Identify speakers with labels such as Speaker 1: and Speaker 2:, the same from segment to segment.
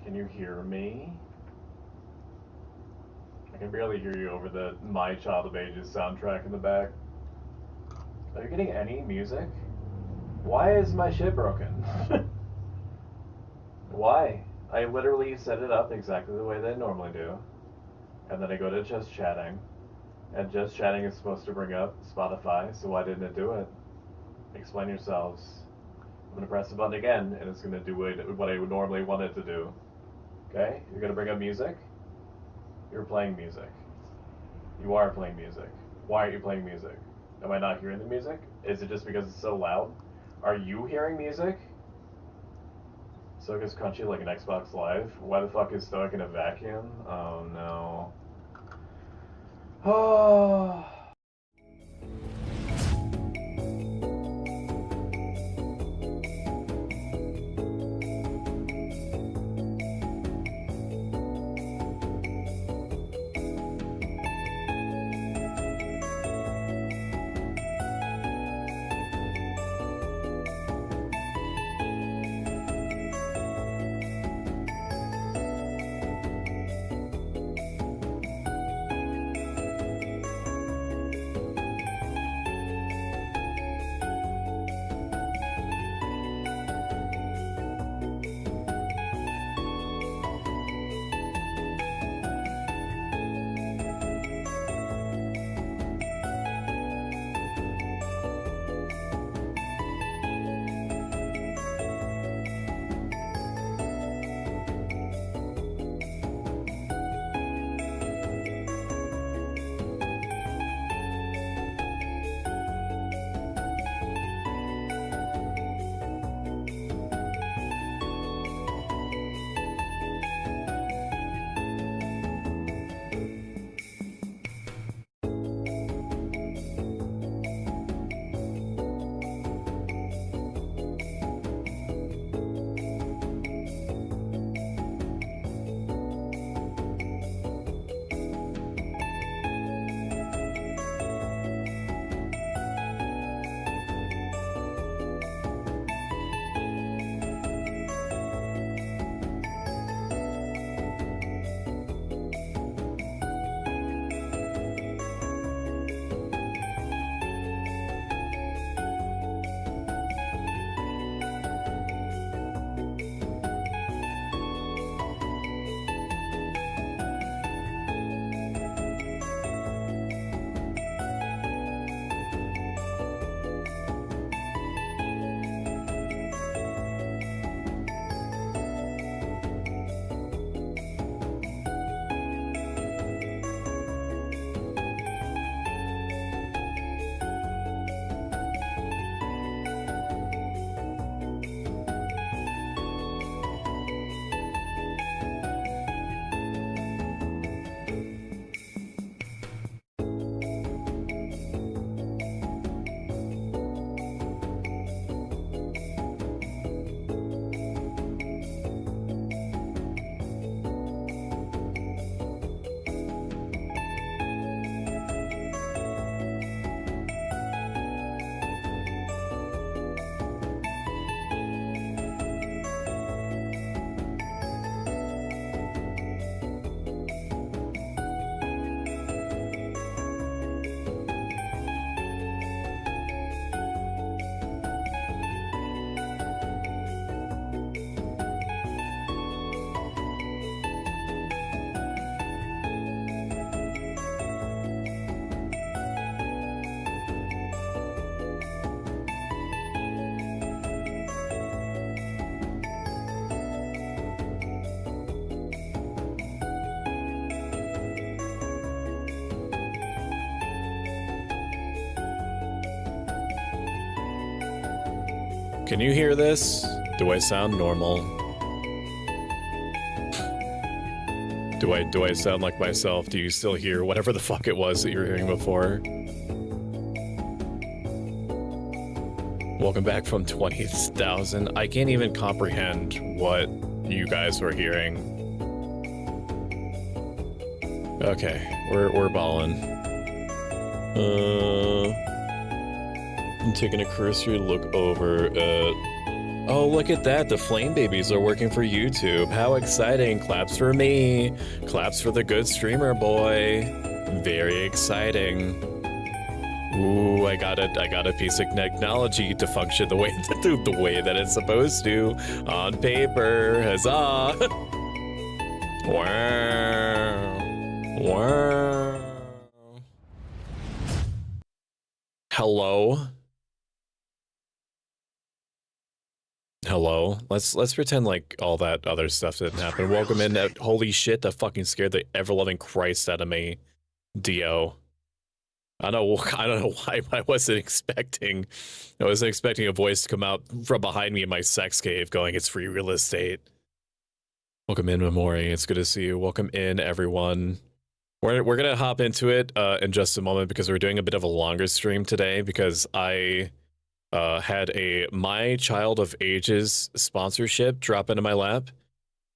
Speaker 1: Can you hear me? I can barely hear you over the My Child of Ages soundtrack in the back. Are you getting any music? Why is my shit broken? Why? I literally set it up exactly the way they normally do. And then I go to just chatting. And just chatting is supposed to bring up Spotify, so why didn't it do it? Explain yourselves. I'm gonna press the button again, and it's gonna do what I would normally want it to do. Okay? You're gonna bring up music? You're playing music. You are playing music. Why aren't you playing music? Am I not hearing the music? Is it just because it's so loud? Are you hearing music? Stoic is crunchy like an Xbox Live? Why the fuck is Stoic in a vacuum? Oh no. Oh.
Speaker 2: Can you hear this? Do I sound normal? Do I sound like myself? Do you still hear whatever the fuck it was that you were hearing before? Welcome back from 20,000. I can't even comprehend what you guys were hearing. Okay, we're balling. I'm taking a cursory look over at Oh, look at that. The Flame Babies are working for YouTube. How exciting. Claps for me. Claps for the good streamer boy. Very exciting. Ooh, I got a piece of technology to function the way that it's supposed to on paper. Huzzah! Wow. Wow. Hello. Hello. Let's pretend like all that other stuff didn't happen. Welcome in. Holy shit, that fucking scared the ever-loving Christ out of me. Dio. I don't know why I wasn't expecting a voice to come out from behind me in my sex cave going, "It's free real estate." Welcome in, Memori. It's good to see you. Welcome in, everyone. We're gonna hop into it in just a moment because we're doing a bit of a longer stream today because I had a My Child of Ages sponsorship drop into my lap,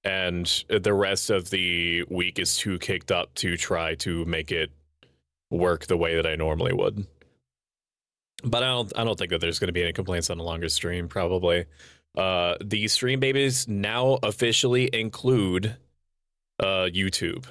Speaker 2: and the rest of the week is too kicked up to try to make it work the way that I normally would. But I don't think that there's going to be any complaints on a longer stream. Probably. The stream babies now officially include YouTube.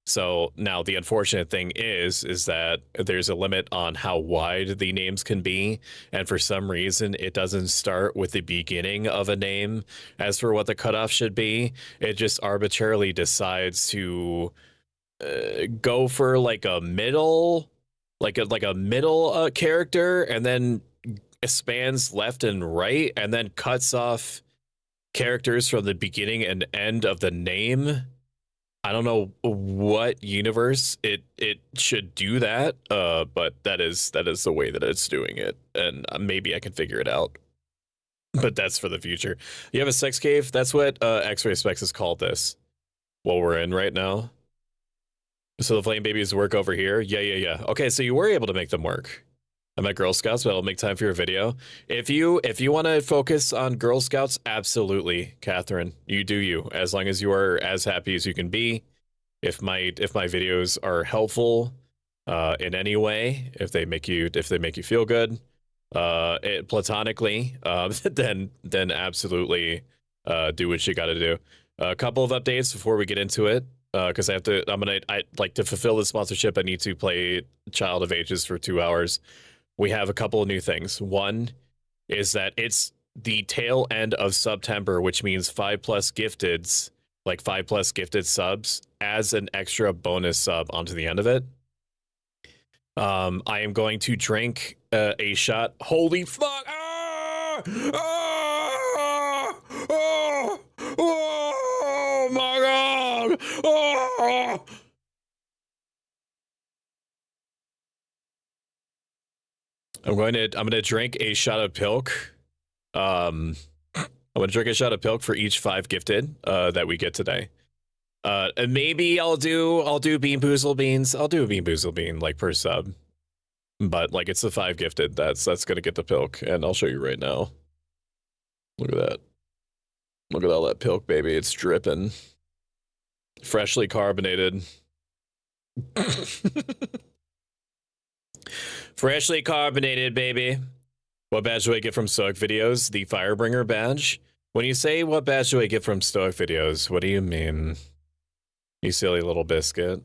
Speaker 2: So now the unfortunate thing is that there's a limit on how wide the names can be, and for some reason it doesn't start with the beginning of a name as for what the cutoff should be. It just arbitrarily decides to go for like a middle, character, and then spans left and right, and then cuts off characters from the beginning and end of the name. I don't know what universe it should do that, but that is the way that it's doing it, and maybe I can figure it out. But that's for the future. You have a sex cave? That's what X-Ray Specs has called this. What we're in right now. So the Flame Babies work over here? Yeah. Okay, so you were able to make them work. I'm at Girl Scouts, but I'll make time for your video. If you want to focus on Girl Scouts, absolutely, Catherine. You do you. As long as you are as happy as you can be. If my videos are helpful in any way, if they make you feel good, platonically, then absolutely do what you got to do. A couple of updates before we get into it. Because I like to fulfill the sponsorship, I need to play Child of Ages for 2 hours. We have a couple of new things. One is that it's the tail end of September, which means 5+ gifteds, like 5+ gifted subs as an extra bonus sub onto the end of it. I am going to drink a shot. Holy fuck! Ah! Ah! Oh! Oh my god! Oh! I'm gonna drink a shot of Pilk. I'm gonna drink a shot of Pilk for each 5 gifted that we get today. And maybe I'll do Bean Boozle Beans. I'll do a Bean Boozle Bean like per sub. But like it's the 5 gifted that's gonna get the Pilk, and I'll show you right now. Look at that. Look at all that Pilk, baby. It's dripping. Freshly carbonated. Freshly carbonated, baby. What badge do I get from Stoic videos? The Firebringer badge. When you say what badge do I get from Stoic videos, what do you mean? You silly little biscuit.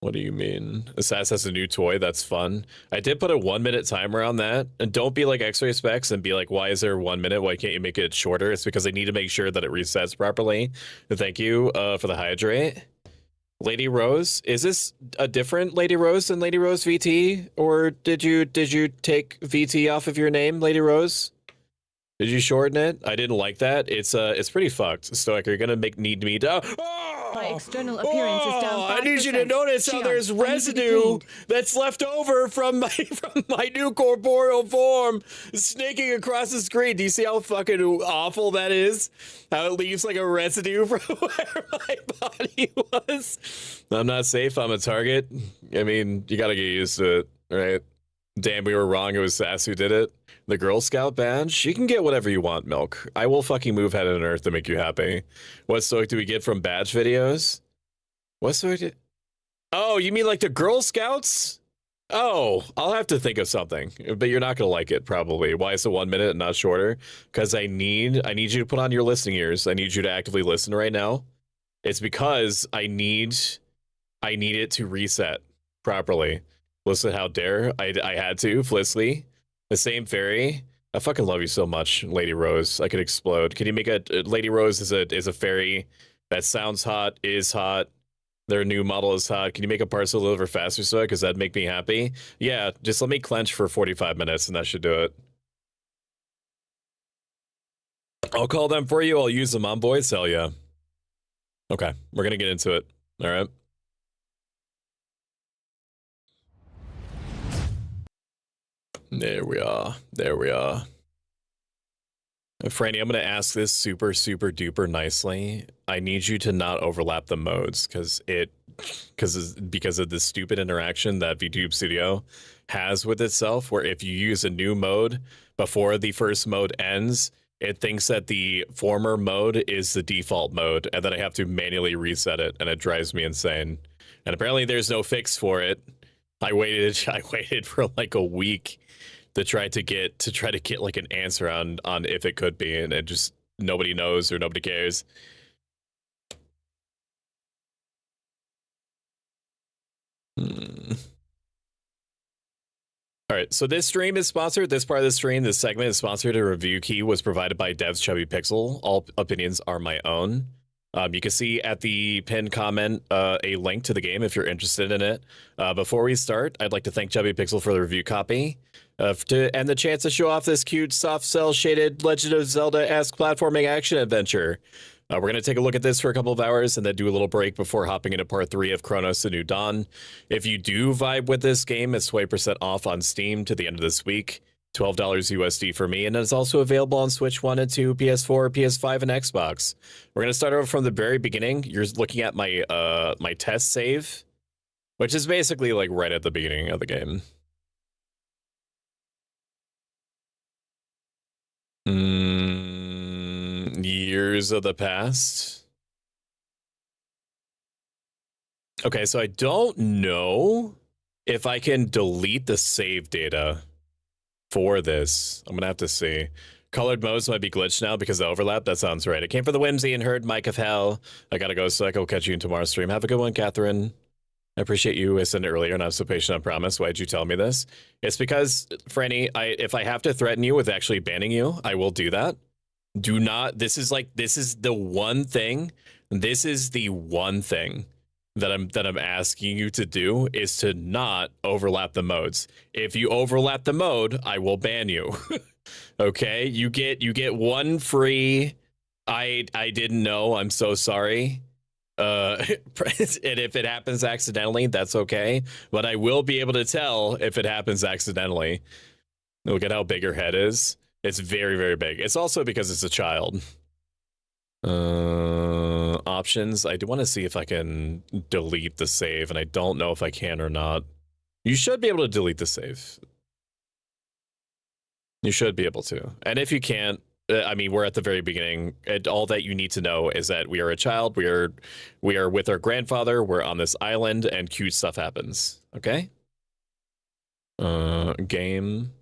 Speaker 2: What do you mean? Assassin has a new toy. That's fun. I did put a 1-minute timer on that. And don't be like X-Ray Specs and be like, why is there 1 minute? Why can't you make it shorter? It's because I need to make sure that it resets properly. Thank you for the hydrate. Lady Rose, is this a different Lady Rose than Lady Rose VT, or did you take VT off of your name, Lady Rose? Did you shorten it? I didn't like that. It's pretty fucked. Stoic, you're gonna need me to.
Speaker 3: My external appearance is down 5%.
Speaker 2: I need you to notice how there's residue that's left over from my new corporeal form snaking across the screen. Do you see how fucking awful that is? How it leaves like a residue from where my body was. I'm not safe. I'm a target. I mean, you gotta get used to it, right? Damn, we were wrong. It was Sass who did it. The Girl Scout badge? You can get whatever you want, Milk. I will fucking move heaven and earth to make you happy. What Stoic do we get from badge videos? What Stoic did? Oh, you mean like the Girl Scouts? Oh, I'll have to think of something, but you're not gonna like it probably. Why is it 1 minute and not shorter? Because I need you to put on your listening ears. I need you to actively listen right now. It's because I need it to reset properly. Listen, how dare I had to, Flisley, the same fairy. I fucking love you so much, Lady Rose. I could explode. Can you make a Lady Rose is a fairy that sounds hot, is hot. Their new model is hot. Can you make a parcel deliver faster so because that'd make me happy? Yeah, just let me clench for 45 minutes and that should do it. I'll call them for you. I'll use them on boys. Hell yeah. Okay, we're gonna get into it. All right. There we are. There we are. Franny, I'm going to ask this super, super duper nicely. I need you to not overlap the modes because of the stupid interaction that VTube Studio has with itself, where if you use a new mode before the first mode ends, it thinks that the former mode is the default mode, and then I have to manually reset it, and it drives me insane. And apparently there's no fix for it. I waited for like a week to try to get like an answer on if it could be, and it just nobody knows or nobody cares. All right, so this stream is sponsored. This part of the stream, this segment is sponsored. A review key was provided by Dev's Chubby Pixel. All opinions are my own. You can see at the pinned comment a link to the game if you're interested in it. Before we start, I'd like to thank Chubby Pixel for the review copy and the chance to show off this cute soft cell shaded Legend of Zelda-esque platforming action adventure. We're going to take a look at this for a couple of hours and then do a little break before hopping into part 3 of Cronos: The New Dawn. If you do vibe with this game, it's 20% off on Steam to the end of this week. $12 USD for me, and it's also available on Switch 1 and 2, PS4, PS5, and Xbox. We're going to start over from the very beginning. You're looking at my my test save, which is basically like right at the beginning of the game. Years of the past. Okay, so I don't know if I can delete the save data for this. I'm gonna have to see. Colored modes might be glitched now because of the overlap. That sounds right. It came for the whimsy and heard Mike of Hell. I gotta go, so I will catch you in tomorrow's stream. Have a good one, Catherine. I appreciate you. I said it earlier and I'm so patient, I promise. Why'd you tell me this? It's because, Franny, if I have to threaten you with actually banning you, I will do that. Do not, this is the one thing that I'm asking you to do is to not overlap the modes. If you overlap the mode, I will ban you. Okay? You get one free I didn't know, I'm so sorry. And if it happens accidentally, that's okay. But I will be able to tell if it happens accidentally. Look at how big her head is. It's very, very big. It's also because it's a child. Options. I do want to see if I can delete the save, and I don't know if I can or not. You should be able to delete the save. You should be able to. And if you can't, I mean, we're at the very beginning. And all that you need to know is that we are a child. We are with our grandfather. We're on this island, and cute stuff happens. Okay. Game.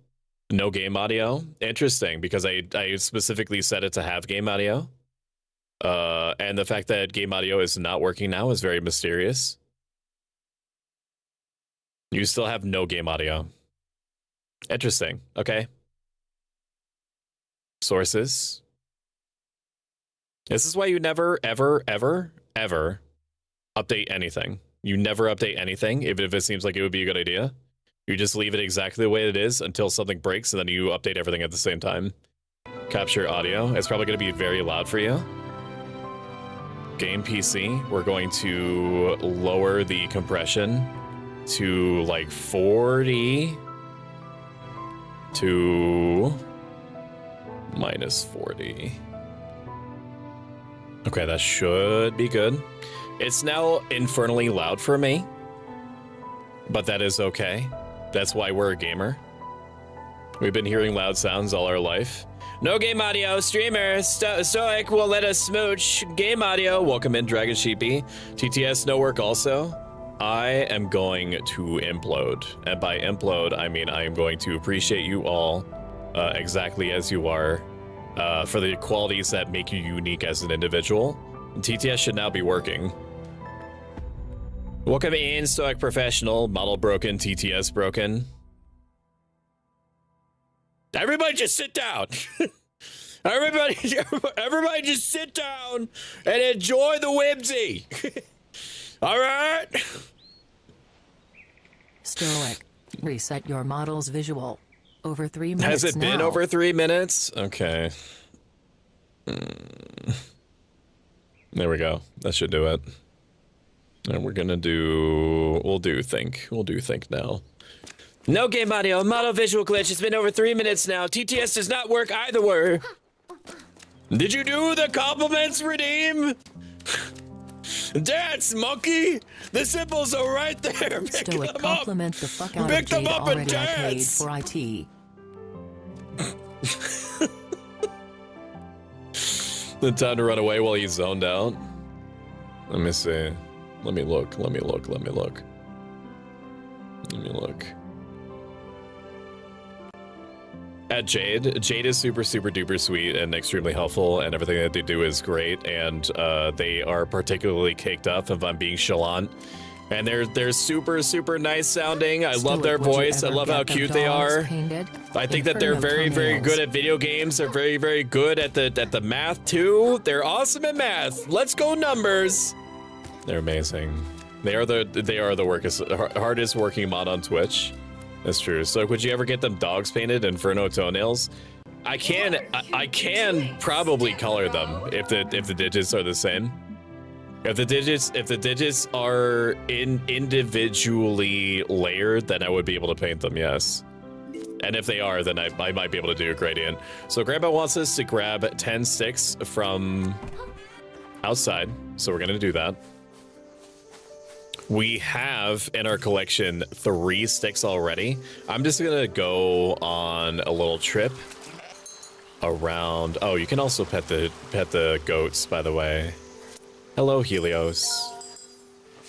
Speaker 2: No game audio. Interesting, because I specifically set it to have game audio. And the fact that game audio is not working now is very mysterious. You still have no game audio. Interesting. Okay. Sources. This is why you never, ever, ever, ever update anything. You never update anything, even if it seems like it would be a good idea. You just leave it exactly the way it is until something breaks, and then you update everything at the same time. Capture audio. It's probably going to be very loud for you. Game PC. We're going to lower the compression to like 40 to minus 40. Okay, that should be good. It's now infernally loud for me, but that is okay. That's why we're a gamer. We've been hearing loud sounds all our life. No game audio, streamer. Stoic will let us smooch. Game audio. Welcome in, Dragon Sheepy. TTS no work also. I am going to implode. And by implode, I mean I am going to appreciate you all exactly as you are for the qualities that make you unique as an individual. TTS should now be working. Welcome in, Stoic Professional. Model broken, TTS broken. Everybody just sit down. everybody just sit down and enjoy the whimsy. All right.
Speaker 3: Stoic. Reset your model's visual. Over 3 minutes.
Speaker 2: Has it been over 3 minutes? Okay. There we go. That should do it. And we're gonna do. We'll do think. We'll do think now. No game audio. Model visual glitch. It's been over 3 minutes now. TTS does not work either way. Did you do the compliments, Redeem? Dance, monkey! The symbols are right there! Pick
Speaker 3: Stoic,
Speaker 2: them
Speaker 3: compliment
Speaker 2: up.
Speaker 3: the fuck out
Speaker 2: Pick
Speaker 3: of
Speaker 2: them
Speaker 3: Jade.
Speaker 2: up and
Speaker 3: Already I paid
Speaker 2: dance!
Speaker 3: for IT.
Speaker 2: The time to run away while he's zoned out. Let me see. Let me look. Let me look. Let me look. Let me look. At Jade. Jade is super, super duper sweet and extremely helpful, and everything that they do is great, and they are particularly caked up, if I'm being chalant. And they're super, super nice sounding. I love their voice. I love how cute they are. I think that they're very, very good at video games. They're very, very good at the math too. They're awesome at math. Let's go numbers. They're amazing. They are the hardest working mod on Twitch. That's true. So would you ever get them dogs painted Inferno toenails? I can probably color them if the digits are the same. If the digits are individually layered, then I would be able to paint them, yes. And if they are, then I might be able to do a gradient. So Grandpa wants us to grab 10 sticks from outside, so we're gonna do that. We have in our collection 3 sticks already. I'm just gonna go on a little trip around. Oh, you can also pet the goats, by the way. Hello, Helios.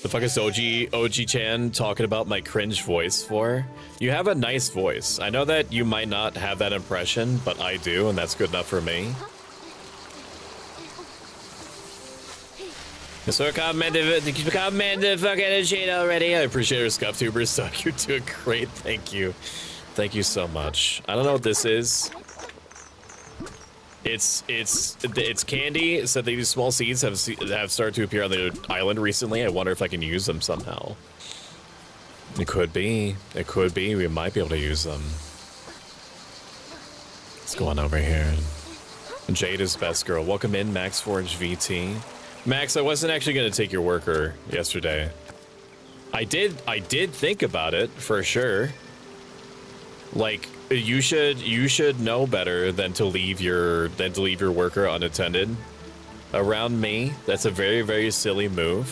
Speaker 2: The fuck is OG-chan talking about my cringe voice for? You have a nice voice. I know that you might not have that impression, but I do, and that's good enough for me. So comment the fucking shit already. I appreciate your Scuff Tubers, so you're doing great. Thank you. Thank you so much. I don't know what this is. It's candy. So these small seeds have started to appear on the island recently. I wonder if I can use them somehow. It could be. It could be. We might be able to use them. Let's go on over here. Jade is best girl. Welcome in, Max Forge VT. Max, I wasn't actually going to take your worker yesterday. I did think about it for sure. Like, you should know better than to leave your worker unattended around me. That's a very, very silly move,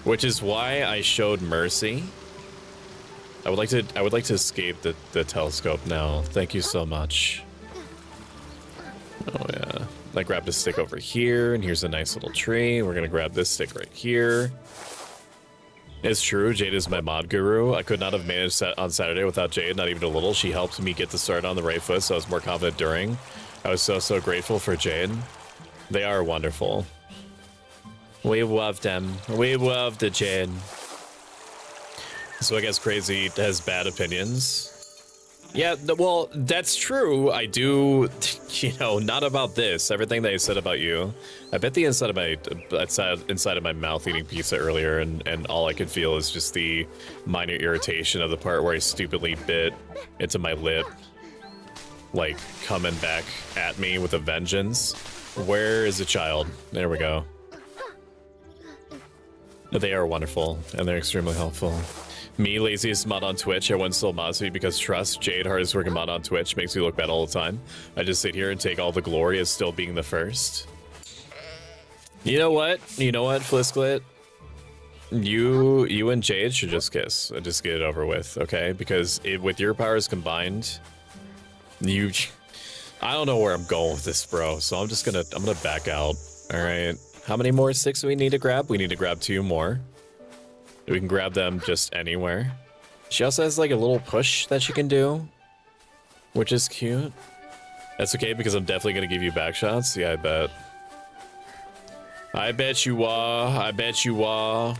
Speaker 2: which is why I showed mercy. I would like to escape the telescope now. Thank you so much. Oh yeah. I grabbed a stick over here, and here's a nice little tree. We're gonna grab this stick right here. It's true, Jade is my mod guru. I could not have managed on Saturday without Jade, not even a little. She helped me get the start on the right foot, so I was more confident during. I was so grateful for Jade. They are wonderful. We love them. We love the Jade. So I guess Crazy has bad opinions. Yeah, well, that's true. I do, not about this. Everything that I said about you. I bet the inside of my mouth eating pizza earlier, and all I could feel is just the minor irritation of the part where I stupidly bit into my lip, like coming back at me with a vengeance. Where is the child? There we go. They are wonderful, and they're extremely helpful. Me, laziest mod on Twitch. I wouldn't still mod me because trust. Jade, hardest working mod on Twitch, makes me look bad all the time. I just sit here and take all the glory as still being the first. You know what? Flisklit? You and Jade should just kiss and just get it over with, okay? Because with your powers combined, I don't know where I'm going with this, bro. So I'm gonna back out. All right. How many more sticks do we need to grab? We need to grab 2 more. We can grab them just anywhere. She also has like a little push that she can do, which is cute. That's okay because I'm definitely gonna give you back shots. Yeah, I bet. I bet you are. I bet you are.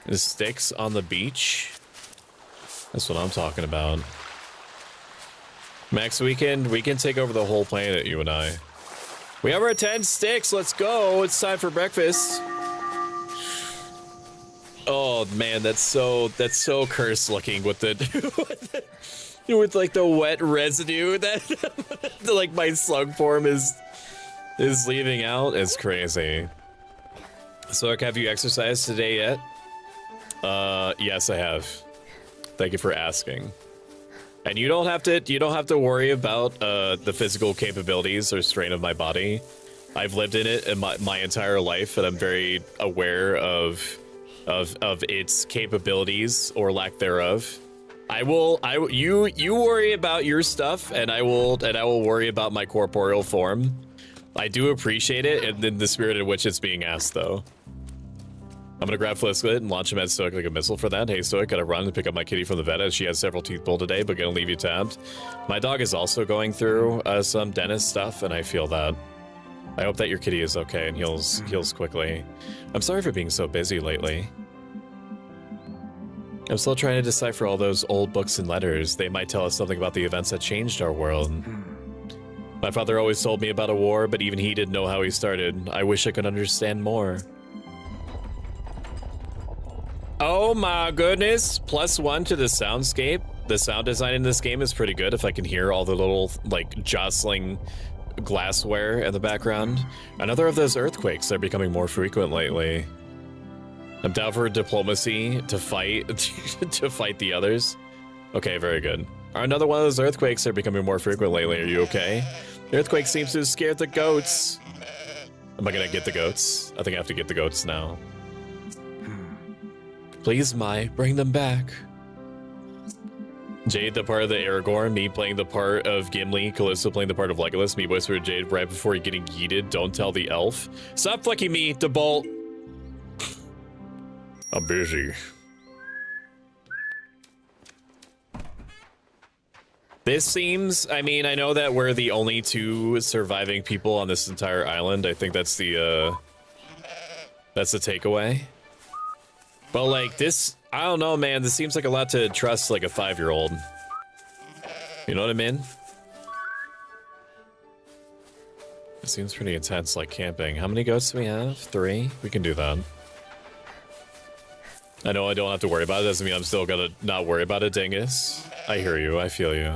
Speaker 2: The sticks on the beach. That's what I'm talking about. Max, we can take over the whole planet, you and I. We have our 10 sticks. Let's go. It's time for breakfast. Oh man, that's so cursed looking with the with like the wet residue that like my slug form is leaving out. It's crazy. So, have you exercised today yet? Yes, I have. Thank you for asking. And you don't have to worry about the physical capabilities or strain of my body. I've lived in it in my entire life, and I'm very aware of its capabilities or lack thereof. You worry about your stuff, and I will worry about my corporeal form. I do appreciate it, and in the spirit in which it's being asked, though. I'm gonna grab Flisklet and launch him at Stoic like a missile for that. Hey, Stoic, gotta run and pick up my kitty from the vet as she has several teeth pulled today, but gonna leave you tabbed. My dog is also going through some dentist stuff, and I feel that. I hope that your kitty is okay and heals quickly. I'm sorry for being so busy lately. I'm still trying to decipher all those old books and letters. They might tell us something about the events that changed our world. My father always told me about a war, but even he didn't know how he started. I wish I could understand more. Oh my goodness, +1 to the soundscape. The sound design in this game is pretty good if I can hear all the little, like, jostling glassware in the background. Another of those earthquakes are becoming more frequent lately. I'm down for diplomacy to fight to fight the others. Okay, very good. Another one of those earthquakes are becoming more frequent lately. Are you okay? The earthquake seems to have scared the goats. Am I gonna get the goats? I think I have to get the goats now. Please, Mai, bring them back. Jade, the part of the Aragorn, me playing the part of Gimli, Callisto playing the part of Legolas, me whispered Jade right before getting yeeted, don't tell the elf. Stop flicking me, DeBolt. I'm busy. This seems, I mean, I know that we're the only 2 surviving people on this entire island. I think that's the takeaway. But like this, I don't know, man. This seems like a lot to trust like a 5-year-old. You know what I mean? It seems pretty intense, like camping. How many goats do we have? 3? We can do that. I know I don't have to worry about it. Doesn't mean I'm still gonna not worry about it, dingus. I hear you. I feel you.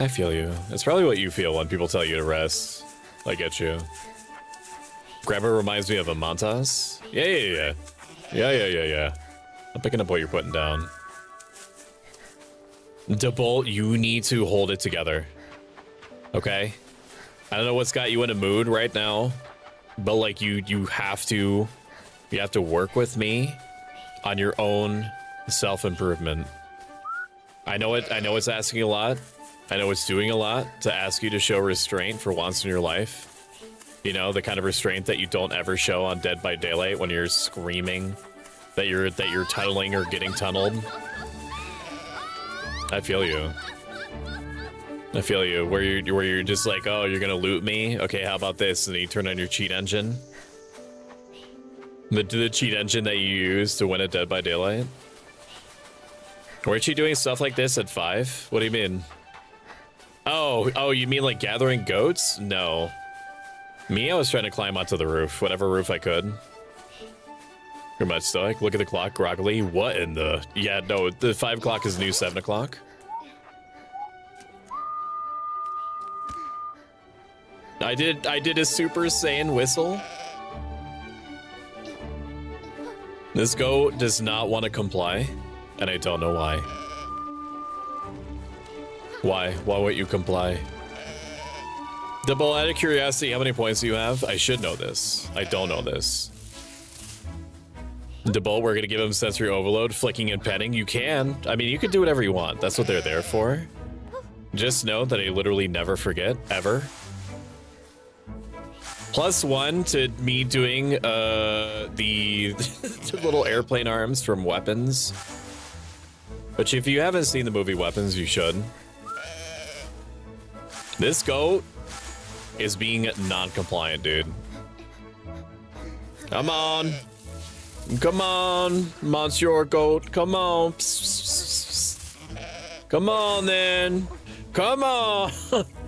Speaker 2: I feel you. It's probably what you feel when people tell you to rest. I get you. Grandma reminds me of a Montas. Yeah. Yeah. I'm picking up what you're putting down. DeBolt, you need to hold it together. Okay? I don't know what's got you in a mood right now, but like you have to work with me on your own self-improvement. I know it's asking a lot. I know it's doing a lot to ask you to show restraint for once in your life. You know, the kind of restraint that you don't ever show on Dead by Daylight when you're screaming that you're tunneling or getting tunneled. I feel you. I feel you. Where you're just like, oh, you're gonna loot me? Okay, how about this? And then you turn on your cheat engine. The cheat engine that you use to win at Dead by Daylight. Weren't you doing stuff like this at 5? What do you mean? Oh, you mean like gathering goats? No. Me, I was trying to climb onto the roof, whatever roof I could. You're much Stoic. Look at the clock, groggily. What in the... Yeah, no, the 5 o'clock is the new 7 o'clock. I did a Super Saiyan whistle. This goat does not want to comply, and I don't know why. Why? Why won't you comply? Double, out of curiosity, how many points do you have? I should know this. I don't know this. DeBolt, we're gonna give him sensory overload, flicking and petting. You can. I mean, you can do whatever you want. That's what they're there for. Just know that I literally never forget, ever. +1 to me doing the, the little airplane arms from Weapons. Which if you haven't seen the movie Weapons, you should. This goat is being non-compliant, dude. Come on. Come on, Monsieur Goat. Come on. Come on, then. Come on.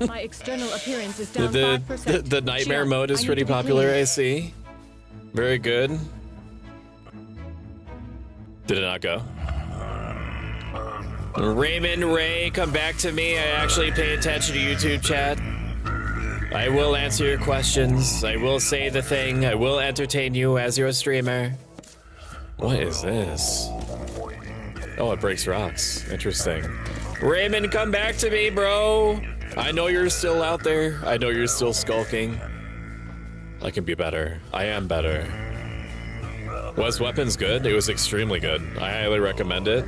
Speaker 4: My external appearance is down 5%.
Speaker 2: The nightmare mode is pretty popular, I see. Very good. Did it not go? Raymond Ray, come back to me. I actually pay attention to YouTube chat. I will answer your questions. I will say the thing. I will entertain you as your streamer. What is this? Oh, it breaks rocks. Interesting. Raymond, come back to me, bro. I know you're still out there. I know you're still skulking. I can be better. I am better. Was Weapons good? It was extremely good. I highly recommend it.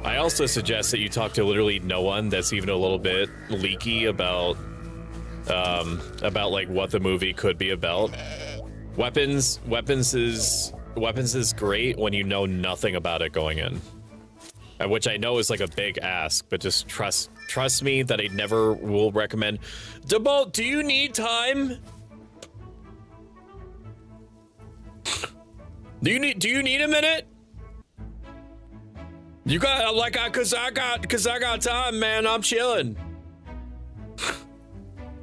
Speaker 2: I also suggest that you talk to literally no one that's even a little bit leaky about like what the movie could be about. Weapons is great when you know nothing about it going in. Which I know is like a big ask, but just trust me that I never will recommend. Debolt, do you need time? Do you need a minute? You got like cause I got time, man. I'm chilling.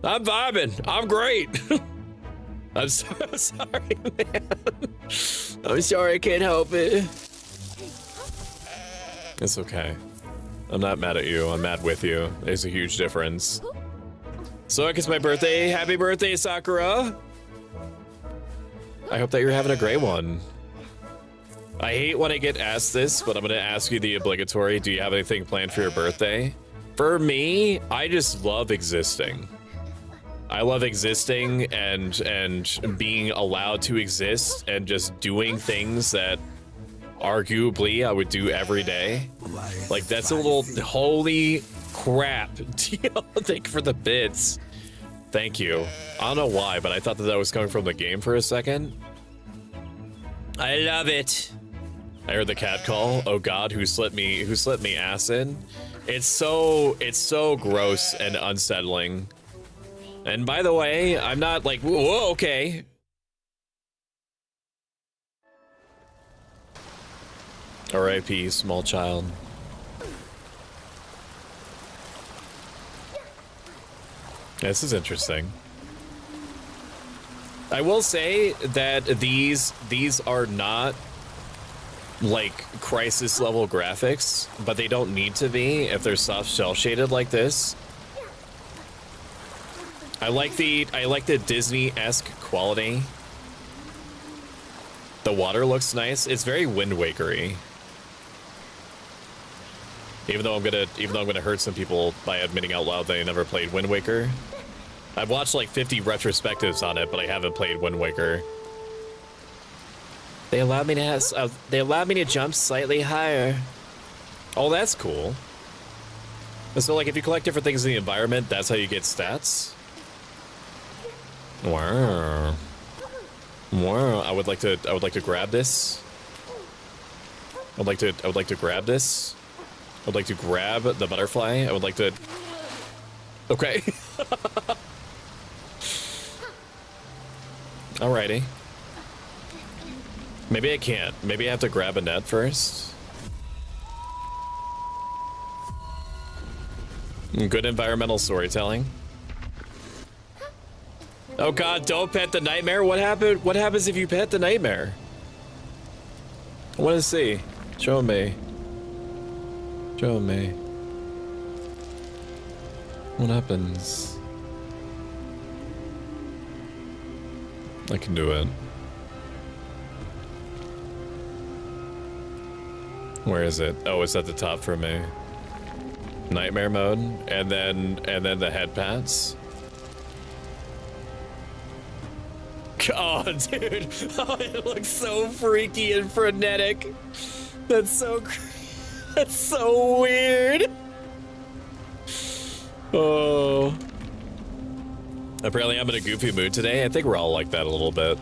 Speaker 2: I'm vibing. I'm great. I'm so sorry, man. I'm sorry, I can't help it. It's okay. I'm not mad at you. I'm mad with you. There's a huge difference. Stoic, it's my birthday. Happy birthday, Sakura. I hope that you're having a great one. I hate when I get asked this, but I'm gonna ask you the obligatory. Do you have anything planned for your birthday? For me, I just love existing. I love existing and being allowed to exist and just doing things that arguably I would do every day. Like that's a little holy crap. Thank you for the bits. Thank you. I don't know why, but I thought that was coming from the game for a second. I love it. I heard the cat call. Oh God, who slipped me acid? It's so gross and unsettling. And by the way, I'm not like, whoa, okay. R.I.P. small child. This is interesting. I will say that these are not like Crisis level graphics, but they don't need to be if they're soft shell shaded like this. I like the Disney-esque quality. The water looks nice. It's very Wind Waker-y. Even though I'm gonna hurt some people by admitting out loud that I never played Wind Waker. I've watched like 50 retrospectives on it, but I haven't played Wind Waker. They allowed me to jump slightly higher. Oh, that's cool. So like if you collect different things in the environment, that's how you get stats. Wow. Wow. I would like to grab this. I'd like to grab this. I'd like to grab the butterfly. I would like to. Okay. Alrighty. Maybe I can't. Maybe I have to grab a net first. Good environmental storytelling. Oh God, don't pet the nightmare. What happened? What happens if you pet the nightmare? I want to see. Show me. Show me. What happens? I can do it. Where is it? Oh, it's at the top for me. Nightmare mode, and then the head pats. Oh, dude. Oh, it looks so freaky and frenetic. That's so weird. Oh. Apparently I'm in a goofy mood today. I think we're all like that a little bit.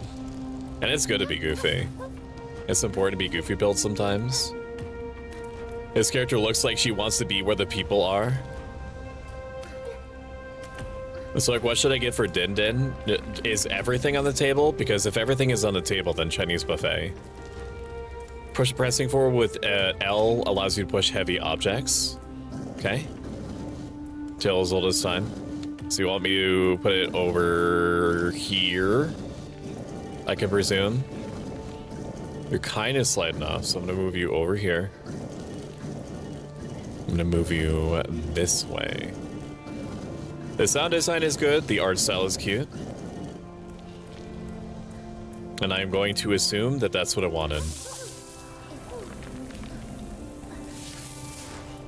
Speaker 2: And it's good to be goofy. It's important to be goofy built sometimes. His character looks like she wants to be where the people are. So like, what should I get for Din Din? Is everything on the table? Because if everything is on the table, then Chinese buffet. Pressing forward with L allows you to push heavy objects. Okay. Till as old as time. So you want me to put it over here? I can presume. You're kind of sliding off, so I'm gonna move you over here. I'm gonna move you this way. The sound design is good, the art style is cute. And I'm going to assume that that's what I wanted.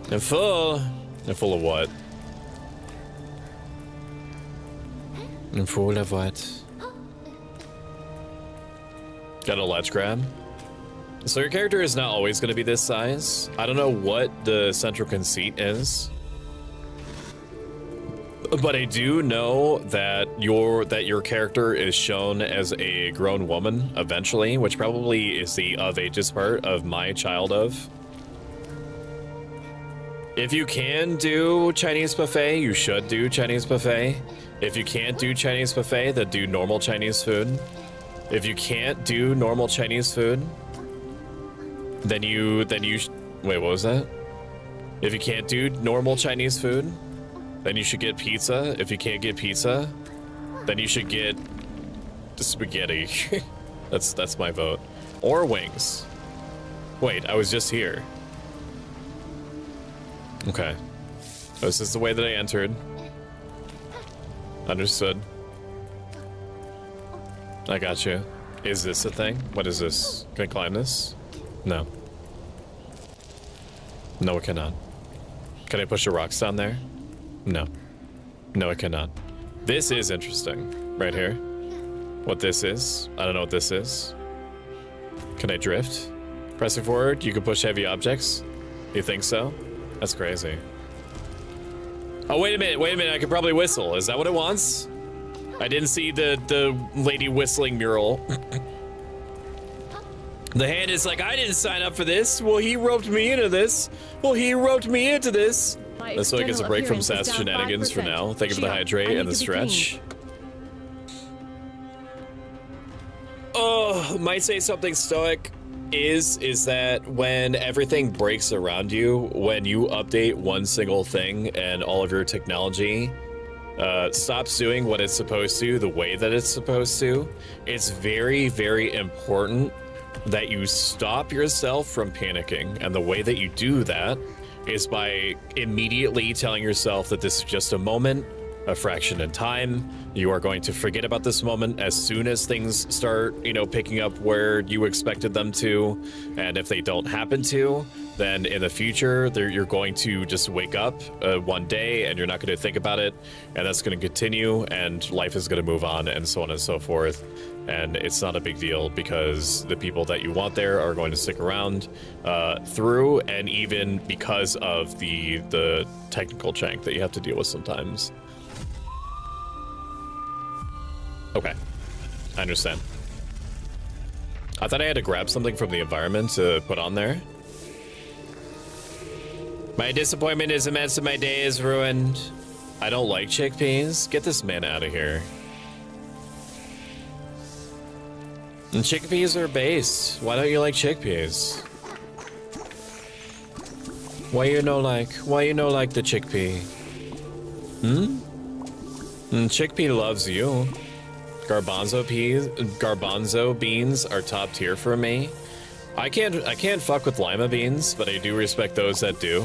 Speaker 2: And full. And full of what? And full of what? Got a ledge grab. So your character is not always going to be this size. I don't know what the central conceit is, but I do know that your character is shown as a grown woman eventually, which probably is the of ages part of my child of. If you can do Chinese buffet, you should do Chinese buffet. If you can't do Chinese buffet, then do normal Chinese food. If you can't do normal Chinese food, then you wait, what was that? If you can't do normal Chinese food, then you should get pizza. If you can't get pizza, then you should get spaghetti. That's my vote. Or wings. Wait, I was just here. Okay. This is the way that I entered. Understood. I got you. Is this a thing? What is this? Can I climb this? No. No, it cannot. Can I push the rocks down there? No. No, it cannot. This is interesting. Right here. What this is. I don't know what this is. Can I drift? Pressing forward, you can push heavy objects? You think so? That's crazy. Oh, wait a minute, I could probably whistle. Is that what it wants? I didn't see the lady whistling mural. The hand is like, I didn't sign up for this. Well, he roped me into this. Well, he roped me into this. That's why it gets a break from Sass shenanigans for now. Thank you for the hydrate and the stretch. Oh, might say something Stoic is that when everything breaks around you, when you update one single thing and all of your technology stops doing what it's supposed to the way that it's supposed to, it's very, very important that you stop yourself from panicking. And the way that you do that is by immediately telling yourself that this is just a moment, a fraction in time. You are going to forget about this moment as soon as things start, picking up where you expected them to. And if they don't happen to, then in the future, you're going to just wake up one day and you're not going to think about it. And that's going to continue and life is going to move on and so on and so forth. And it's not a big deal because the people that you want there are going to stick around through, and even because of the technical jank that you have to deal with sometimes. Okay, I understand. I thought I had to grab something from the environment to put on there. My disappointment is immense and my day is ruined. I don't like chickpeas. Get this man out of here. And chickpeas are based. Why don't you like chickpeas? Why you no like the chickpea? Chickpea loves you. Garbanzo beans are top tier for me. I can't fuck with lima beans, but I do respect those that do.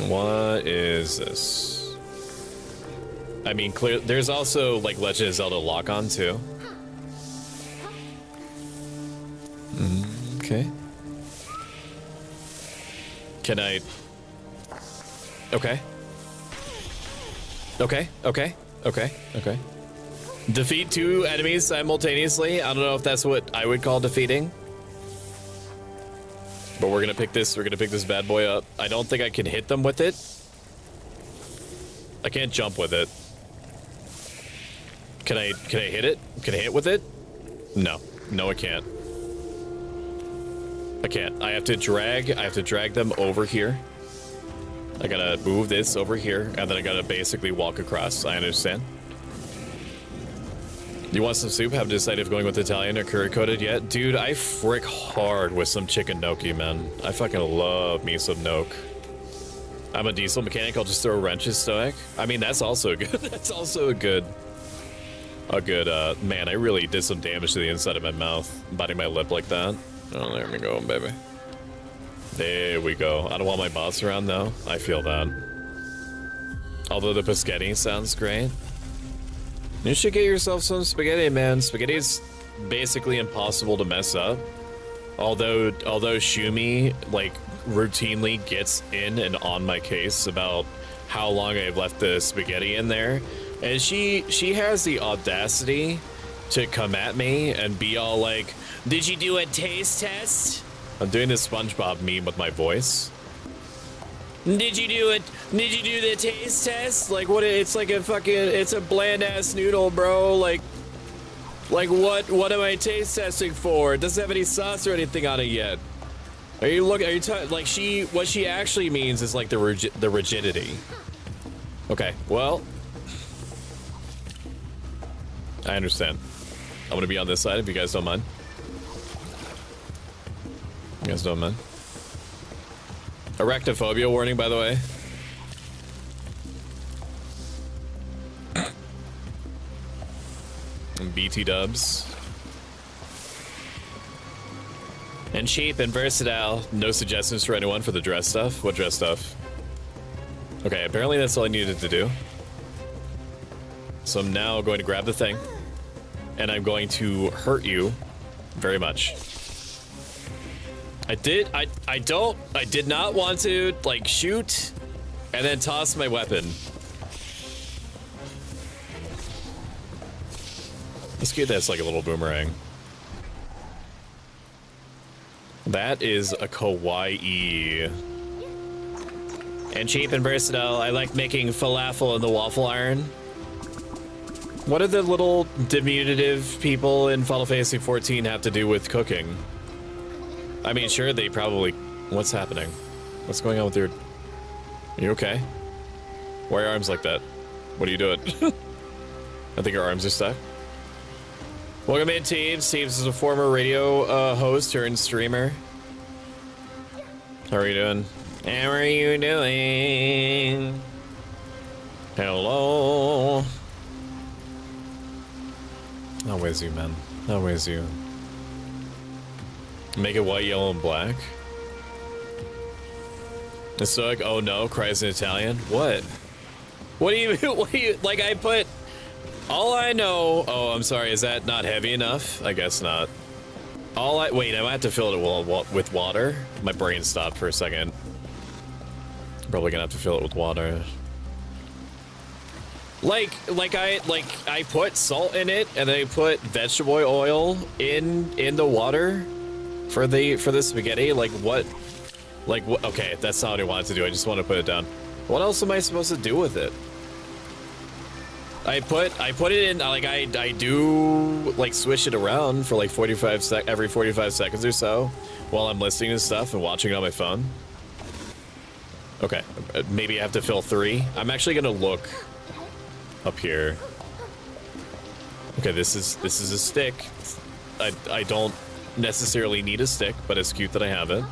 Speaker 2: What is this? I mean, clear. There's also like Legend of Zelda lock-on too. Okay. Can I? Okay. Okay. Defeat 2 enemies simultaneously. I don't know if that's what I would call defeating. But we're gonna pick this bad boy up. I don't think I can hit them with it. I can't jump with it. Can I hit it? Can I hit with it? No. No, I can't. I can't. I have to drag them over here. I gotta move this over here, and then I gotta basically walk across. I understand. You want some soup? Haven't decided if going with Italian or curry coated yet? Dude, I frick hard with some chicken gnocchi, man. I fucking love me some gnocchi. I'm a diesel mechanic, I'll just throw wrenches, Stoic. I mean, that's also good. That's also a good, man, I really did some damage to the inside of my mouth, biting my lip like that. Oh, there we go, baby. There we go. I don't want my boss around, though. I feel that. Although the Paschetti sounds great. You should get yourself some spaghetti, man. Spaghetti's basically impossible to mess up. Although Shumi, like, routinely gets in and on my case about how long I've left the spaghetti in there. And she has the audacity to come at me and be all like, did you do a taste test? I'm doing this SpongeBob meme with my voice. Did you do the taste test? Like, what? It's like a fucking, it's a bland ass noodle, bro. Like what am I taste testing for? It doesn't have any sauce or anything on it yet. Are you like what she actually means is like the rigidity. Okay, well, I understand. I'm gonna be on this side if you guys don't mind. You guys don't mind? Arachnophobia warning, by the way. BT dubs. And cheap and versatile. No suggestions for anyone for the dress stuff? What dress stuff? Okay, apparently that's all I needed to do. So I'm now going to grab the thing. And I'm going to hurt you very much. I did not want to, like, shoot and then toss my weapon. Let's get this like a little boomerang. That is a kawaii. And cheap and versatile. I like making falafel in the waffle iron. What do the little diminutive people in Final Fantasy 14 have to do with cooking? I mean, sure, they probably... What's happening? What's going on with your... Are you okay? Why are your arms like that? What are you doing? I think your arms are stuck. Welcome in, Teebs. Teebs is a former radio host turned streamer. How are you doing? How are you doing? Hello. How is you, man? How is you? Make it white, yellow, and black. The Stoic, oh no, cries in Italian. What? What do you, like I put, all I know, oh, I'm sorry, is that not heavy enough? I guess not. Wait, I might have to fill it with water. My brain stopped for a second. Probably gonna have to fill it with water. Like I put salt in it, and then I put vegetable oil in the water for the spaghetti. Like what? Okay, that's not what I wanted to do. I just want to put it down. What else am I supposed to do with it? I put it in, like I do like swish it around for like every 45 seconds or so while I'm listening to stuff and watching it on my phone. Okay, maybe I have to fill 3. I'm actually gonna look up here. Okay, this is a stick. I don't necessarily need a stick, but it's cute that I have it.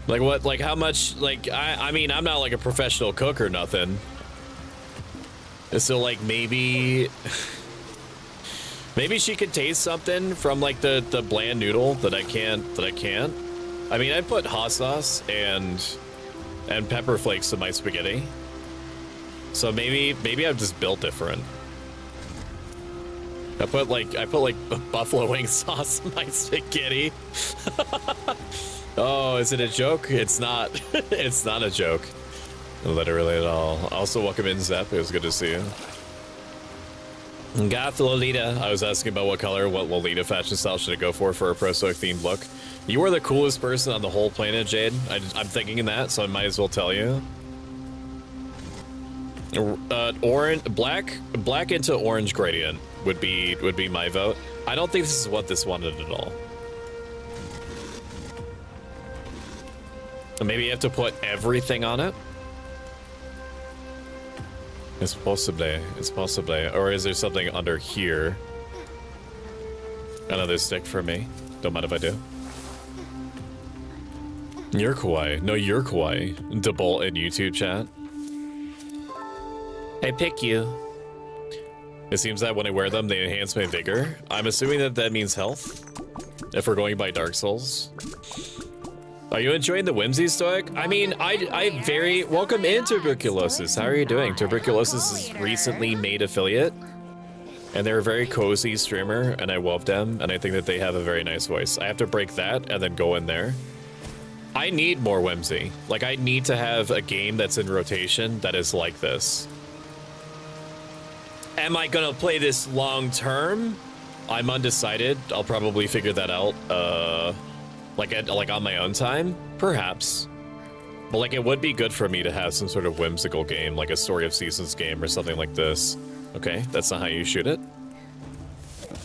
Speaker 2: Like what? Like how much? Like I mean, I'm not like a professional cook or nothing. So like maybe she could taste something from like the bland noodle that I can't. I mean, I put hot sauce and pepper flakes in my spaghetti. So maybe I'm just built different. I put like buffalo wing sauce in my spaghetti. Oh, is it a joke? It's not. It's not a joke. Literally at all. Also, welcome in, Zep. It was good to see you. Goth Lolita. I was asking about what Lolita fashion style should I go for a Pro Stoic themed look. You are the coolest person on the whole planet, Jade. I'm thinking that, so I might as well tell you. Orange, black into orange gradient would be my vote. I don't think this is what this wanted at all. Maybe you have to put everything on it. It's possibly. Or is there something under here? Another stick for me. Don't mind if I do. You're kawaii. No, you're kawaii. Debolt in YouTube chat. I pick you. It seems that when I wear them, they enhance my vigor. I'm assuming that that means health. If we're going by Dark Souls. Are you enjoying the whimsy, Stoic? I mean, I very... Welcome in, Tuberculosis. How are you doing? Tuberculosis is recently made affiliate. And they're a very cozy streamer, and I love them, and I think that they have a very nice voice. I have to break that and then go in there. I need more whimsy. Like, I need to have a game that's in rotation that is like this. Am I gonna play this long term? I'm undecided. I'll probably figure that out, like on my own time, perhaps. But like, it would be good for me to have some sort of whimsical game, like a Story of Seasons game or something like this. Okay, that's not how you shoot it.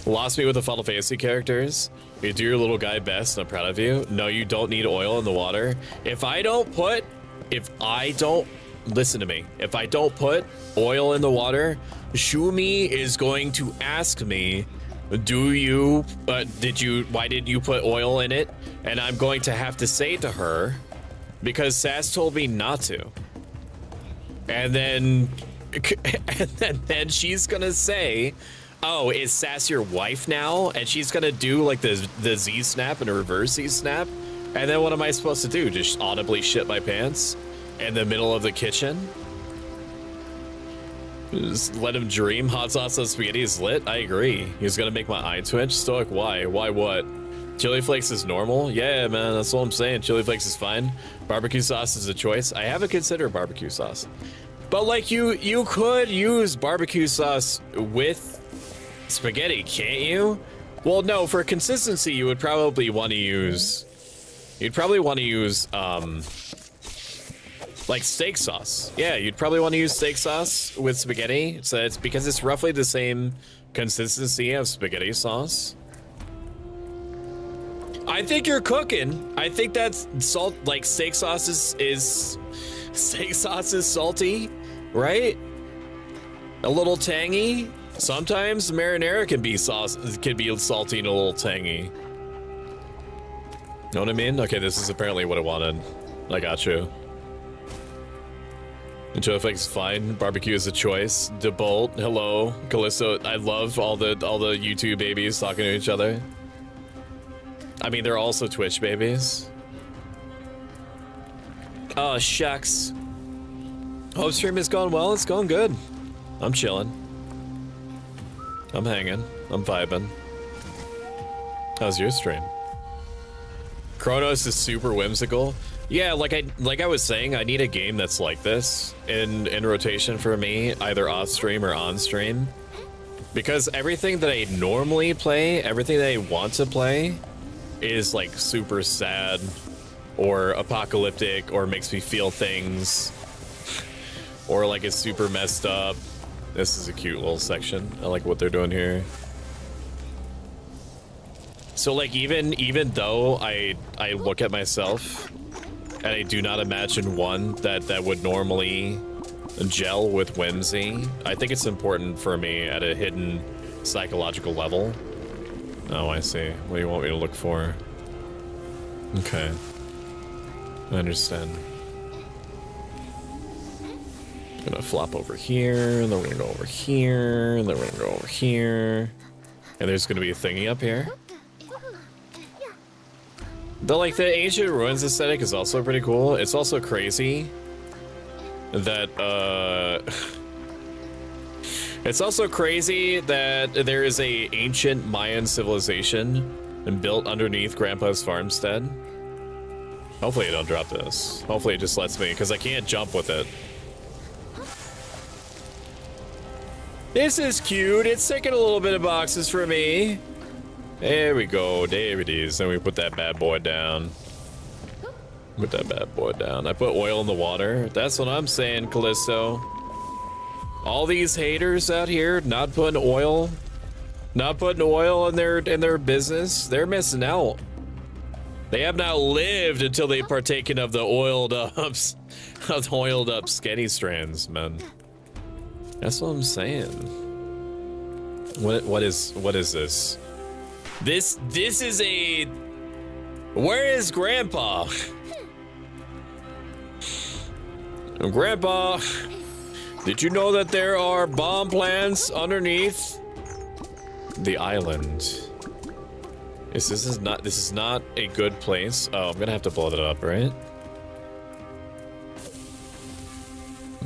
Speaker 2: Lost me with the Final Fantasy characters. You do your little guy best, and I'm proud of you. No, you don't need oil in the water. Listen to me. If I don't put oil in the water, Shumi is going to ask me, why didn't you put oil in it? And I'm going to have to say to her, because Sass told me not to. And then she's gonna say, oh, is Sass your wife now? And she's gonna do like the Z snap and a reverse Z snap. And then what am I supposed to do? Just audibly shit my pants in the middle of the kitchen? Just let him dream. Hot sauce on spaghetti is lit. I agree. He's gonna make my eye twitch. Stoic, why? Why what? Chili flakes is normal? Yeah, man, that's what I'm saying. Chili flakes is fine. Barbecue sauce is a choice. I haven't considered barbecue sauce. But like, you could use barbecue sauce with spaghetti, can't you? Well, no, for consistency, you would probably want to use... like steak sauce. Yeah, you'd probably want to use steak sauce with spaghetti. So it's because it's roughly the same consistency of spaghetti sauce. I think you're cooking. I think that's salt, like steak sauce is steak sauce is salty, right? A little tangy. Sometimes marinara can be salty and a little tangy. Know what I mean? Okay, this is apparently what I wanted. I got you. Chili flakes is fine. Barbecue is a choice. Debolt, hello. Callisto, I love all the YouTube babies talking to each other. I mean, they're also Twitch babies. Oh, shucks. Hope stream is going well. It's going good. I'm chilling. I'm hanging. I'm vibing. How's your stream? Cronos is super whimsical. Yeah, like I was saying, I need a game that's like this in rotation for me, either off stream or on stream. Because everything that I normally play, everything that I want to play, is like super sad or apocalyptic or makes me feel things or like it's super messed up. This is a cute little section. I like what they're doing here. So like even though I look at myself and I do not imagine one that would normally gel with whimsy, I think it's important for me at a hidden psychological level. Oh, I see. What do you want me to look for? Okay. I understand. I'm gonna flop over here, and then we're gonna go over here, and then we're gonna go over here. And there's gonna be a thingy up here. Though, like, the ancient ruins aesthetic is also pretty cool. It's also crazy that, it's also crazy that there is a ancient Mayan civilization built underneath Grandpa's farmstead. Hopefully I don't drop this. Hopefully it just lets me, because I can't jump with it. This is cute. It's taking a little bit of boxes for me. There we go. There it is. Then we put that bad boy down. Put that bad boy down. I put oil in the water. That's what I'm saying, Callisto. All these haters out here not putting oil in their business, they're missing out. They have not lived until they've partaken of the oiled up skinny strands, man. That's what I'm saying. What is this? This is a. Where is Grandpa? Grandpa, did you know that there are bomb plants underneath the island? This is not a good place. Oh, I'm gonna have to blow that up, right?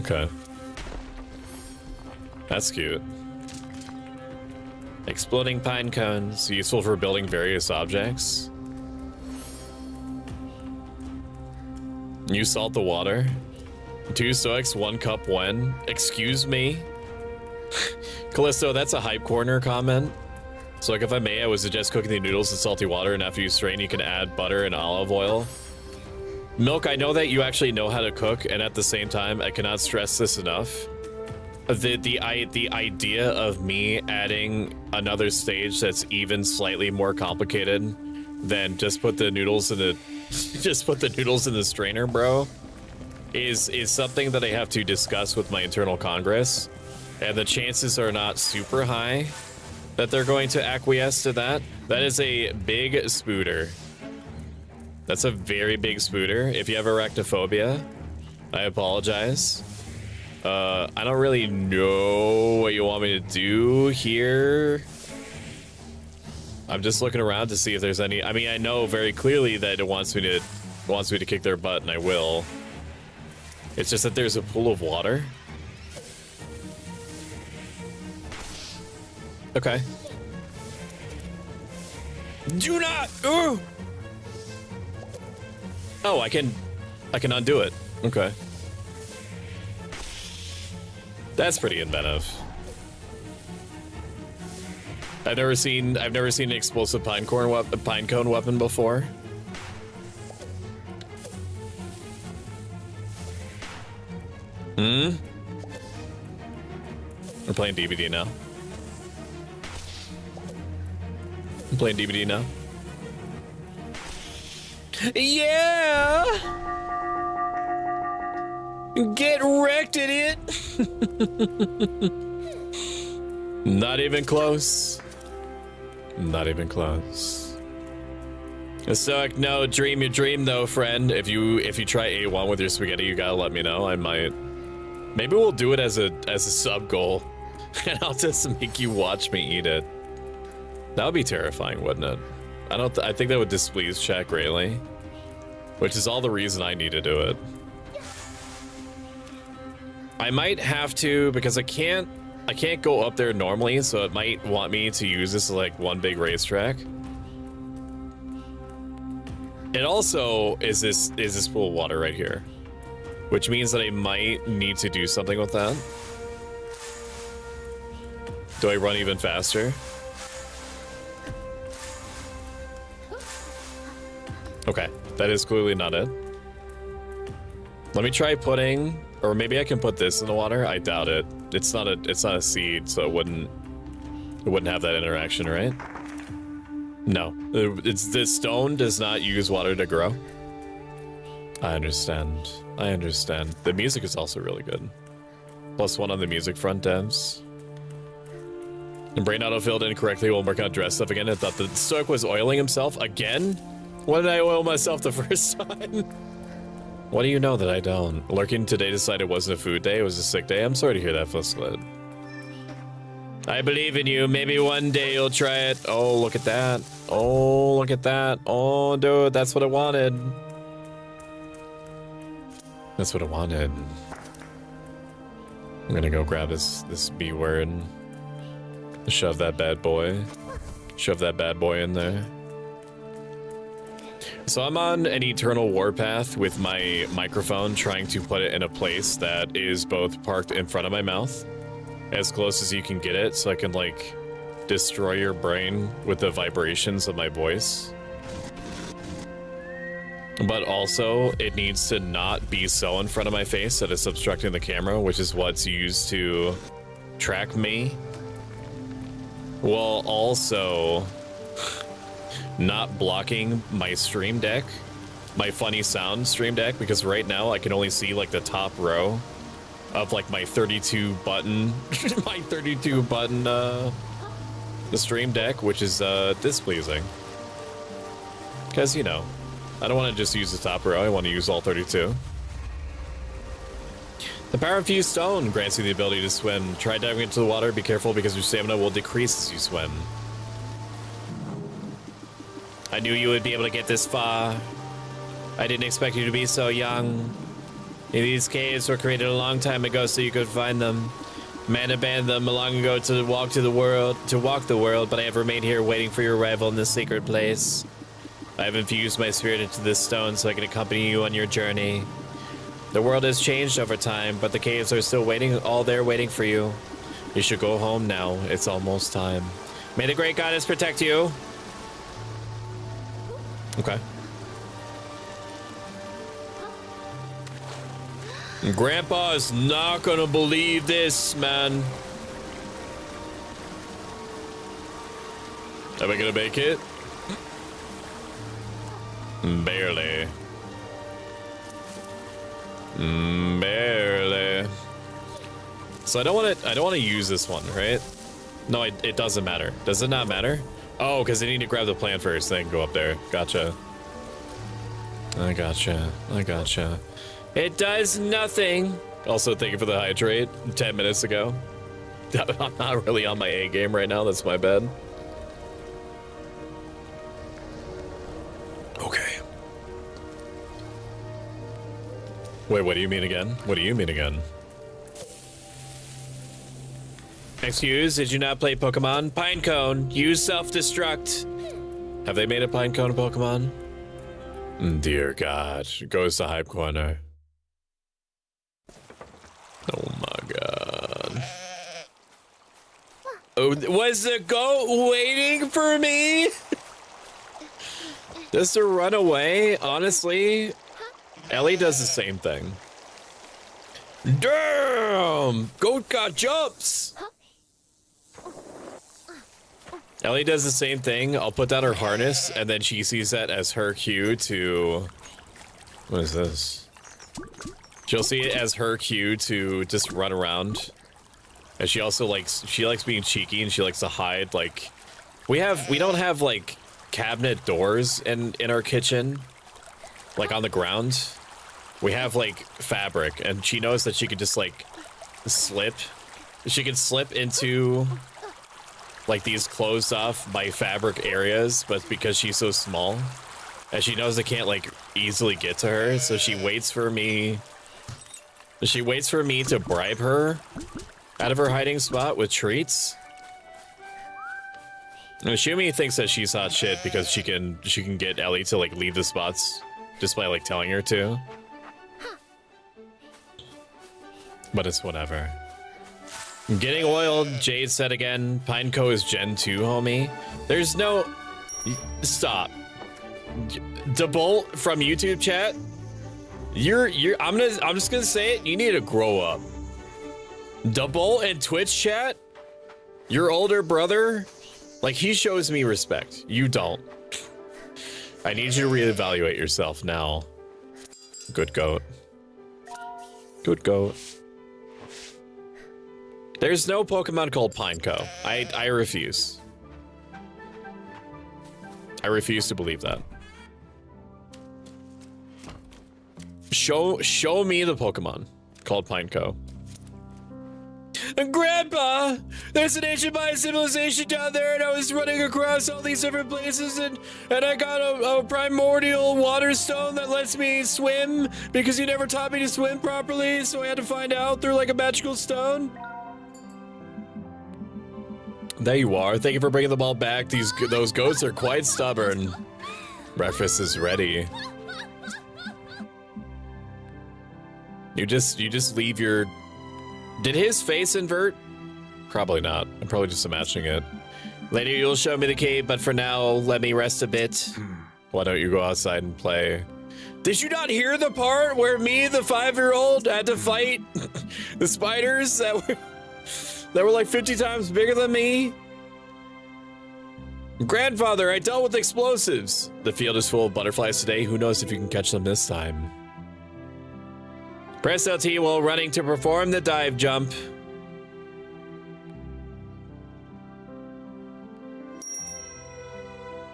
Speaker 2: Okay. That's cute. Exploding pine cones, useful for building various objects. You salt the water. 2 Stoics, 1 cup when. Excuse me? Callisto, that's a hype corner comment. So like if I may, I would suggest cooking the noodles in salty water, and after you strain, you can add butter and olive oil. Milk, I know that you actually know how to cook, and at the same time, I cannot stress this enough. The idea of me adding another stage that's even slightly more complicated than just put the noodles in the strainer, bro, is something that I have to discuss with my internal Congress, and the chances are not super high that they're going to acquiesce to that. That is a big spooter. That's a very big spooter. If you have arachnophobia, I apologize. I don't really know what you want me to do here. I'm just looking around to see if there's any. I mean, I know very clearly that it wants me to kick their butt, and I will. It's just that there's a pool of water. Okay. Do not. Oh, I can undo it. Okay. That's pretty inventive. I've never seen an explosive pine cone weapon before. We're playing DVD now. I'm playing DVD now. Yeah! Get wrecked, idiot! Not even close. Not even close. Stoic, no, dream your dream though, friend. If you try A1 with your spaghetti, you gotta let me know. I might. Maybe we'll do it as a sub goal, and I'll just make you watch me eat it. That would be terrifying, wouldn't it? I think that would displease chat greatly, which is all the reason I need to do it. I might have to, because I can't go up there normally, so it might want me to use this as like one big racetrack. It also is this pool of water right here, which means that I might need to do something with that. Do I run even faster? Okay, that is clearly not it. Let me try putting, or maybe I can put this in the water. I doubt it. It's not a seed, so it wouldn't have that interaction, right? No, the stone does not use water to grow. I understand. I understand. The music is also really good. +1 on the music front, devs. And Brain Auto filled incorrectly while working on dress stuff again. I thought the Stoic was oiling himself again. When did I oil myself the first time? What do you know that I don't? Lurking today decided it wasn't a food day, it was a sick day. I'm sorry to hear that, Fusklet. I believe in you. Maybe one day you'll try it. Oh, look at that. Oh, look at that. Oh, dude, that's what I wanted. That's what I wanted. I'm gonna go grab this B word. Shove that bad boy. Shove that bad boy in there. So I'm on an eternal warpath with my microphone, trying to put it in a place that is both parked in front of my mouth, as close as you can get it, so I can like destroy your brain with the vibrations of my voice. But also, it needs to not be so in front of my face that it's obstructing the camera, which is what's used to track me. While also not blocking my stream deck, my funny sound stream deck, because right now I can only see like the top row of like my 32 button, the stream deck, which is displeasing. Because, you know, I don't want to just use the top row, I want to use all 32. The power infused stone grants you the ability to swim. Try diving into the water, be careful because your stamina will decrease as you swim. I knew you would be able to get this far. I didn't expect you to be so young. These caves were created a long time ago so you could find them. Man abandoned them long ago to walk the world, but I have remained here waiting for your arrival in this sacred place. I have infused my spirit into this stone so I can accompany you on your journey. The world has changed over time, but the caves are still waiting, all there waiting for you. You should go home now. It's almost time. May the great goddess protect you. Okay. Grandpa is not gonna believe this, man. Am I gonna make it? Barely. Barely. So I don't want to use this one, right? No, it doesn't matter. Does it not matter? Oh, because I need to grab the plant first, then go up there. Gotcha. I gotcha. It does nothing. Also, thank you for the hydrate 10 minutes ago. I'm not really on my A game right now. That's my bad. Okay. Wait, what do you mean again? What do you mean again? Excuse, did you not play Pokemon? Pinecone, use self-destruct. Have they made a Pinecone Pokemon? Dear God, goes to Hype Corner. Oh my God. Oh, was the goat waiting for me? Just to run away? Honestly, Ellie does the same thing. Damn! Goat got jumps! Ellie does the same thing. I'll put down her harness, and then she sees that as her cue to... What is this? She'll see it as her cue to just run around. And she also likes being cheeky, and she likes to hide, like... We don't have, like, cabinet doors in our kitchen. Like, on the ground. We have, like, fabric, and she knows that she could just, like, slip. She can slip into... like these closed off by fabric areas, but because she's so small and she knows they can't like easily get to her, so she waits for me to bribe her out of her hiding spot with treats. And Shumi thinks that she's hot shit because she can get Ellie to like leave the spots just by like telling her to, but it's whatever. Getting oiled, Jade said again. Pineco is Gen 2, homie. There's no... Stop. DeBolt from YouTube chat. I'm just gonna say it. You need to grow up. DeBolt in Twitch chat. Your older brother, like he shows me respect. You don't. I need you to reevaluate yourself now. Good goat. Good goat. There's no Pokemon called Pineco. I refuse. I refuse to believe that. Show me the Pokemon called Pineco. Grandpa, there's an ancient Mayan civilization down there, and I was running across all these different places, and I got a primordial water stone that lets me swim because you never taught me to swim properly, so I had to find out through like a magical stone. There you are. Thank you for bringing the ball back. Those goats are quite stubborn. Breakfast is ready. You just leave your... Did his face invert? Probably not. I'm probably just imagining it. Later you'll show me the cave, but for now, let me rest a bit. Why don't you go outside and play? Did you not hear the part where me, the 5-year-old, had to fight the spiders that were like 50 times bigger than me? Grandfather, I dealt with explosives. The field is full of butterflies today. Who knows if you can catch them this time? Press LT while running to perform the dive jump.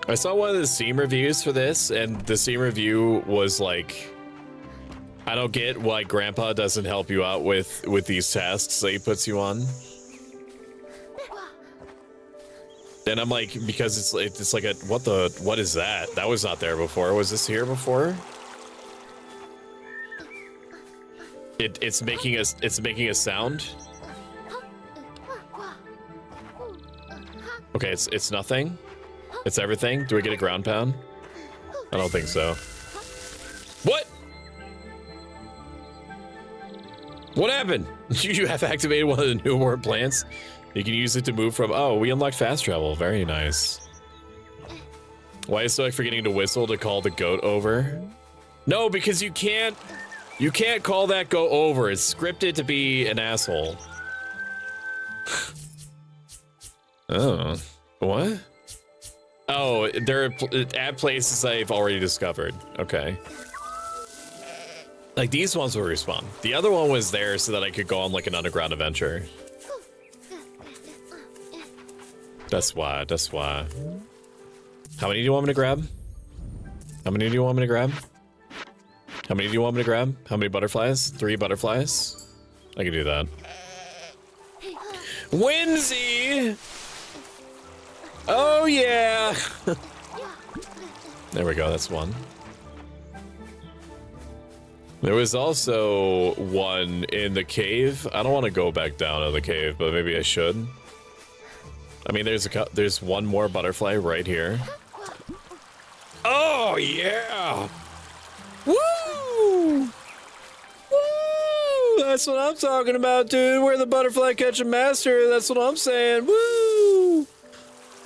Speaker 2: I saw one of the Steam reviews for this, and the Steam review was like, I don't get why Grandpa doesn't help you out with these tasks that he puts you on. And I'm like, because it's like a, what is that? That was not there before. Was this here before? It's making a sound. Okay, it's nothing. It's everything. Do we get a ground pound? I don't think so. What? What happened? You have activated one of the newborn plants. You can use it to move from. Oh, we unlocked fast travel. Very nice. Why is Stoic forgetting to whistle to call the goat over? No, because you can't call that goat over. It's scripted to be an asshole. Oh, what? Oh, they're at places I've already discovered. Okay. Like these ones will respawn. The other one was there so that I could go on like an underground adventure. That's why. How many do you want me to grab? How many do you want me to grab? How many do you want me to grab? How many butterflies? 3 butterflies? I can do that. Whimsy! Oh yeah! There we go, that's one. There was also one in the cave. I don't want to go back down to the cave, but maybe I should. I mean, there's one more butterfly right here. Oh yeah! Woo! Woo! That's what I'm talking about, dude. We're the butterfly catching master. That's what I'm saying. Woo!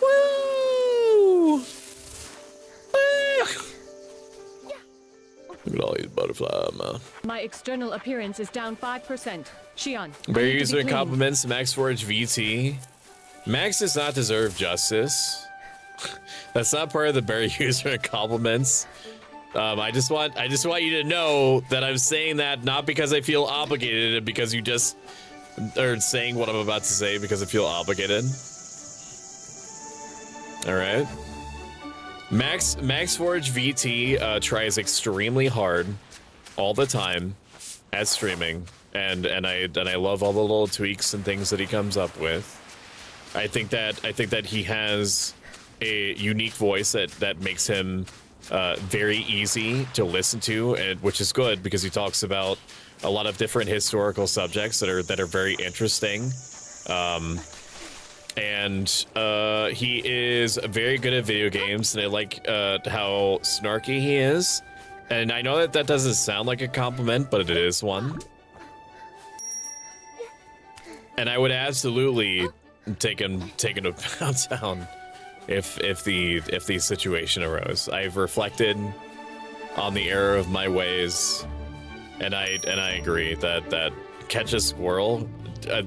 Speaker 2: Woo! Look at all these butterflies, man.
Speaker 4: My external appearance is down 5%. Shion.
Speaker 2: Very user compliments Max Forge VT. Max does not deserve justice. That's not part of the Barry user compliments. I just want you to know that I'm saying that not because I feel obligated, because you just are saying what I'm about to say because I feel obligated. All right. Max Forge VT tries extremely hard all the time at streaming, and I love all the little tweaks and things that he comes up with. I think that he has a unique voice that makes him very easy to listen to, and which is good because he talks about a lot of different historical subjects that are very interesting. And he is very good at video games, and I like how snarky he is. And I know that doesn't sound like a compliment, but it is one. And I would absolutely take him to Pound Town if the situation arose. I've reflected on the error of my ways, and I agree that catch a squirrel.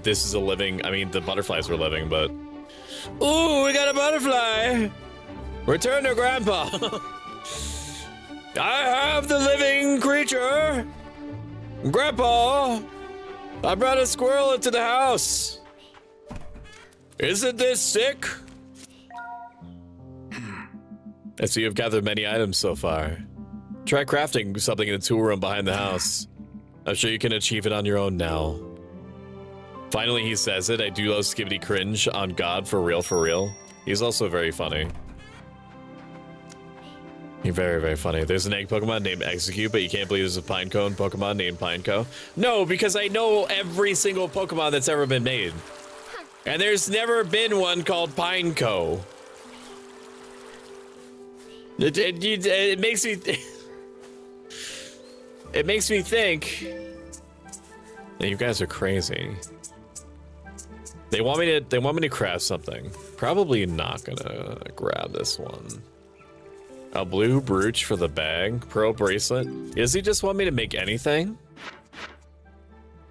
Speaker 2: This is a living. I mean, the butterflies were living, but ooh, we got a butterfly. Return to Grandpa. I have the living creature. Grandpa, I brought a squirrel into the house. Isn't this sick? I see you've gathered many items so far. Try crafting something in the tool room behind the house. I'm sure you can achieve it on your own now. Finally, he says it. I do love Skibbity cringe on God, for real, for real. He's also very funny. You're very, very funny. There's an egg Pokemon named Execute, but you can't believe there's a Pinecone Pokemon named Pineco. No, because I know every single Pokemon that's ever been made. And there's never been one called Pineco. It makes me... It makes me think... You guys are crazy. They want me to craft something. Probably not gonna grab this one. A blue brooch for the bag. Pearl bracelet. Does he just want me to make anything?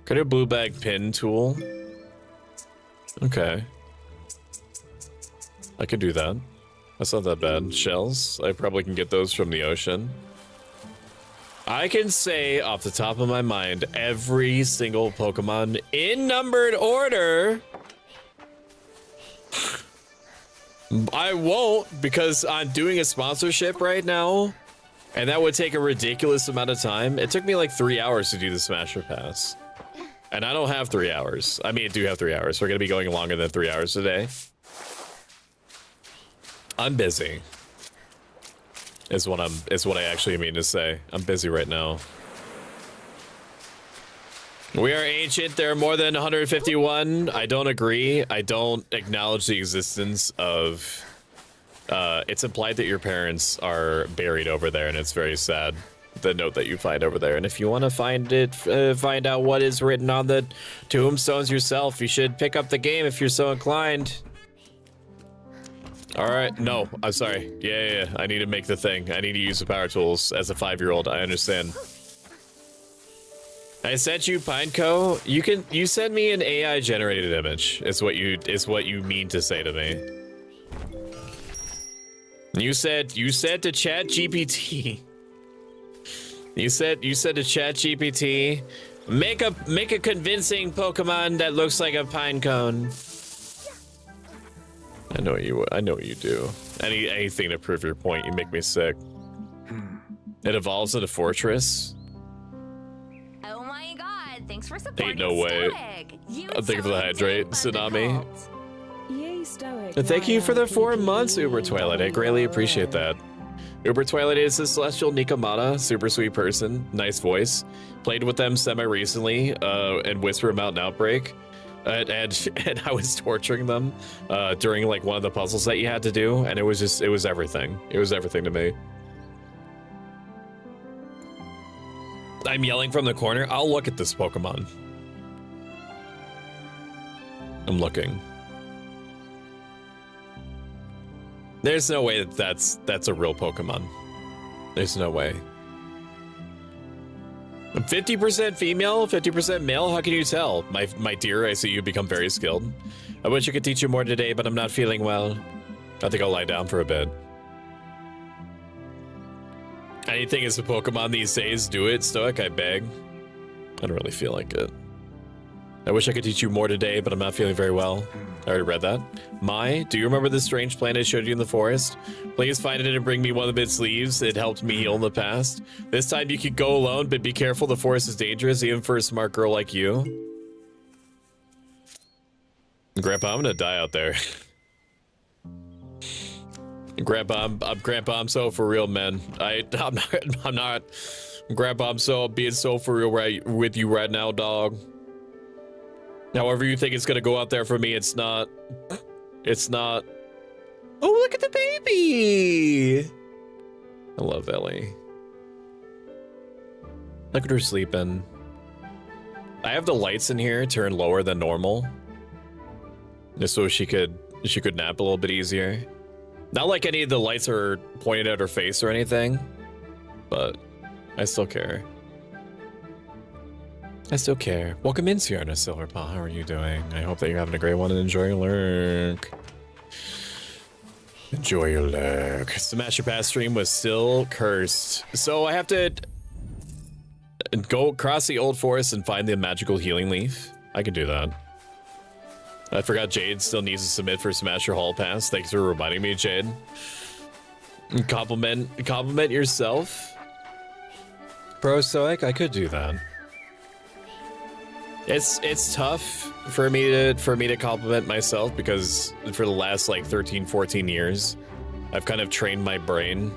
Speaker 2: Could a blue bag pin tool? Okay. I could do that. That's not that bad. Shells. I probably can get those from the ocean. I can say off the top of my mind every single Pokemon in numbered order. I won't because I'm doing a sponsorship right now, and that would take a ridiculous amount of time. It took me like 3 hours to do the Smasher Pass, and I don't have 3 hours. I mean, I do have 3 hours. We're gonna be going longer than 3 hours today. I'm busy. Is what I actually mean to say. I'm busy right now. We are ancient. There are more than 151. I don't agree. I don't acknowledge the existence of... it's implied that your parents are buried over there, and it's very sad, the note that you find over there. And if you want to find it, find out what is written on the tombstones yourself, you should pick up the game if you're so inclined. All right. No, I'm sorry. Yeah. I need to make the thing. I need to use the power tools as a 5-year-old. I understand. I sent you Pineco. You send me an AI generated image. Is what you mean to say to me. You said to Chat GPT. You said to Chat GPT, make a convincing Pokemon that looks like a pine cone. I know what you do. Anything to prove your point. You make me sick. It evolves into Fortress.
Speaker 5: Oh my god, thanks for supporting
Speaker 2: Ain't no way. I'm thinking for the hydrate, Tsunami.
Speaker 4: Yay, Stoic.
Speaker 2: And thank you for the 4 months, Uber Twilight. I greatly appreciate that. Uber Twilight is a celestial Nikomata, super sweet person, nice voice. Played with them semi-recently, in Whisper Mountain Outbreak. And I was torturing them during like one of the puzzles that you had to do, and it was everything. It was everything to me. I'm yelling from the corner. I'll look at this Pokemon. I'm looking. There's no way that's a real Pokemon. There's no way. 50% female, 50% male? How can you tell? My dear, I see you become very skilled. I wish I could teach you more today, but I'm not feeling well. I think I'll lie down for a bit. Anything as a Pokemon these days, do it, Stoic, I beg. I don't really feel like it. I wish I could teach you more today, but I'm not feeling very well. I already read that. Do you remember the strange plant I showed you in the forest? Please find it and bring me one of its leaves. It helped me heal in the past. This time you could go alone, but be careful. The forest is dangerous, even for a smart girl like you. Grandpa, I'm gonna die out there. Grandpa, I'm so for real, man. I'm not. Grandpa, I'm being so for real with you right now, dog. However you think it's gonna go out there for me, it's not. It's not. Oh, look at the baby! I love Ellie. Look at her sleeping. I have the lights in here turned lower than normal, just so she could nap a little bit easier. Not like any of the lights are pointed at her face or anything, but I still care. I still care. Welcome in, Sierra Silverpaw. How are you doing? I hope that you're having a great one and enjoy your lurk. Enjoy your lurk. Smasher Pass stream was still cursed. So I have to go across the old forest and find the magical healing leaf. I can do that. I forgot Jade still needs to submit for Smasher Hall Pass. Thanks for reminding me, Jade. Compliment yourself. Bro, Stoic, I could do that. It's tough for me to compliment myself because for the last like 13, 14 years, I've kind of trained my brain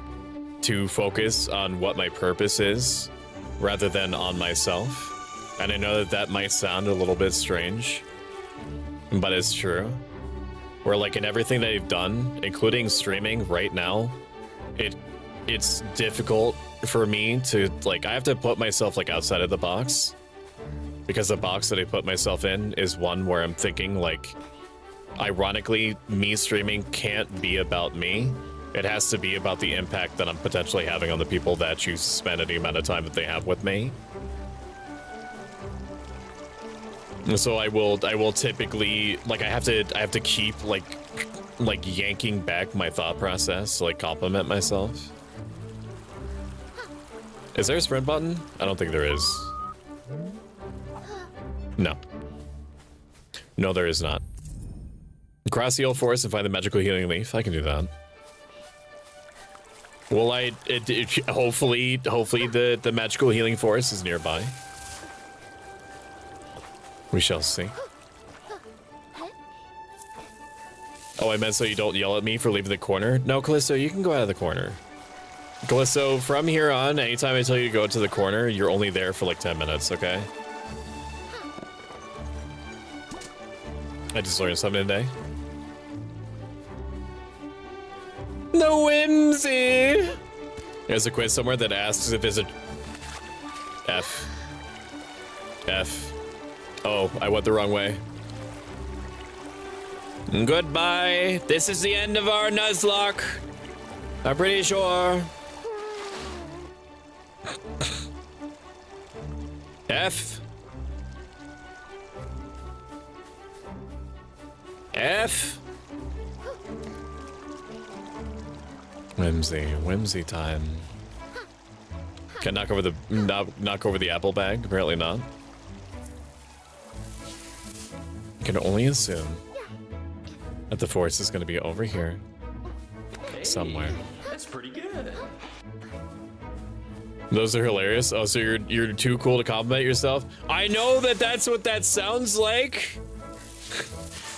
Speaker 2: to focus on what my purpose is rather than on myself. And I know that might sound a little bit strange, but it's true. Where like in everything that I've done, including streaming right now, it's difficult for me to like, I have to put myself like outside of the box. Because the box that I put myself in is one where I'm thinking like, ironically, me streaming can't be about me. It has to be about the impact that I'm potentially having on the people that choose to spend any amount of time that they have with me. So I will typically, like, I have to keep like yanking back my thought process to like compliment myself. Is there a sprint button? I don't think there is. No. No, there is not. Cross the old forest and find the magical healing leaf. I can do that. Well, hopefully the magical healing forest is nearby. We shall see. Oh, I meant so you don't yell at me for leaving the corner? No, Callisto, you can go out of the corner. Callisto, from here on, anytime I tell you to go to the corner, you're only there for like 10 minutes, okay? I just learned something today. No whimsy! There's a quiz somewhere that asks if there's a... F. Oh, I went the wrong way. Goodbye. This is the end of our Nuzlocke. I'm pretty sure. F. Whimsy time. Can knock over the apple bag? Apparently not. I can only assume that the forest is going to be over here somewhere.
Speaker 6: That's pretty good.
Speaker 2: Those are hilarious. Oh, so you're too cool to compliment yourself? I know that's what that sounds like.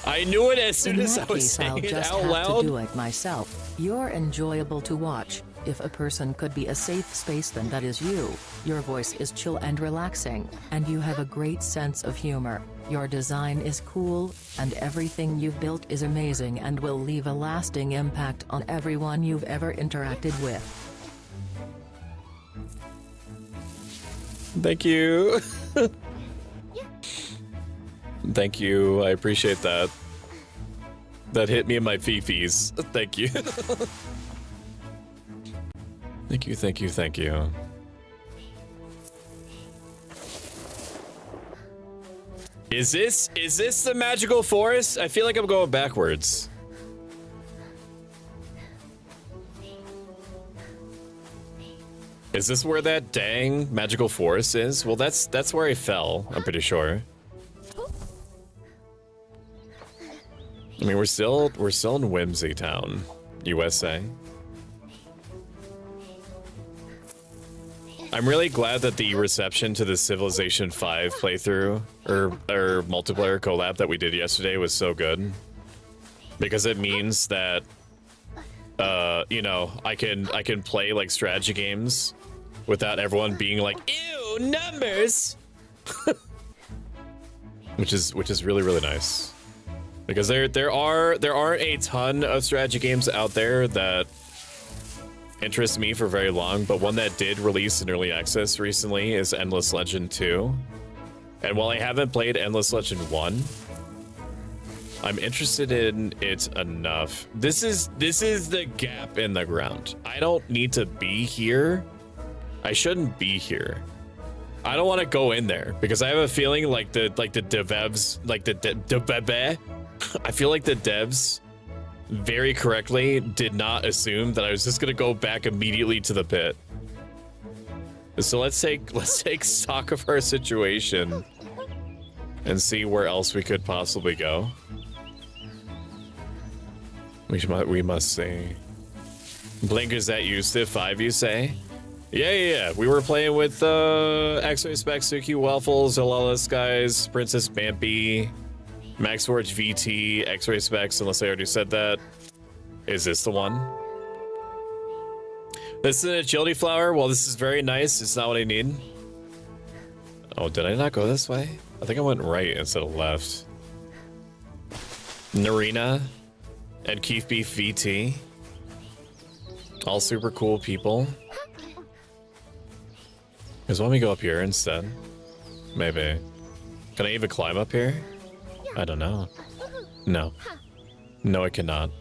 Speaker 2: I knew it as soon as I was saying it out loud.
Speaker 3: I'll just have to do it myself. You're enjoyable to watch. If a person could be a safe space, then that is you. Your voice is chill and relaxing, and you have a great sense of humor. Your design is cool, and everything you've built is amazing and will leave a lasting impact on everyone you've ever interacted with.
Speaker 2: Thank you. Thank you. I appreciate that. That hit me in my fifis. Thank you. Thank you. Is this the magical forest? I feel like I'm going backwards. Is this where that dang magical forest is? Well, that's where I fell, I'm pretty sure. I mean, we're still in Whimsy Town, USA. I'm really glad that the reception to the Civilization 5 playthrough or multiplayer collab that we did yesterday was so good, because it means that you know, I can play like strategy games without everyone being like, ew, numbers. which is really nice, because there aren't a ton of strategy games out there that interest me for very long, but one that did release in early access recently is Endless Legend 2. And while I haven't played Endless Legend 1, I'm interested in it enough. This is the gap in the ground. I don't need to be here. I shouldn't be here. I don't want to go in there because I have a feeling like the devs, I feel like the devs very correctly did not assume that I was just gonna go back immediately to the pit. So let's take stock of our situation and see where else we could possibly go. We must see. Blinkers that you Civ 5, you say? Yeah. We were playing with X-Ray Specs, Suki Waffles, Alala Skies, Princess Bambi, Max Forge VT, X-Ray Specs, unless I already said that. Is this the one? This is an agility flower. Well, this is very nice. It's not what I need. Oh, did I not go this way? I think I went right instead of left. Narina and Keith Beef VT. All super cool people. Because why don't we go up here instead? Maybe. Can I even climb up here? I don't know. No. No, I cannot.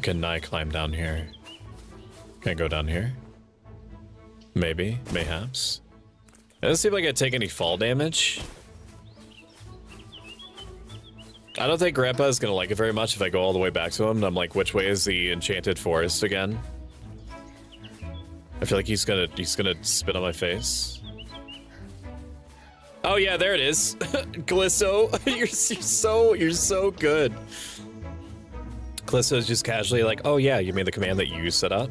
Speaker 2: Can I climb down here? Can I go down here? Maybe, mayhaps. It doesn't seem like I take any fall damage. I don't think Grandpa is gonna like it very much if I go all the way back to him and I'm like, which way is the enchanted forest again? I feel like he's gonna spit on my face. Oh yeah, there it is. Callisto, you're so good. Callisto is just casually like, oh yeah, you made the command that you set up.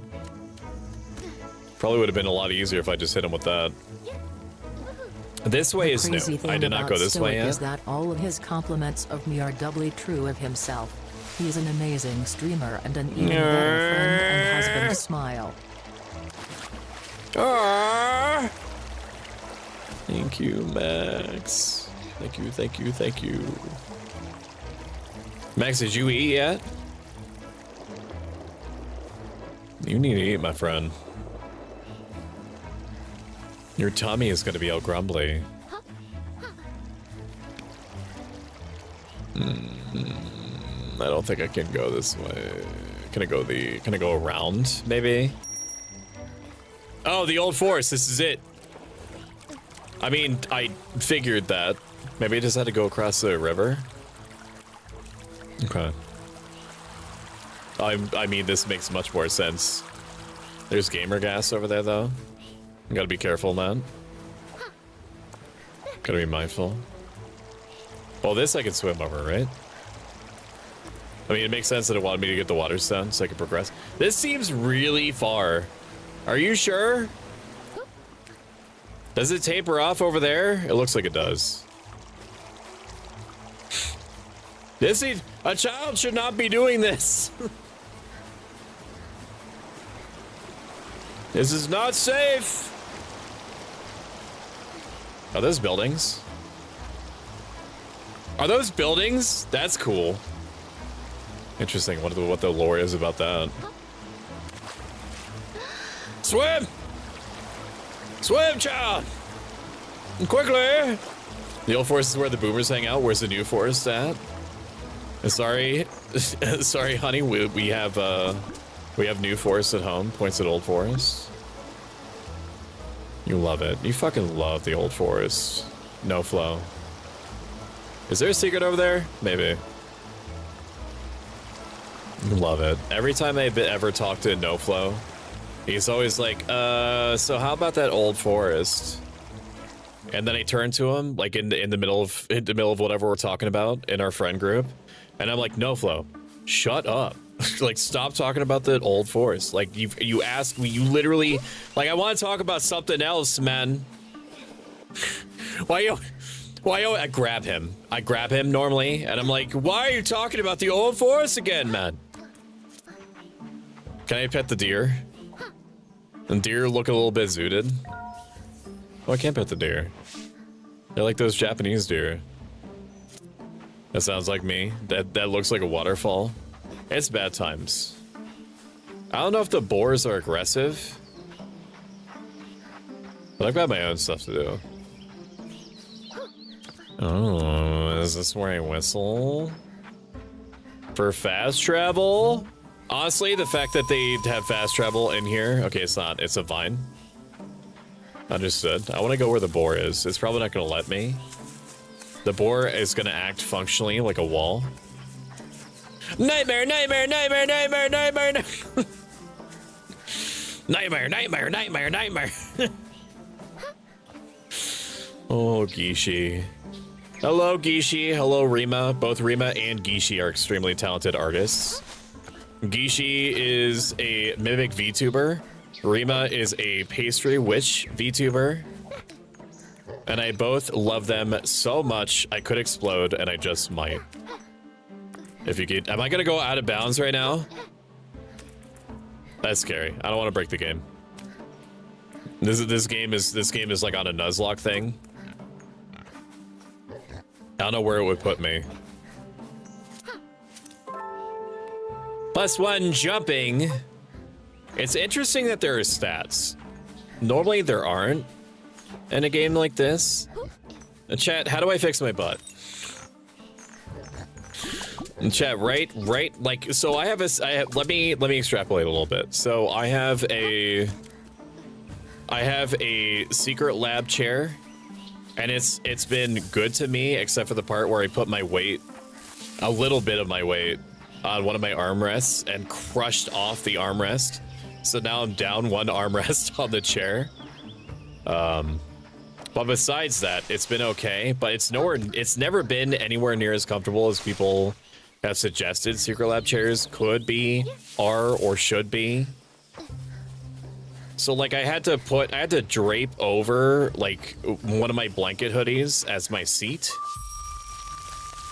Speaker 2: Probably would have been a lot easier if I just hit him with that. This way is new. I did not go this way yet.
Speaker 3: Is that all of his compliments of me are doubly true of himself. He's an amazing streamer and an even better friend and husband. Smile.
Speaker 2: Ah! Thank you, Max. Thank you, thank you, thank you. Max, did you eat yet? You need to eat, my friend. Your tummy is going to be all grumbly. I don't think I can go this way. Can I go around, maybe? Oh, the old forest, this is it. I mean, I figured that. Maybe I just had to go across the river. Okay. I mean, this makes much more sense. There's gamer gas over there, though. You gotta be careful, man. Gotta be mindful. Well, this I can swim over, right? I mean, it makes sense that it wanted me to get the water stone so I can progress. This seems really far. Are you sure? Does it taper off over there? It looks like it does. A child should not be doing this. This is not safe. Are those buildings? Are those buildings? That's cool. Interesting. What the lore is about that. Swim! Swim, child! Quickly! The old forest is where the boomers hang out. Where's the new forest at? Sorry, sorry, honey. We have new forest at home. Points at old forest. You love it. You fucking love the old forest. No flow. Is there a secret over there? Maybe. Love it. Every time I ever talk to No Flow, he's always like, so how about that old forest? And then I turn to him, like in the middle of whatever we're talking about in our friend group, and I'm like, No Flow, shut up. Like, stop talking about the old forest. Like, you asked me, you literally, like, I want to talk about something else, man. Why I grab him normally, and I'm like, why are you talking about the old forest again, man? Can I pet the deer? And deer look a little bit zooted. Oh, I can't pet the deer. They're like those Japanese deer. That sounds like me. That looks like a waterfall. It's bad times. I don't know if the boars are aggressive, but I've got my own stuff to do. Oh, is this where I whistle? For fast travel? Honestly, the fact that they have fast travel in here... Okay, it's not. It's a vine. Understood. I want to go where the boar is. It's probably not going to let me. The boar is going to act functionally like a wall. Nightmare, nightmare, nightmare, nightmare, nightmare, nightmare, nightmare, nightmare, nightmare. Oh, Gishi. Hello, Gishi. Hello, Rima. Both Rima and Gishi are extremely talented artists. Gishi is a mimic VTuber. Rima is a pastry witch VTuber. And I both love them so much, I could explode, and I just might. If you get, am I gonna go out of bounds right now? That's scary. I don't want to break the game. This game is like on a Nuzlocke thing. I don't know where it would put me. +1 jumping. It's interesting that there are stats. Normally there aren't in a game like this. Chat, how do I fix my butt? In chat, right, like, so I have let me extrapolate a little bit. So I have a secret lab chair, and it's been good to me, except for the part where I put my weight, a little bit of my weight, on one of my armrests and crushed off the armrest. So now I'm down one armrest on the chair. But besides that, it's been okay, but it's never been anywhere near as comfortable as people have suggested secret lab chairs could be, are, or should be. So like I had to drape over like one of my blanket hoodies as my seat.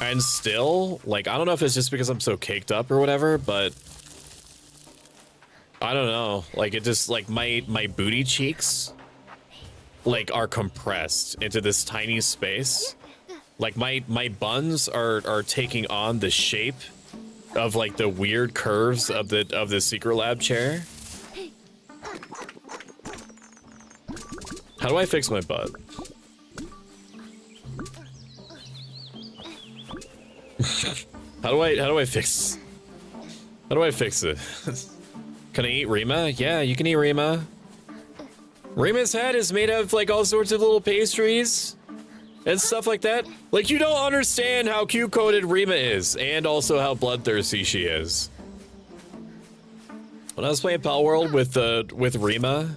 Speaker 2: And still, like, I don't know if it's just because I'm so caked up or whatever, but I don't know. Like, it just, like, my booty cheeks, like, are compressed into this tiny space. Like, my buns are taking on the shape of, like, the weird curves of the secret lab chair. How do I fix my butt? How do I fix it? Can I eat Rima? Yeah, you can eat Rima. Rima's head is made of like all sorts of little pastries and stuff like that. Like, you don't understand how Q-coded Rima is, and also how bloodthirsty she is. When I was playing Pal World with Rima,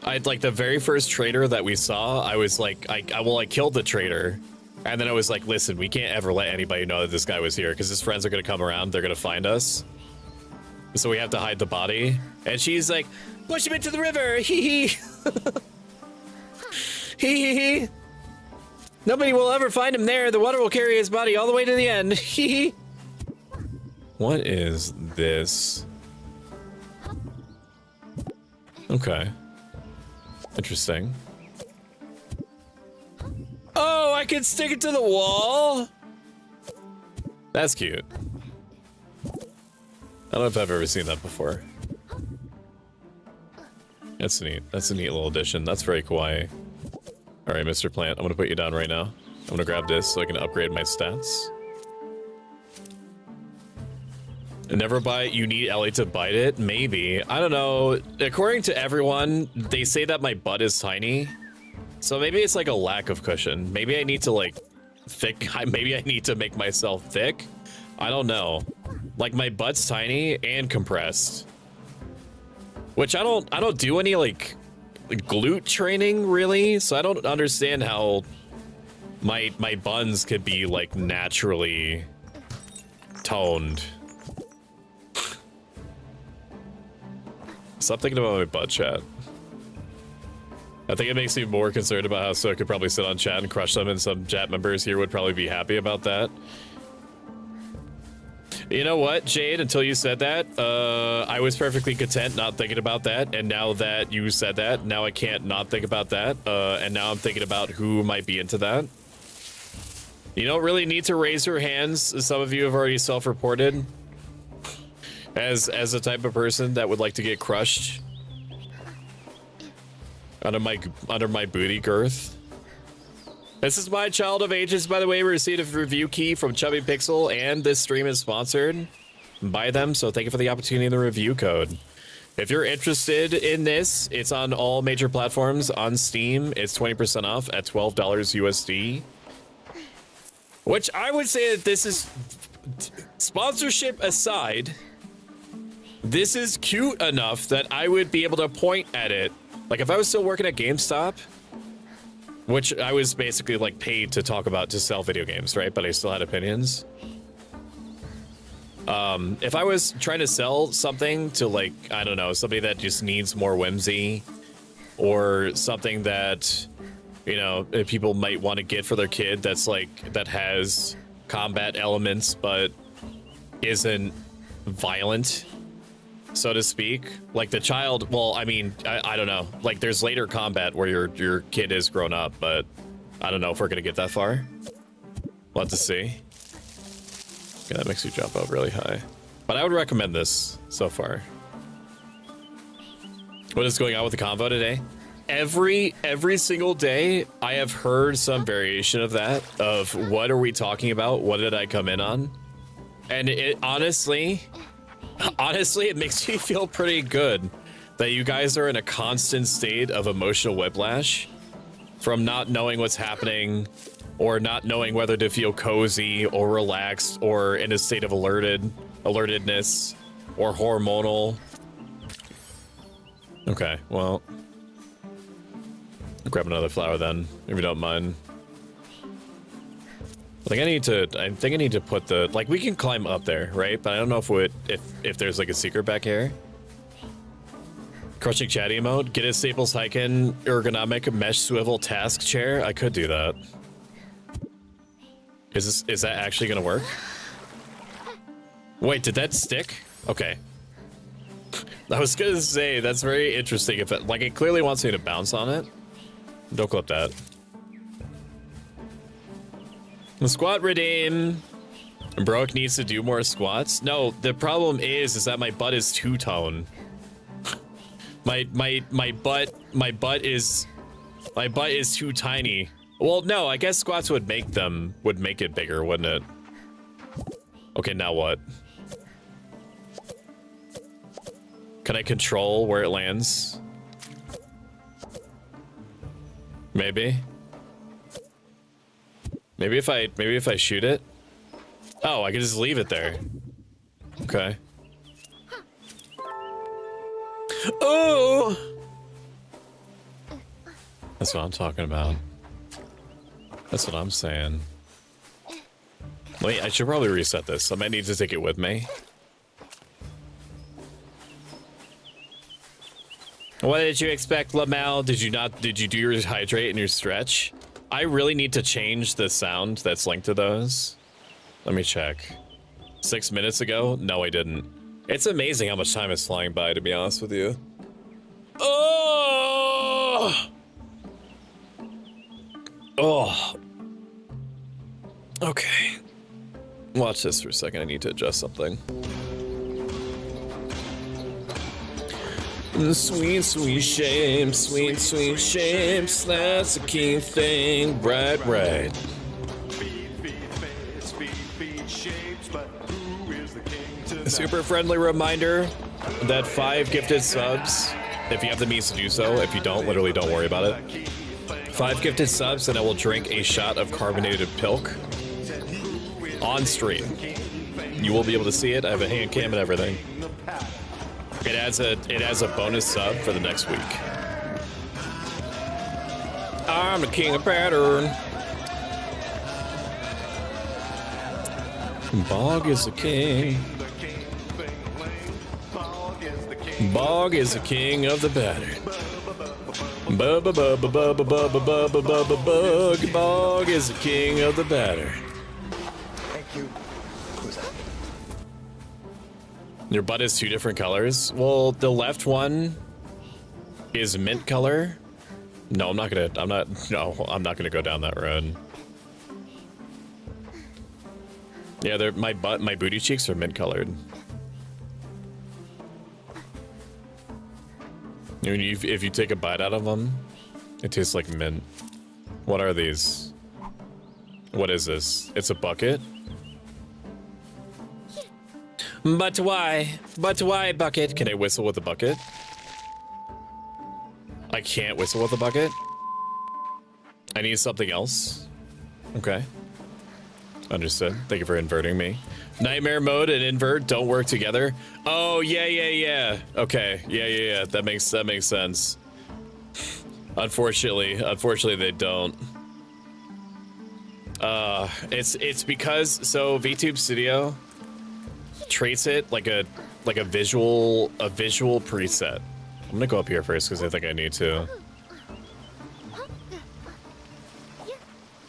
Speaker 2: I'd like the very first trader that we saw, I was like, I killed the trader. And then I was like, listen, we can't ever let anybody know that this guy was here because his friends are going to come around. They're going to find us. So we have to hide the body. And she's like, push him into the river. Hee hee. Hee hee hee. Nobody will ever find him there. The water will carry his body all the way to the end. Hee hee. What is this? Okay. Interesting. Oh, I can stick it to the wall? That's cute. I don't know if I've ever seen that before. That's neat. That's a neat little addition. That's very kawaii. Alright, Mr. Plant, I'm gonna put you down right now. I'm gonna grab this so I can upgrade my stats. Never bite. You need Ellie to bite it? Maybe. I don't know. According to everyone, they say that my butt is tiny. So maybe it's like a lack of cushion. Maybe I need to like maybe I need to make myself thick. I don't know. Like my butt's tiny and compressed. Which I don't do any like glute training really, so I don't understand how my buns could be like naturally toned. Stop thinking about my butt, chat. I think it makes me more concerned about how Stoic could probably sit on chat and crush them, and some chat members here would probably be happy about that. You know what, Jade, until you said that, I was perfectly content not thinking about that, and now that you said that, now I can't not think about that, and now I'm thinking about who might be into that. You don't really need to raise your hands, some of you have already self-reported as a type of person that would like to get crushed under my booty girth. This is my Child of Ages, by the way. We received a review key from Chubby Pixel, and this stream is sponsored by them, so thank you for the opportunity and the review code. If you're interested in this, it's on all major platforms. On Steam, it's 20% off at $12 USD. Which I would say that this is, sponsorship aside, this is cute enough that I would be able to point at it. Like, if I was still working at GameStop, which I was basically, like, paid to talk about, to sell video games, right? But I still had opinions. If I was trying to sell something to, like, I don't know, somebody that just needs more whimsy, or something that, you know, people might want to get for their kid that's, like, that has combat elements, but isn't violent, so to speak. Like the child, well, I mean, I don't know. Like there's later combat where your kid is grown up, but I don't know if we're gonna get that far. We'll have to see. Okay, that makes you jump up really high. But I would recommend this so far. What is going on with the convo today? Every single day, I have heard some variation of that, of what are we talking about? What did I come in on? And it honestly, it makes me feel pretty good that you guys are in a constant state of emotional whiplash from not knowing what's happening or not knowing whether to feel cozy or relaxed or in a state of alertedness or hormonal. Okay, well, I'll grab another flower then, if you don't mind. I think I need to put the, like, we can climb up there, right? But I don't know if there's like a secret back here. Crushing chatty mode, get a Staples Hyken ergonomic mesh swivel task chair. I could do that. Is that actually gonna work? Wait, did that stick? Okay. I was gonna say that's very interesting. If it, like, it clearly wants me to bounce on it. Don't clip that. The squat redeem. Broke needs to do more squats. No, the problem is that my butt is two-tone. My butt is too tiny. Well, no, I guess squats would make it bigger, wouldn't it? Okay, now what? Can I control where it lands? Maybe. Maybe if I shoot it. Oh, I can just leave it there. Okay. Oh! That's what I'm talking about. That's what I'm saying. Wait, I should probably reset this. I might need to take it with me. What did you expect, Lamel? Did you do your hydrate and your stretch? I really need to change the sound that's linked to those. Let me check. 6 minutes ago? No, I didn't. It's amazing how much time is flying by, to be honest with you. Oh! Oh. Okay. Watch this for a second. I need to adjust something. Sweet, sweet shapes, sweet, sweet shapes. That's a key thing, right, right. A super friendly reminder that 5 gifted subs, if you have the means to do so. If you don't, literally don't worry about it. 5 gifted subs, and I will drink a shot of carbonated pilk on stream. You will be able to see it. I have a hand cam and everything. It adds a bonus sub for the next week. I'm the king of pattern. Bog is the king. Bog is the king of the pattern. Bog is the king of the pattern.
Speaker 6: Thank you. Who's that?
Speaker 2: Your butt is 2 different colors. Well, the left one is mint color. No, I'm not gonna go down that road. Yeah, my booty cheeks are mint colored. If you take a bite out of them, it tastes like mint. What are these? What is this? It's a bucket? But why? But why, bucket? Can I whistle with a bucket? I can't whistle with a bucket? I need something else? Okay. Understood. Thank you for inverting me. Nightmare mode and invert don't work together. Oh, yeah. Okay. Yeah. That makes sense. Unfortunately they don't. It's because, so VTube Studio traits it like a visual preset. I'm gonna go up here first because I think I need to.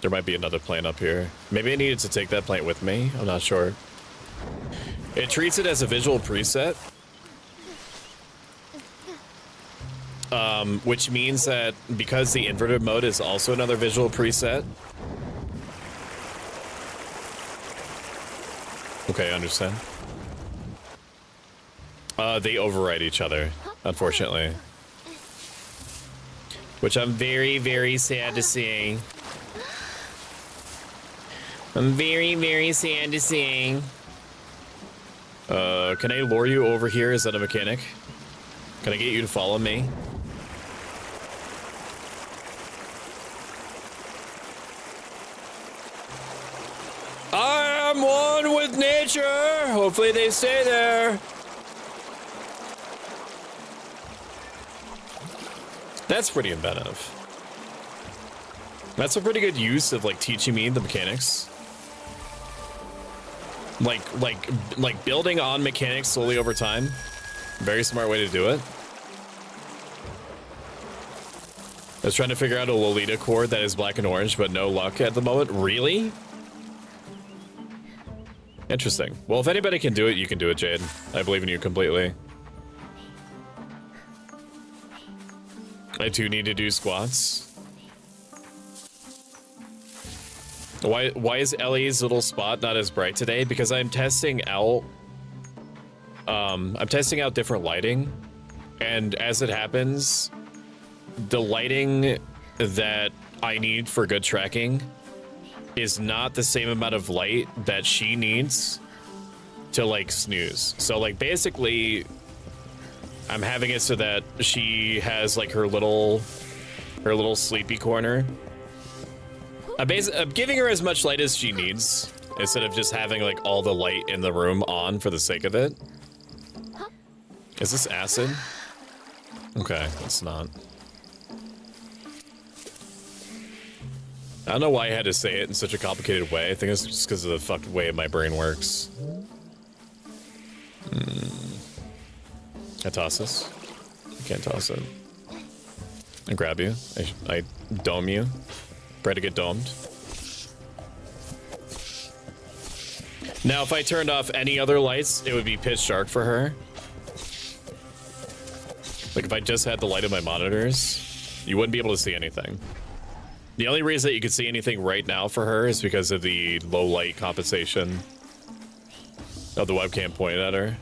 Speaker 2: There might be another plant up here. Maybe I needed to take that plant with me. I'm not sure. It treats it as a visual preset. Which means that because the inverted mode is also another visual preset. Okay, I understand. They override each other, unfortunately. Which I'm very, very sad to see. I'm very, very sad to see. Can I lure you over here? Is that a mechanic? Can I get you to follow me? I am one with nature. Hopefully they stay there. That's pretty inventive. That's a pretty good use of like teaching me the mechanics. Like building on mechanics slowly over time. Very smart way to do it. I was trying to figure out a Lolita chord that is black and orange, but no luck at the moment. Really? Interesting. Well, if anybody can do it, you can do it, Jade. I believe in you completely. I too need to do squats. Why is Ellie's little spot not as bright today? Because I'm testing out different lighting, and as it happens, the lighting that I need for good tracking is not the same amount of light that she needs to like snooze. So like basically I'm having it so that she has like her little sleepy corner. I'm giving her as much light as she needs instead of just having like all the light in the room on for the sake of it. Is this acid? Okay, it's not. I don't know why I had to say it in such a complicated way. I think it's just because of the fucked way my brain works. I toss this? I can't toss it. I grab you. I dome you. Try to get domed. Now, if I turned off any other lights, it would be pitch dark for her. Like if I just had the light of my monitors, you wouldn't be able to see anything. The only reason that you could see anything right now for her is because of the low light compensation of the webcam pointed at her.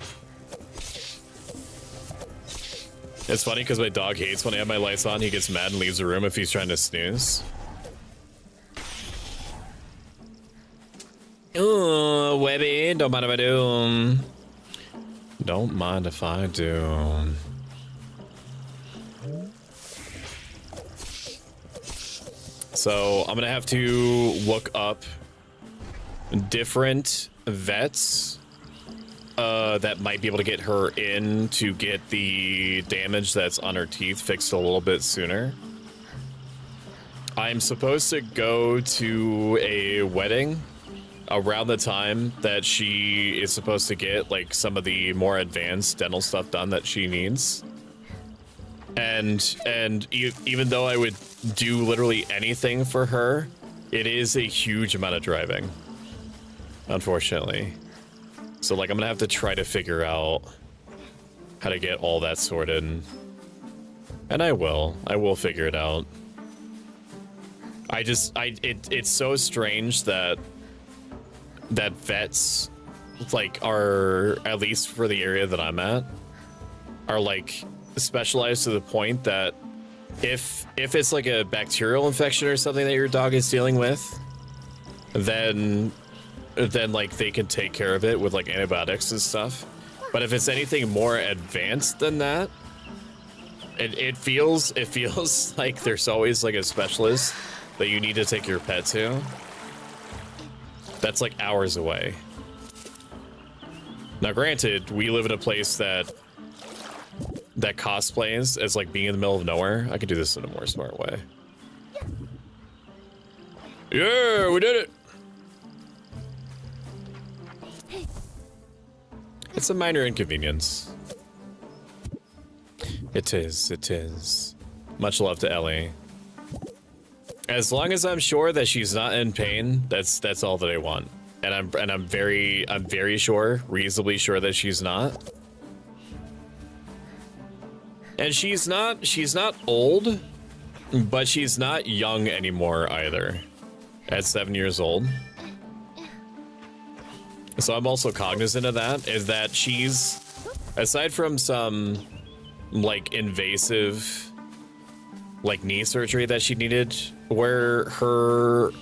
Speaker 2: It's funny because my dog hates when I have my lights on. He gets mad and leaves the room if he's trying to snooze. Ooh, Webby, don't mind if I do. Don't mind if I do. So I'm gonna have to look up different vets that might be able to get her in to get the damage that's on her teeth fixed a little bit sooner. I'm supposed to go to a wedding around the time that she is supposed to get like some of the more advanced dental stuff done that she needs. And even though I would do literally anything for her, it is a huge amount of driving, unfortunately. So like I'm gonna have to try to figure out how to get all that sorted, and I will figure it out. It's so strange that vets like are, at least for the area that I'm at, are like specialized to the point that if it's like a bacterial infection or something that your dog is dealing with, then like they can take care of it with like antibiotics and stuff. But if it's anything more advanced than that, it feels like there's always like a specialist that you need to take your pet to. That's like hours away. Now granted, we live in a place that cosplays as like being in the middle of nowhere. I could do this in a more smart way. Yeah, we did it. It's a minor inconvenience. It is. Much love to Ellie. As long as I'm sure that she's not in pain, that's all that I want. And I'm very sure, reasonably sure that she's not. And she's not old, but she's not young anymore either. At 7 years old. So I'm also cognizant of that, is that she's, aside from some like invasive like knee surgery that she needed, where her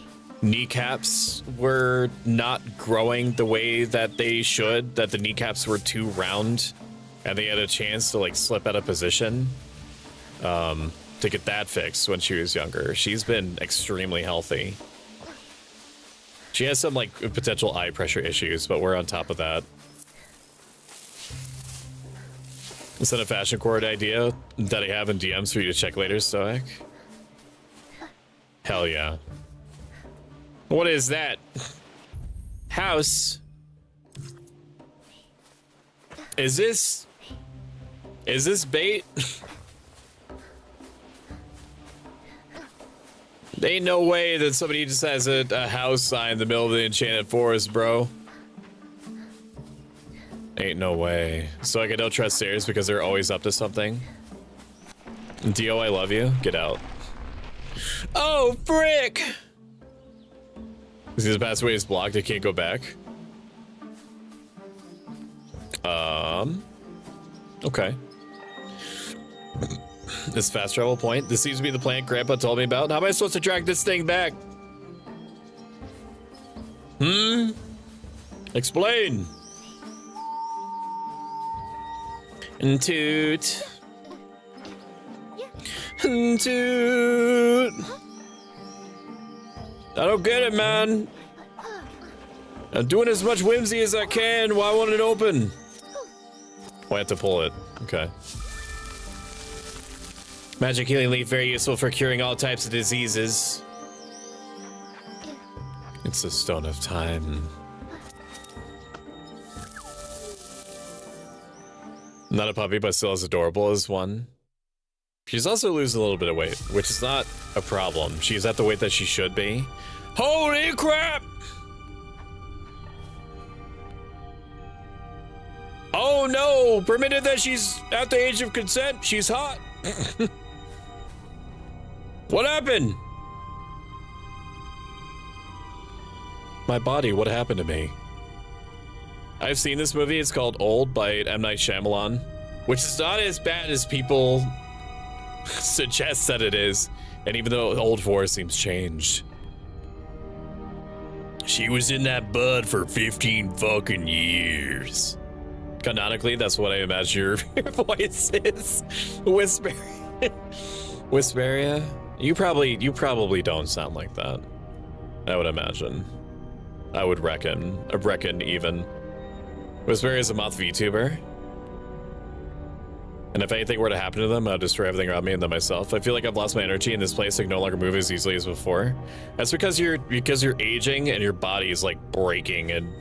Speaker 2: kneecaps were not growing the way that they should, that the kneecaps were too round and they had a chance to like slip out of position, to get that fixed when she was younger. She's been extremely healthy. She has some like potential eye pressure issues, but we're on top of that. Is that a fashion court idea that I have in DMs for you to check later, Stoic? Hell yeah. What is that? House? Is this bait? There ain't no way that somebody just has a house sign in the middle of the enchanted forest, bro. Ain't no way. So I don't trust stairs because they're always up to something. Dio, I love you. Get out. Oh, frick! Is this pathway is blocked? I can't go back. Okay. This fast travel point. This seems to be the plant Grandpa told me about. How am I supposed to track this thing back? Explain. And toot. And toot. I don't get it, man. I'm doing as much whimsy as I can. Why won't it open? Oh, I have to pull it. Okay. Magic healing leaf, very useful for curing all types of diseases. It's the stone of time. Not a puppy, but still as adorable as one. She's also losing a little bit of weight, which is not a problem. She's at the weight that she should be. Holy crap! Oh no! Permitted that she's at the age of consent, she's hot. What happened? My body, what happened to me? I've seen this movie, it's called Old by M. Night Shyamalan, which is not as bad as people suggest that it is, and even though Old 4 seems changed. She was in that bud for 15 fucking years. Canonically, that's what I imagine your voice is. Whisperia? You probably don't sound like that. I would imagine. I would reckon even. Whisperia is a moth VTuber. And if anything were to happen to them, I'll destroy everything around me and then myself. I feel like I've lost my energy in this place. I can no longer move as easily as before. That's because you're aging and your body is like breaking and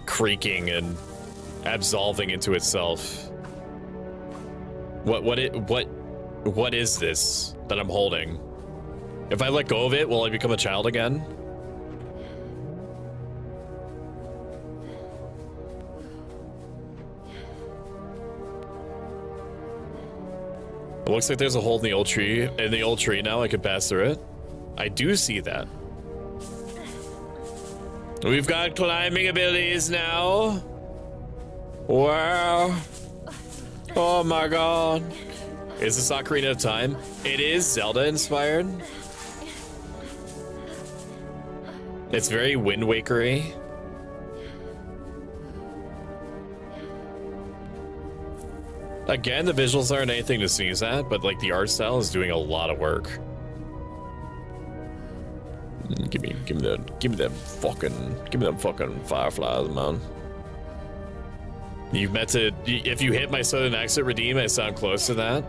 Speaker 2: creaking and absolving into itself. What is this that I'm holding? If I let go of it, will I become a child again? It looks like there's a hole in the old tree now. I could pass through it. I do see that. We've got climbing abilities now. Wow. Oh my god. Is this Ocarina of Time? It is Zelda inspired. It's very Wind Waker-y. Again, the visuals aren't anything to sneeze at, but like the art style is doing a lot of work. Give me them fucking fireflies, man. You meant to, if you hit my southern accent redeem, I sound close to that.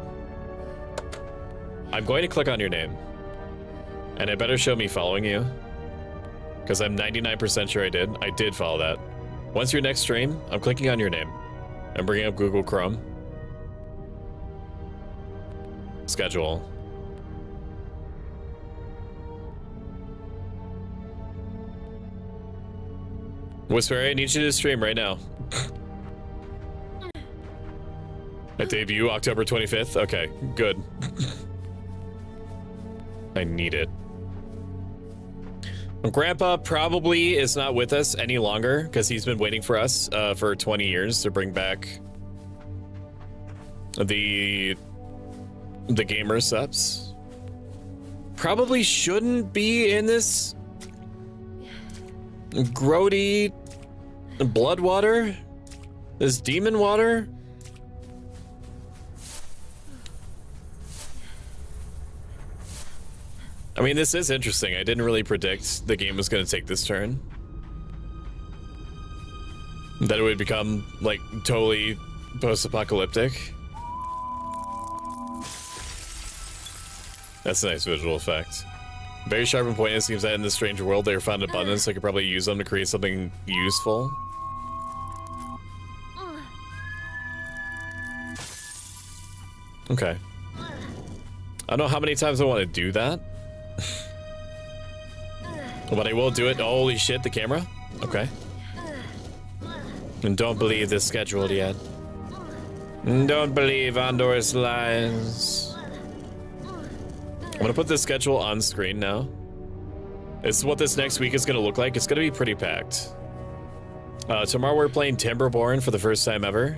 Speaker 2: I'm going to click on your name. And it better show me following you. Because I'm 99% sure I did. I did follow that. Once your next stream, I'm clicking on your name. I'm bringing up Google Chrome. Schedule. Whisper, I need you to stream right now. At debut, October 25th? Okay, good. I need it. Grandpa probably is not with us any longer because he's been waiting for us for 20 years to bring back the gamer subs. Probably shouldn't be in this Grody blood water? This demon water? I mean, this is interesting. I didn't really predict the game was going to take this turn. That it would become, like, totally post-apocalyptic. That's a nice visual effect. Very sharp and pointed. It seems that in this strange world they are found in abundance. I could probably use them to create something useful. Okay. I don't know how many times I want to do that. But I will do it. Holy shit, the camera? Okay. And don't believe this scheduled yet. Don't believe Andor's lies. I'm gonna put the schedule on screen now. This is what this next week is gonna look like. It's gonna be pretty packed. Tomorrow we're playing Timberborn for the first time ever.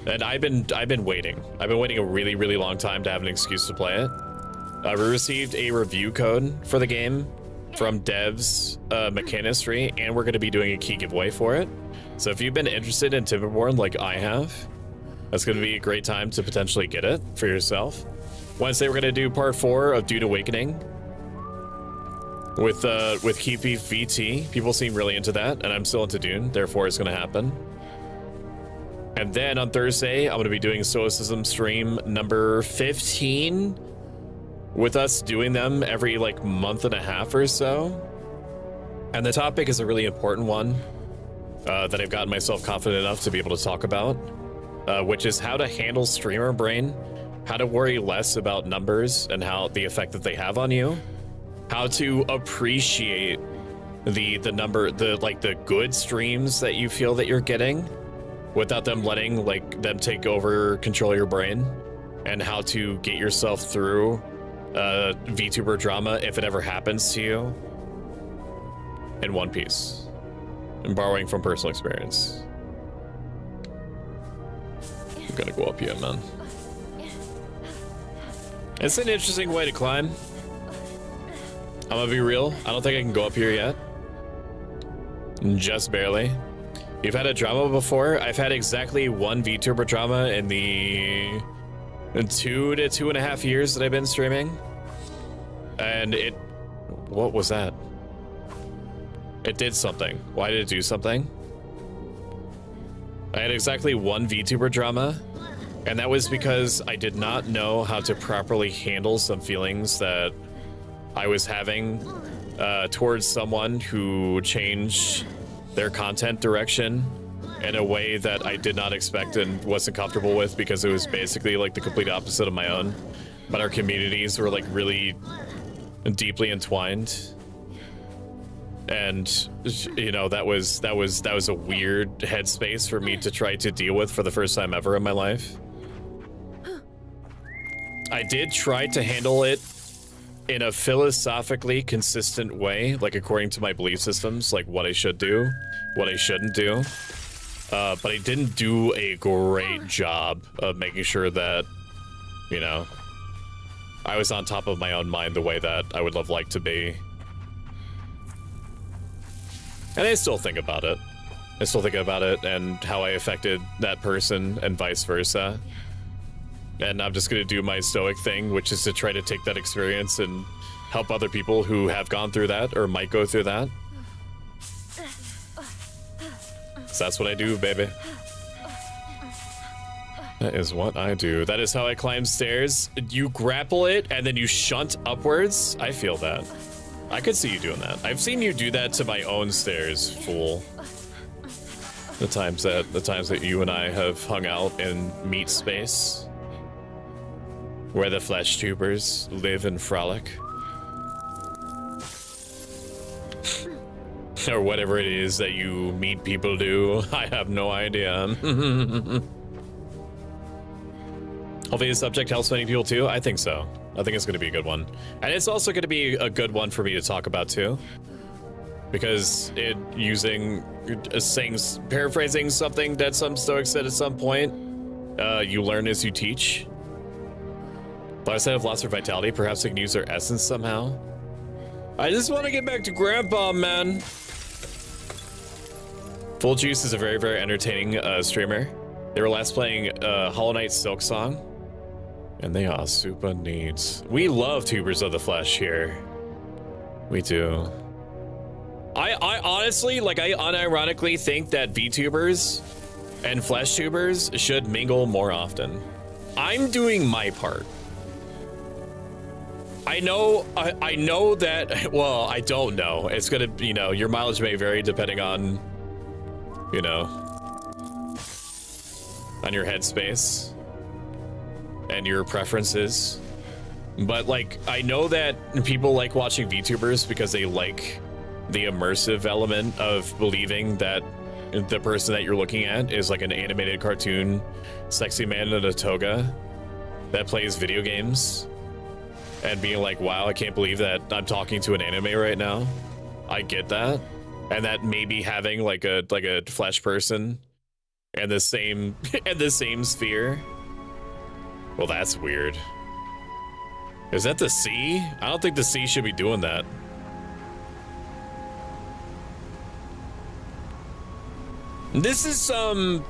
Speaker 2: And I've been waiting. I've been waiting a really, really long time to have an excuse to play it. We received a review code for the game from Dev's Mechanistry, and we're going to be doing a key giveaway for it. So if you've been interested in Timberborn like I have, that's going to be a great time to potentially get it for yourself. Wednesday we're going to do part 4 of Dune Awakening with Keepy VT. People seem really into that, and I'm still into Dune, therefore it's going to happen. And then on Thursday, I'm going to be doing Stoicism stream number 15, with us doing them every like month and a half or so. And the topic is a really important one that I've gotten myself confident enough to be able to talk about, which is how to handle streamer brain, how to worry less about numbers and how the effect that they have on you, how to appreciate the good streams that you feel that you're getting without them letting them take over, control your brain, and how to get yourself through VTuber drama if it ever happens to you in one piece, and borrowing from personal experience. I'm gonna go up here, man. It's an interesting way to climb. I'm gonna be real, I don't think I can go up here yet. Just barely. You've had a drama before? I've had exactly one VTuber drama in the 2 to 2.5 years that I've been streaming. And what was that? It did something. Why did it do something? I had exactly one VTuber drama, and that was because I did not know how to properly handle some feelings that I was having towards someone who changed their content direction in a way that I did not expect and wasn't comfortable with, because it was basically like the complete opposite of my own. But our communities were like really deeply entwined, and you know, that was a weird headspace for me to try to deal with for the first time ever in my life. I did try to handle it in a philosophically consistent way, like according to my belief systems, like what I should do, what I shouldn't do. But I didn't do a great job of making sure that, you know, I was on top of my own mind the way that I would have liked to be. And I still think about it. I still think about it and how I affected that person and vice versa. And I'm just gonna do my Stoic thing, which is to try to take that experience and help other people who have gone through that or might go through that. So that's what I do, baby. That is what I do. That is how I climb stairs. You grapple it and then you shunt upwards. I feel that. I could see you doing that. I've seen you do that to my own stairs, fool. The times that you and I have hung out in meat space, where the flesh tubers live and frolic. Or whatever it is that you meat people do. I have no idea. Hopefully the subject helps many people too. I think so. I think it's going to be a good one. And it's also going to be a good one for me to talk about too. Because paraphrasing something that some Stoics said at some point, you learn as you teach. But instead of lost their vitality, perhaps they can use their essence somehow. I just want to get back to Grandpa, man. Full Juice is a very, very entertaining streamer. They were last playing Hollow Knight Silk Song, and they are super neat. We love tubers of the flesh here. We do. I honestly, like, I unironically think that VTubers and flesh tubers should mingle more often. I'm doing my part. I know that, well, I don't know. It's gonna, you know, your mileage may vary depending on, you know, on your headspace and your preferences. But, like, I know that people like watching VTubers because they like the immersive element of believing that the person that you're looking at is like an animated cartoon sexy man in a toga that plays video games and being like, wow, I can't believe that I'm talking to an anime right now. I get that. And that maybe having like a flesh person and the same sphere. Well, that's weird. Is that the sea? I don't think the sea should be doing that. This is some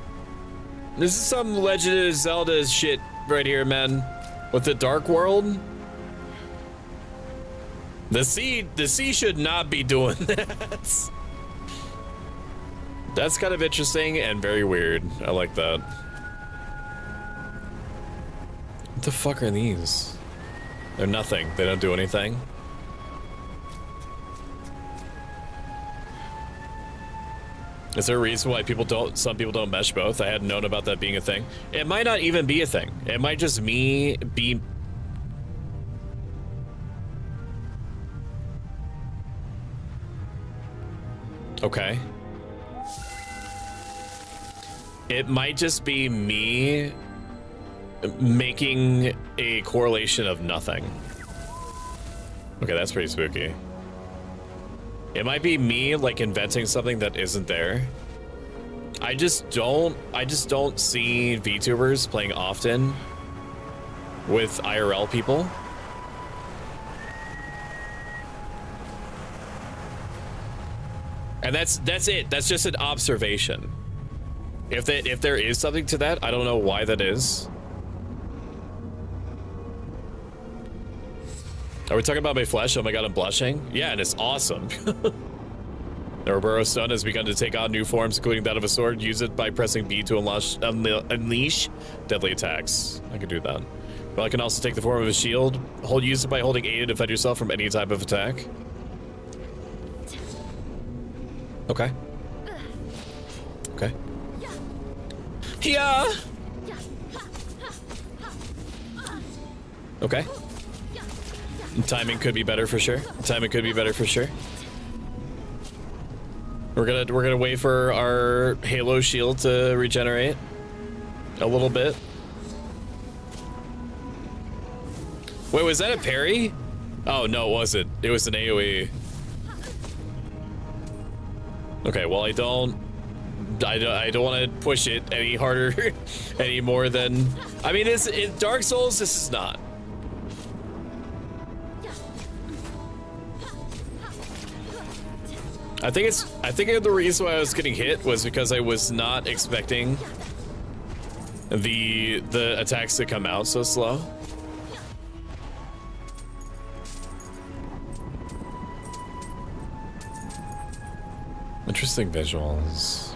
Speaker 2: Legend of Zelda shit right here, man. With the Dark World. The sea should not be doing that. That's kind of interesting and very weird. I like that. What the fuck are these? They're nothing. They don't do anything. Is there a reason why some people don't mesh both? I hadn't known about that being a thing. It might not even be a thing. It might just be... Okay. It might just be me making a correlation of nothing. Okay, that's pretty spooky. It might be me like inventing something that isn't there. I just don't see VTubers playing often with IRL people. And that's it. That's just an observation. If there is something to that, I don't know why that is. Are we talking about my flesh? Oh my god, I'm blushing. Yeah, and it's awesome. The Ouroboros stone has begun to take on new forms, including that of a sword. Use it by pressing B to unleash deadly attacks. I can do that. But I can also take the form of a shield. Use it by holding A to defend yourself from any type of attack. Okay. Okay. Yeah. Okay. Timing could be better for sure. Timing could be better for sure. We're gonna wait for our Halo shield to regenerate a little bit. Wait, was that a parry? Oh no, it wasn't. It was an AoE. Okay, well I don't want to push it any harder, any more than. I mean, it's Dark Souls. This is not. I think the reason why I was getting hit was because I was not expecting the attacks to come out so slow. Interesting visuals.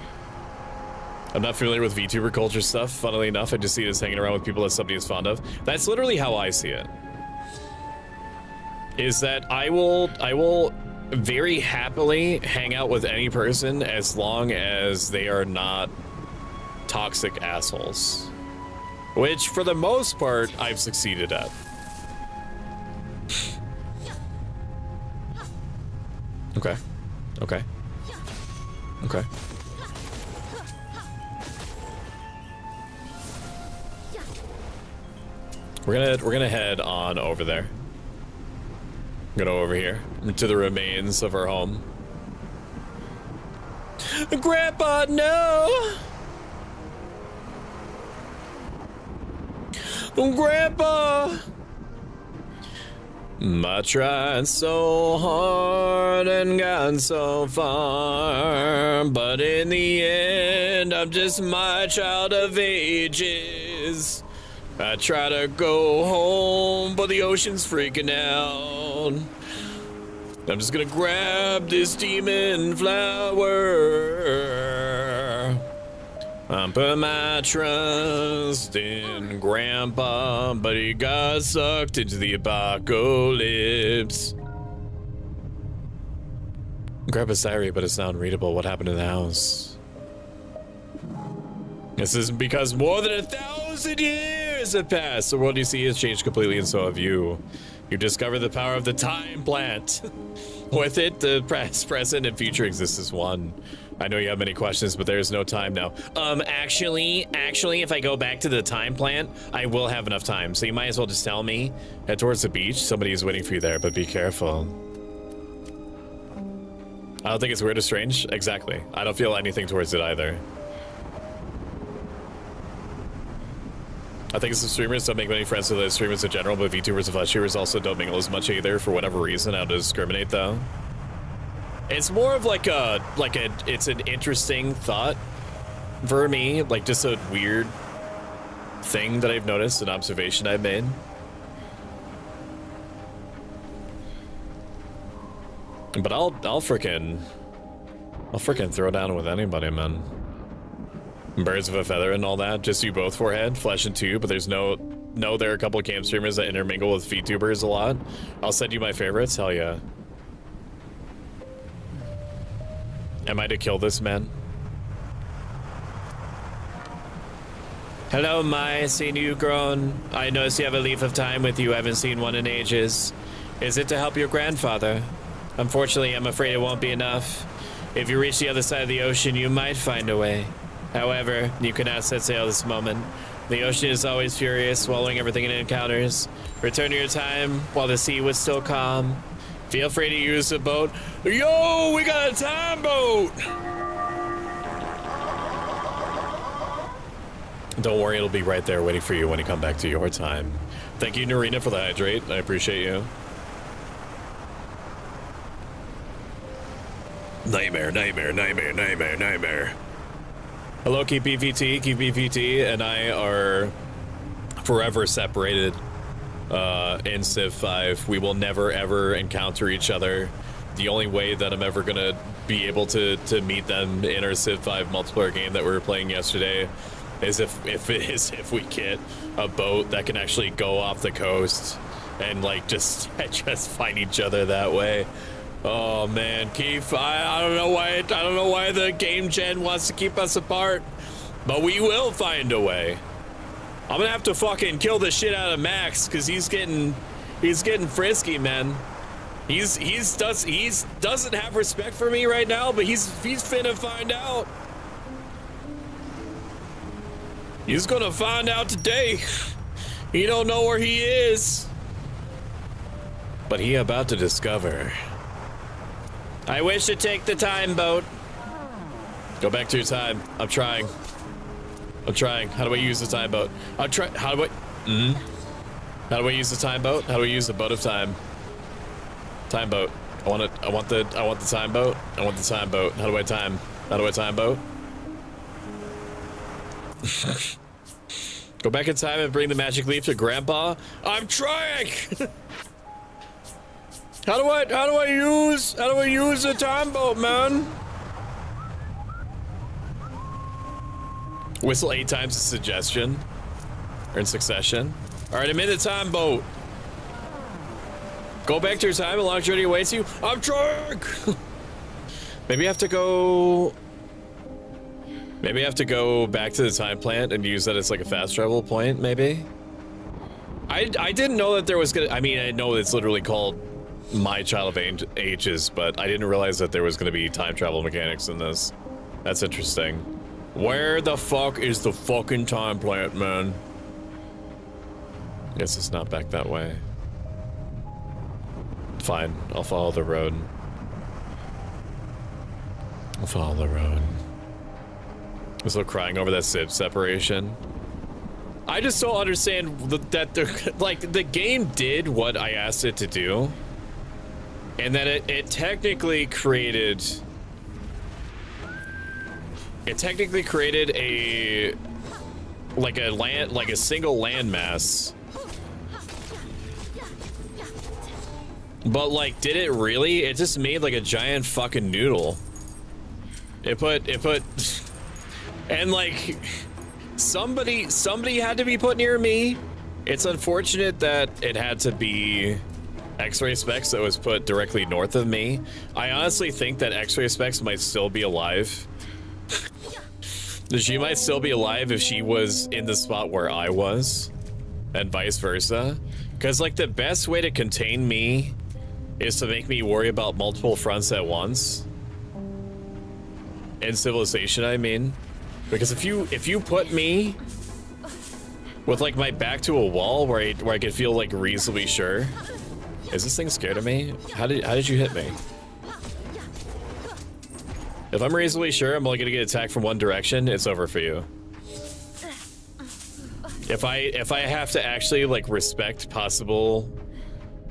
Speaker 2: I'm not familiar with VTuber culture stuff. Funnily enough, I just see it as hanging around with people that somebody is fond of. That's literally how I see it. Is that I will very happily hang out with any person as long as they are not toxic assholes. Which, for the most part, I've succeeded at. Okay. Okay. Okay. We're gonna head on over there. Go over here to the remains of our home. Grandpa, no! Grandpa! I tried so hard and got so far, but in the end, I'm just my child of ages. I try to go home, but the ocean's freaking out. I'm just gonna grab this demon flower. I put my trust in Grandpa, but he got sucked into the apocalypse. Grandpa's diary, but it's not unreadable. What happened in the house? This is because more than 1,000 years have passed. The world you see has changed completely, and so have you. You discovered the power of the time plant. With it, the past, present, and future exist as one. I know you have many questions, but there's no time now. Actually, if I go back to the time plant, I will have enough time. So you might as well just tell me. Head towards the beach. Somebody is waiting for you there, but be careful. I don't think it's weird or strange. Exactly. I don't feel anything towards it either. I think some streamers don't make many friends with other streamers in general, but VTubers and VTubers also don't mingle as much either for whatever reason. How to discriminate though? It's more of like it's an interesting thought for me, like just a weird thing that I've noticed, an observation I've made. But I'll frickin' throw down with anybody, man. Birds of a feather and all that. Just you both, Forehead, Flesh and Two, but there's no, there are a couple of camp streamers that intermingle with VTubers a lot. I'll send you my favorites, hell yeah. Am I to kill this man? Hello, Mai, seen you grown. I notice you have a leaf of time with you, I haven't seen one in ages. Is it to help your grandfather? Unfortunately, I'm afraid it won't be enough. If you reach the other side of the ocean, you might find a way. However, you cannot set sail this moment. The ocean is always furious, swallowing everything it encounters. Return to your time while the sea was still calm. Feel free to use the boat. Yo, we got a time boat! Don't worry, it'll be right there waiting for you when you come back to your time. Thank you, Narina, for the hydrate. I appreciate you. Nightmare, nightmare, nightmare, nightmare, nightmare. Hello, Keep BVT and I are forever separated in Civ 5. We will never ever encounter each other. The only way that I'm ever gonna be able to meet them in our Civ 5 multiplayer game that we were playing yesterday is if we get a boat that can actually go off the coast and like just find each other that way. Oh man, Keith, I don't know why the game gen wants to keep us apart, but we will find a way. I'm gonna have to fucking kill the shit out of Max because he's getting frisky, man. He doesn't have respect for me right now, but he's finna find out. He's gonna find out today. He don't know where he is, but he about to discover. I wish to take the time boat. Go back to your time. I'm trying. How do I use the time boat? How do I use the time boat? How do I use the boat of time? Time boat. I want the time boat. I want the time boat. How do I time boat? Go back in time and bring the magic leaf to Grandpa. I'm trying. How do I use the time boat, man? Whistle 8 times a suggestion. Or in succession. Alright, I'm in the time boat. Go back to your time, a long journey awaits you. I'm trying! Maybe I have to go back to the time plant and use that as like a fast travel point, maybe? I didn't know that there was gonna, I mean, I know it's literally called My Child of Ages, but I didn't realize that there was gonna be time travel mechanics in this. That's interesting. Where the fuck is the fucking time plant, man? Guess it's not back that way. Fine, I'll follow the road. I'm still crying over that Civ separation. I just don't understand that the game did what I asked it to do, and that it technically created. It technically created a single landmass. But like, did it really? It just made like a giant fucking noodle. It put and like somebody had to be put near me. It's unfortunate that it had to be X-Ray Specs that was put directly north of me. I honestly think that X-Ray Specs might still be alive. She might still be alive if she was in the spot where I was, and vice versa. Because, like, the best way to contain me is to make me worry about multiple fronts at once. In Civilization, I mean. Because if you put me with, like, my back to a wall where I could feel, like, reasonably sure. Is this thing scared of me? How did you hit me? If I'm reasonably sure I'm only gonna get attacked from one direction, it's over for you. If I have to actually like respect possible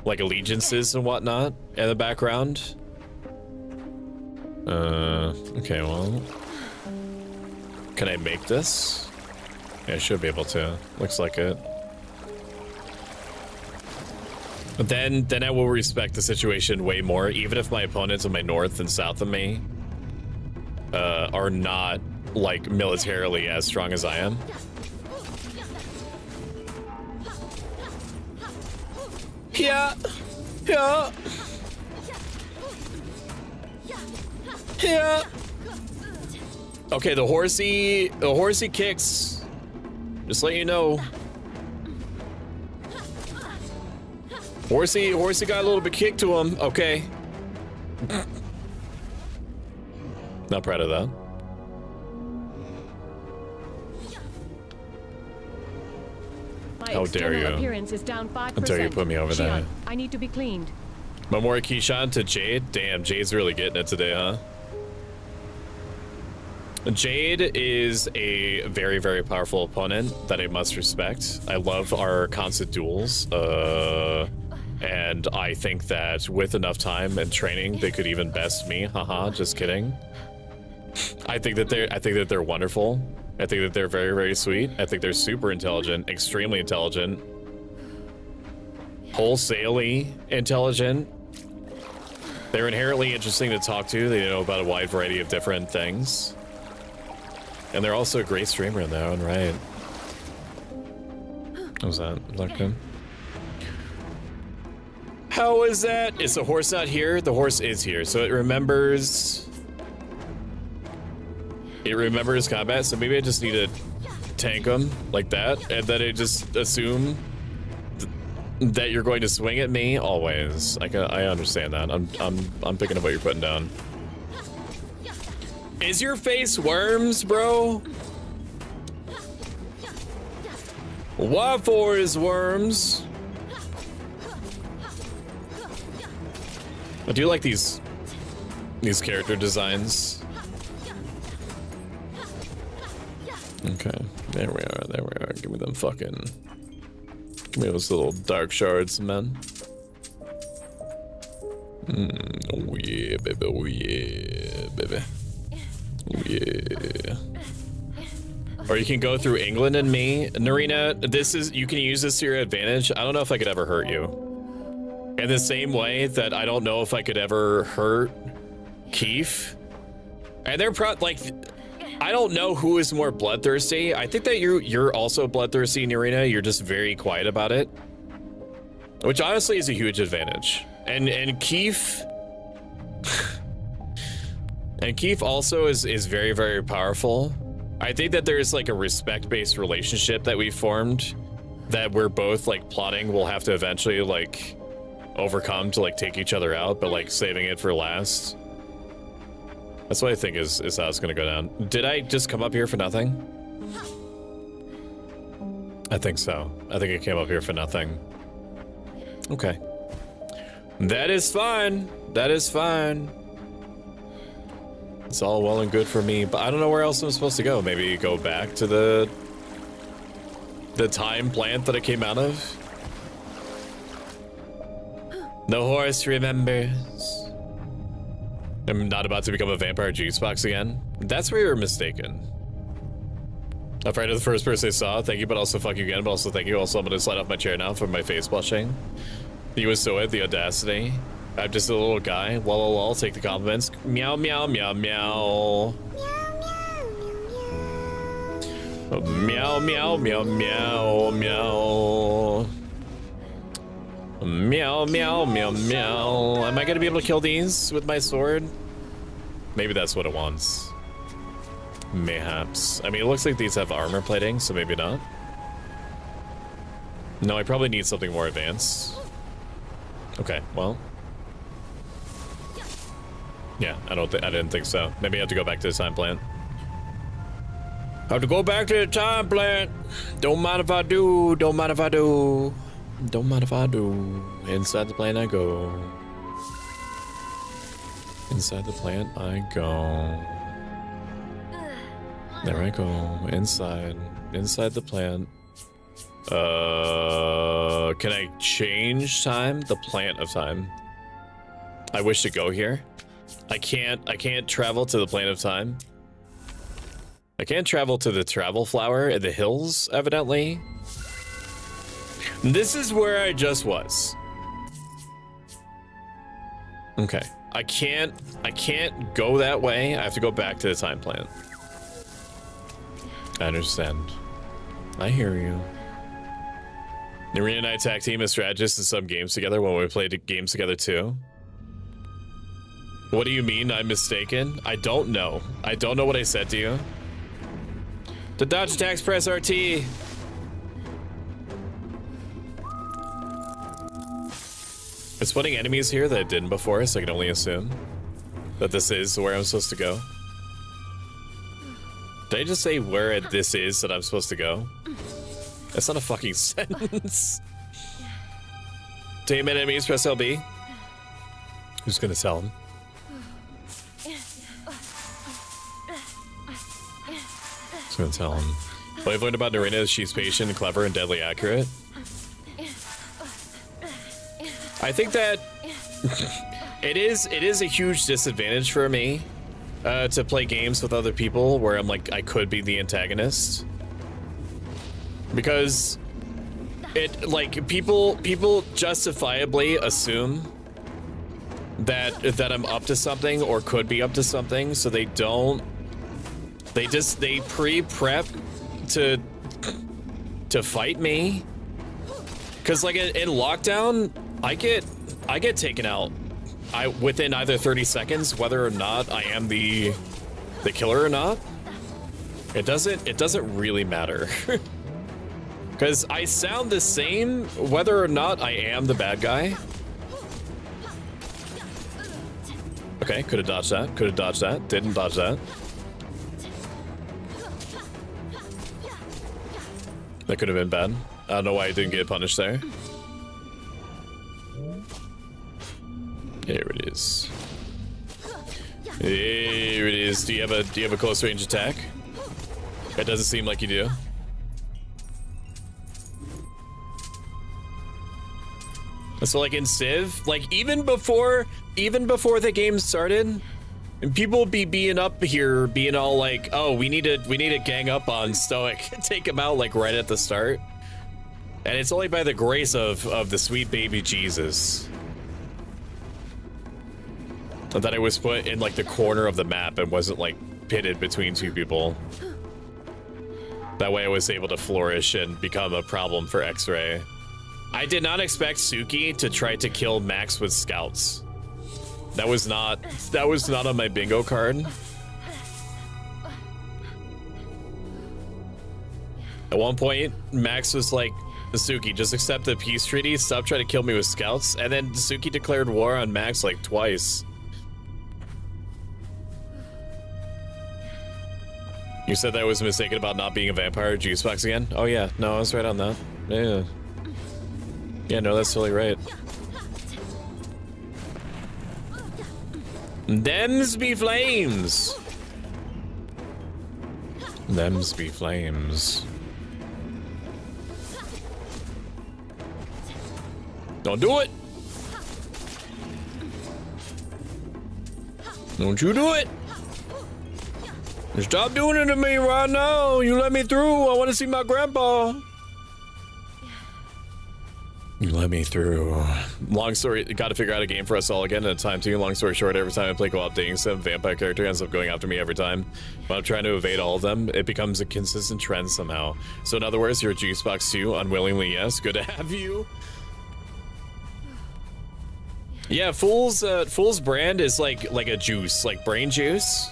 Speaker 2: like allegiances and whatnot in the background. Okay, well. Can I make this? Yeah, I should be able to. Looks like it. But then I will respect the situation way more, even if my opponents on my north and south of me are not like militarily as strong as I am. Yeah. Okay, the horsey kicks. Just let you know. Horsey got a little bit kicked to him. Okay. Not proud of that.
Speaker 4: My
Speaker 2: How dare you?
Speaker 4: Appearance is down 5%.
Speaker 2: How dare you put me over there?
Speaker 4: I need to be cleaned.
Speaker 2: Memori Keyshawn to Jade. Damn, Jade's really getting it today, huh? Jade is a very, very powerful opponent that I must respect. I love our constant duels. And I think that with enough time and training, they could even best me. Haha, just kidding. I think that they're wonderful. I think that they're very, very sweet. I think they're super intelligent, extremely intelligent, wholesalely intelligent. They're inherently interesting to talk to. They know about a wide variety of different things. And they're also a great streamer in their own right. What was that? Was that good? How is that? Is the horse not here? The horse is here, so it remembers. It remembers combat, so maybe I just need to tank him like that, and then I just assume that you're going to swing at me always. I understand that. I'm picking up what you're putting down. Is your face worms, bro? What for is worms? I do like these character designs. Okay, there we are. Give me them fucking. Give me those little dark shards, man. Oh yeah, baby. Oh yeah, baby. Oh yeah. Or you can go through England and me. Narina, you can use this to your advantage. I don't know if I could ever hurt you. In the same way that I don't know if I could ever hurt Keith. And they're I don't know who is more bloodthirsty. I think that you're also bloodthirsty, Narina. You're just very quiet about it. Which honestly is a huge advantage. And Keith and Keith also is very, very powerful. I think that there's like a respect-based relationship that we formed that we're both like plotting we'll have to eventually like overcome to like take each other out, but like saving it for last. That's what I think is how it's gonna go down. Did I just come up here for nothing? I think so. I think I came up here for nothing. Okay. That is fine. That is fine. It's all well and good for me, but I don't know where else I'm supposed to go. Maybe go back to the The time plant that it came out of? The horse remembers. I'm not about to become a vampire juice box again. That's where you're mistaken. Afraid of the first person I saw. Thank you, but also fuck you again, but also thank you. Also, I'm gonna slide off my chair now from my face blushing. You was so the audacity. I'm just a little guy. Lol, take the compliments. Meow, meow, meow, meow. Meow, meow, meow, meow, meow. Meow, meow, meow, meow. Am I gonna be able to kill these with my sword? Maybe that's what it wants. Mayhaps. I mean, it looks like these have armor plating, so maybe not. No, I probably need something more advanced. Okay, well. Yeah, I didn't think so. Maybe I have to go back to the time plant. I have to go back to the time plant. Don't mind if I do. Don't mind if I do. Don't mind if I do. Inside the plant I go. Inside the plant I go. There I go. Inside. Inside the plant. Can I change time? The plant of time. I wish to go here. I can't travel to the plant of time. I can't travel to the travel flower in the hills, evidently. This is where I just was. Okay. I can't go that way. I have to go back to the time plant. I understand. I hear you. Narina and I tag team as strategists in some games together when we played games together too. What do you mean I'm mistaken? I don't know. I don't know what I said to you. To dodge attacks, press RT. It's putting enemies here that I didn't before, so I can only assume that this is where I'm supposed to go. Did I just say where this is that I'm supposed to go? That's not a fucking sentence. Tame enemies, press LB. Who's gonna tell him? Who's gonna tell him? What I've learned about Narina is she's patient, clever, and deadly accurate. I think that it is a huge disadvantage for me to play games with other people where I'm like, I could be the antagonist. Because it, like, people justifiably assume that I'm up to something or could be up to something, so they pre-prep to fight me. Cause like in lockdown, I get taken out within either 30 seconds, whether or not I am the killer or not. It doesn't really matter. Cause I sound the same whether or not I am the bad guy. Okay, could have dodged that. Could have dodged that. Didn't dodge that. That could have been bad. I don't know why I didn't get punished there. Here it is. Here it is. Do you have a close range attack? It doesn't seem like you do. So like in Civ, like even before the game started, and people be being up here, being all like, "Oh, we need to gang up on Stoic, take him out like right at the start." And it's only by the grace of the sweet baby Jesus that I was put in like the corner of the map and wasn't like pitted between two people. That way I was able to flourish and become a problem for X-Ray. I did not expect Suki to try to kill Max with scouts. That was not on my bingo card. At one point, Max was like, Suki, just accept the peace treaty, stop trying to kill me with scouts, and then Suki declared war on Max like twice. You said that I was mistaken about not being a vampire juice box again? Oh yeah, no, I was right on that. Yeah. Yeah, no, that's totally right. Thems be flames. Thems be flames. Don't do it. Don't you do it. Stop doing it to me right now. You let me through. I want to see my grandpa. You let me through. Long story, gotta figure out a game for us all again at a time too. Long story short, every time I play co-op dating, some vampire character ends up going after me every time. When I'm trying to evade all of them, it becomes a consistent trend somehow. So in other words, you're a juice box too, unwillingly, yes. Good to have you. Yeah, Fool's brand is like a juice, like brain juice.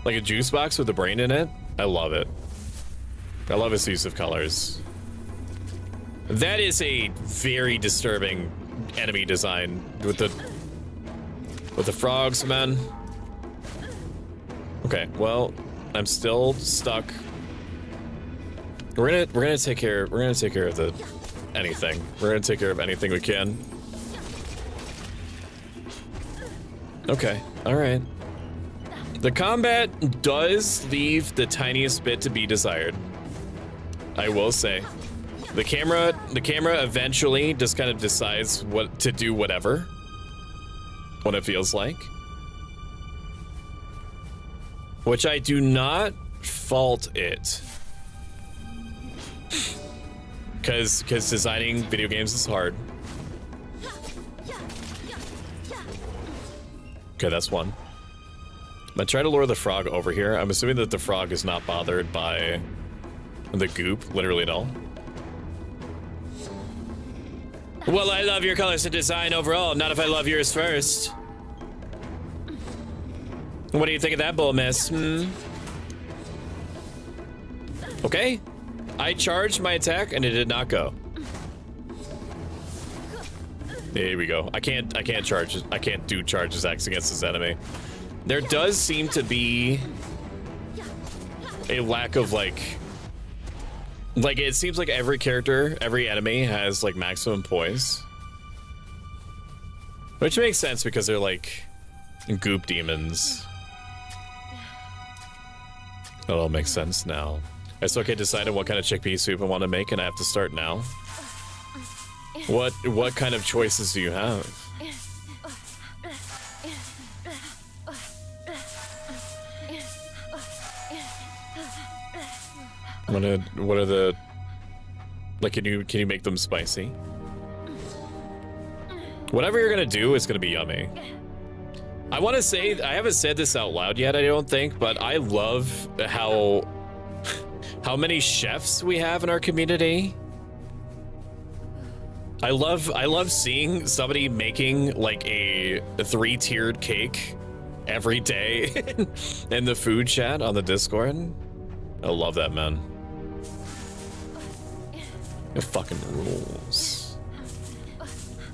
Speaker 2: Like a juice box with a brain in it. I love it. I love its use of colors. That is a very disturbing enemy design with the frogs, man. Okay, well, I'm still stuck. We're gonna take care of the anything. We're gonna take care of anything we can. Okay, all right. The combat does leave the tiniest bit to be desired. I will say. The camera eventually just kind of decides what to do, whatever it feels like. Which I do not fault it. Because designing video games is hard. Okay, that's one. I'm gonna try to lure the frog over here. I'm assuming that the frog is not bothered by the goop, literally at all. Well, I love your colors and design overall, not if I love yours first. What do you think of that bull, miss? Okay. I charged my attack and it did not go. There we go. I can't charge. I can't do charge attacks against this enemy. There does seem to be a lack of like it seems like every character, every enemy has like maximum poise. Which makes sense because they're like goop demons. It all makes sense now. I still can't decide on what kind of chickpea soup I want to make, and I have to start now. What kind of choices do you have? What are the, like, can you make them spicy? Whatever you're gonna do is gonna be yummy. I want to say, I haven't said this out loud yet, I don't think, but I love how many chefs we have in our community. I love seeing somebody making like a 3-tiered cake every day in the food chat on the Discord. I love that, man. It fucking rules.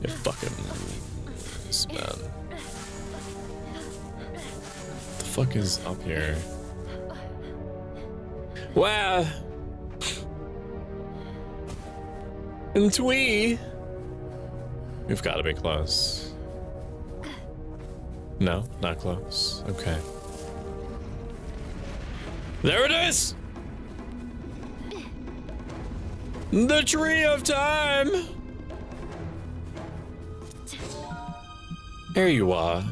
Speaker 2: It fucking rules, man. What the fuck is up here? Wow. And Twee. We've got to be close. No, not close. Okay. There it is! The tree of time! There you are.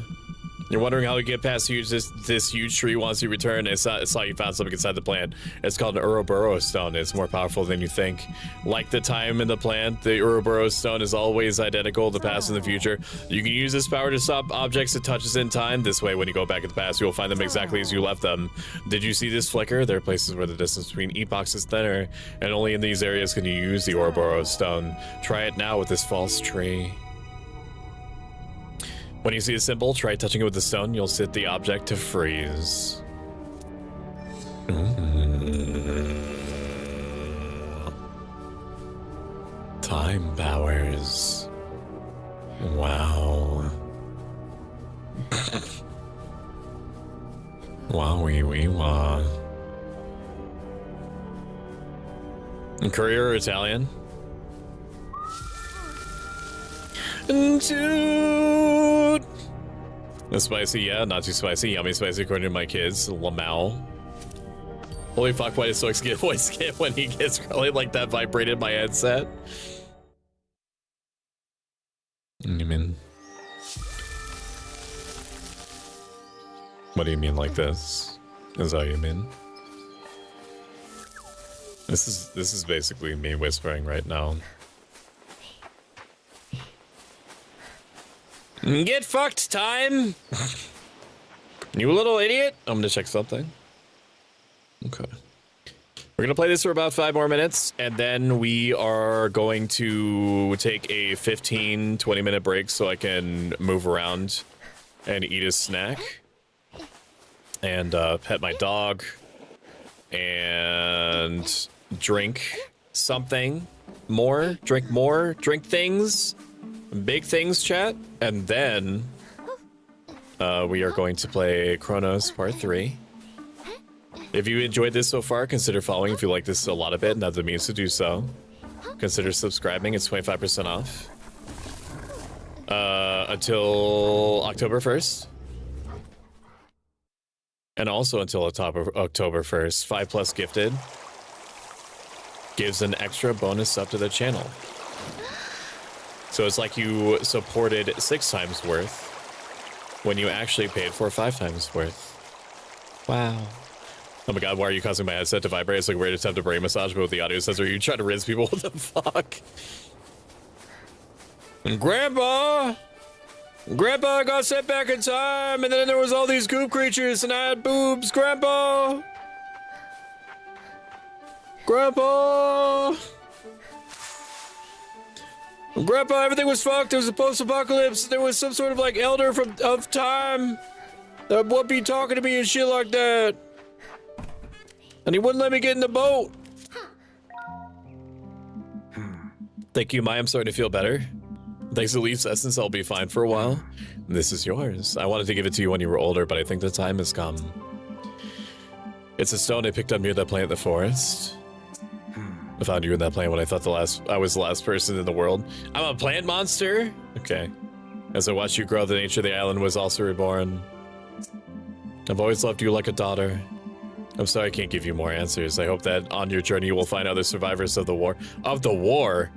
Speaker 2: You're wondering how we get past this huge tree once you return. It's like you found something inside the plant. It's called an Ouroboros stone. It's more powerful than you think. Like the time in the plant, the Ouroboros stone is always identical to the past and the future. You can use this power to stop objects it touches in time. This way, when you go back in the past, you'll find them exactly as you left them. Did you see this flicker? There are places where the distance between epochs is thinner, and only in these areas can you use the Ouroboros stone. Try it now with this false tree. When you see a symbol, try touching it with the stone. You'll set the object to freeze. Time powers. Wow. Wow. Courier or Italian? Dude! No spicy, yeah, not too spicy. Yummy spicy according to my kids. Lamau. Holy fuck, why does Stoic's get voice get when he gets like that vibrated my headset? You mean? What do you mean like this? Is that what you mean? This is basically me whispering right now. Get fucked, time! You little idiot! I'm gonna check something. Okay. We're gonna play this for about 5 more minutes, and then we are going to take a 15-20 minute break so I can move around and eat a snack. And pet my dog. And drink something more. Drink things. Big things, chat. And then we are going to play Cronos Part 3. If you enjoyed this so far, consider following if you like this a lot of it and have the means to do so. Consider subscribing, it's 25% off. Until October 1st. And also until October 1st, 5+ gifted gives an extra bonus sub to the channel. So it's like you supported 6 times worth when you actually paid for 5 times worth. Wow. Oh my god, why are you causing my headset to vibrate? It's like a weird attempt to brain massage, but with the audio sensor, you try to rinse people. What the fuck? Grandpa! Grandpa, I got sent back in time, and then there was all these goop creatures, and I had boobs. Grandpa! Grandpa! Grandpa, everything was fucked. There was a post-apocalypse. There was some sort of like elder of time that would be talking to me and shit like that. And he wouldn't let me get in the boat. Thank you, Maya. I'm starting to feel better. Thanks to Leaf's essence, I'll be fine for a while. This is yours. I wanted to give it to you when you were older, but I think the time has come. It's a stone I picked up near that plant in the forest. I found you in that plant when I thought I was the last person in the world. I'm a plant monster? Okay. As I watched you grow, the nature of the island was also reborn. I've always loved you like a daughter. I'm sorry I can't give you more answers. I hope that on your journey you will find other survivors of the war. Of the war?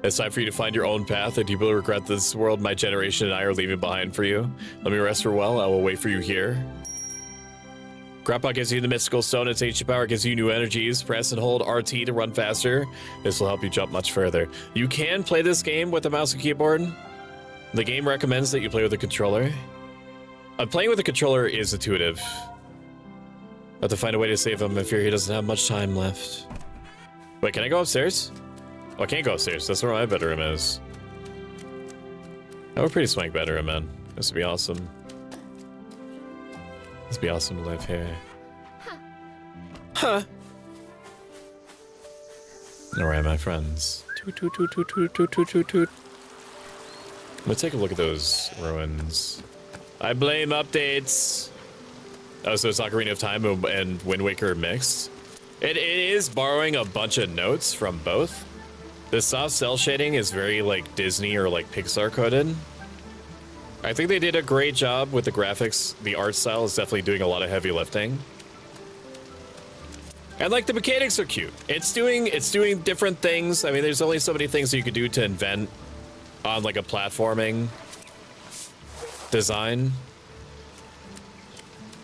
Speaker 2: It's time for you to find your own path. I deeply regret this world my generation and I are leaving behind for you. Let me rest for well. I will wait for you here. Grandpa gives you the mystical stone. Its ancient power gives you new energies. Press and hold RT to run faster. This will help you jump much further. You can play this game with a mouse and keyboard. The game recommends that you play with a controller. Playing with a controller is intuitive. I have to find a way to save him. I fear he doesn't have much time left. Wait, can I go upstairs? Oh, I can't go upstairs. That's where my bedroom is. I have a pretty swank bedroom, man. This would be awesome. This would be awesome to live here. Huh. Alright, my friends. Toot, toot, toot, toot, toot, toot, toot, toot, toot. Let's take a look at those ruins. I blame updates. Oh, so it's Ocarina of Time and Wind Waker mixed. It is borrowing a bunch of notes from both. The soft cell shading is very like Disney or like Pixar coded. I think they did a great job with the graphics. The art style is definitely doing a lot of heavy lifting. And like the mechanics are cute. It's doing different things. I mean, there's only so many things you could do to invent on like a platforming design.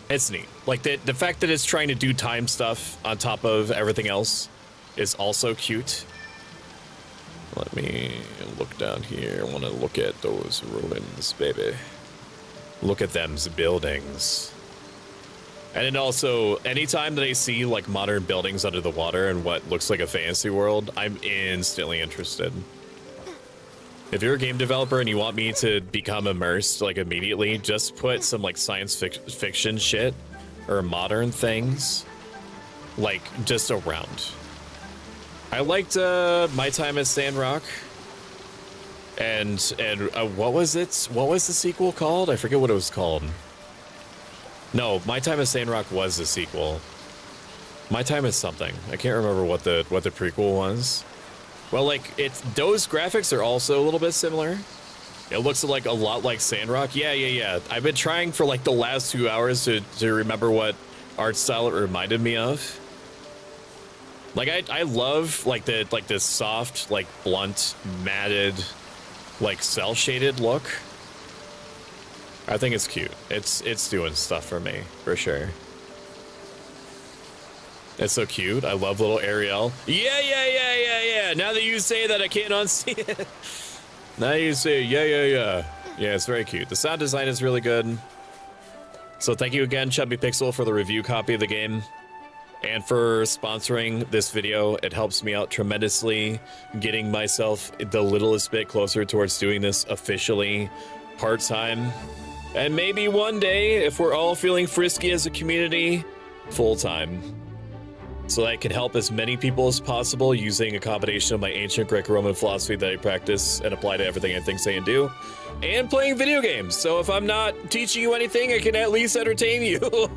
Speaker 2: It's neat. Like the fact that it's trying to do time stuff on top of everything else is also cute. Let me look down here. I want to look at those ruins, baby. Look at them buildings. And then also, anytime that I see like modern buildings under the water and what looks like a fantasy world, I'm instantly interested. If you're a game developer and you want me to become immersed like immediately, just put some like science fiction shit or modern things like just around. I liked My Time at Sandrock, and what was it? What was the sequel called? I forget what it was called. No, My Time at Sandrock was the sequel. My Time is something. I can't remember what the prequel was. Well, like those graphics are also a little bit similar. It looks like a lot like Sandrock. Yeah. I've been trying for like the last 2 hours to remember what art style it reminded me of. Like I love like this soft, like blunt, matted like cell shaded look. I think it's cute. It's doing stuff for me for sure. It's so cute. I love little Ariel. Yeah. Now that you say that, I can't unsee it. Now you say yeah. Yeah, it's very cute. The sound design is really good. So thank you again, Chubby Pixel, for the review copy of the game and for sponsoring this video. It helps me out tremendously, getting myself the littlest bit closer towards doing this officially part-time. And maybe one day, if we're all feeling frisky as a community, full-time. So that I can help as many people as possible using a combination of my ancient Greco-Roman philosophy that I practice and apply to everything I think, say, and do, and playing video games. So if I'm not teaching you anything, I can at least entertain you.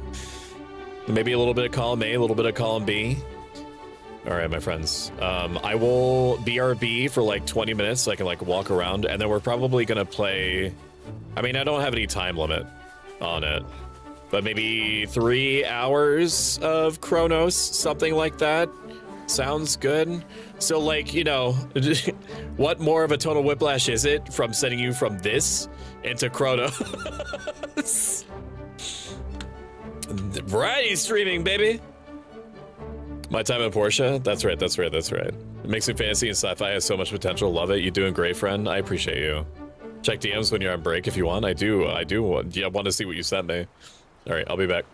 Speaker 2: Maybe a little bit of column A, a little bit of column B. All right, my friends. I will BRB for like 20 minutes so I can like walk around, and then we're probably gonna play. I mean, I don't have any time limit on it, but maybe 3 hours of Cronos, something like that. Sounds good. So like, you know, what more of a total whiplash is it from sending you from this into Cronos? Variety streaming, baby. My time in Porsche. That's right. It makes me fantasy and sci-fi has so much potential. Love it. You're doing great, friend. I appreciate you. Check DMs when you're on break if you want. I do want to see what you sent me. All right, I'll be back.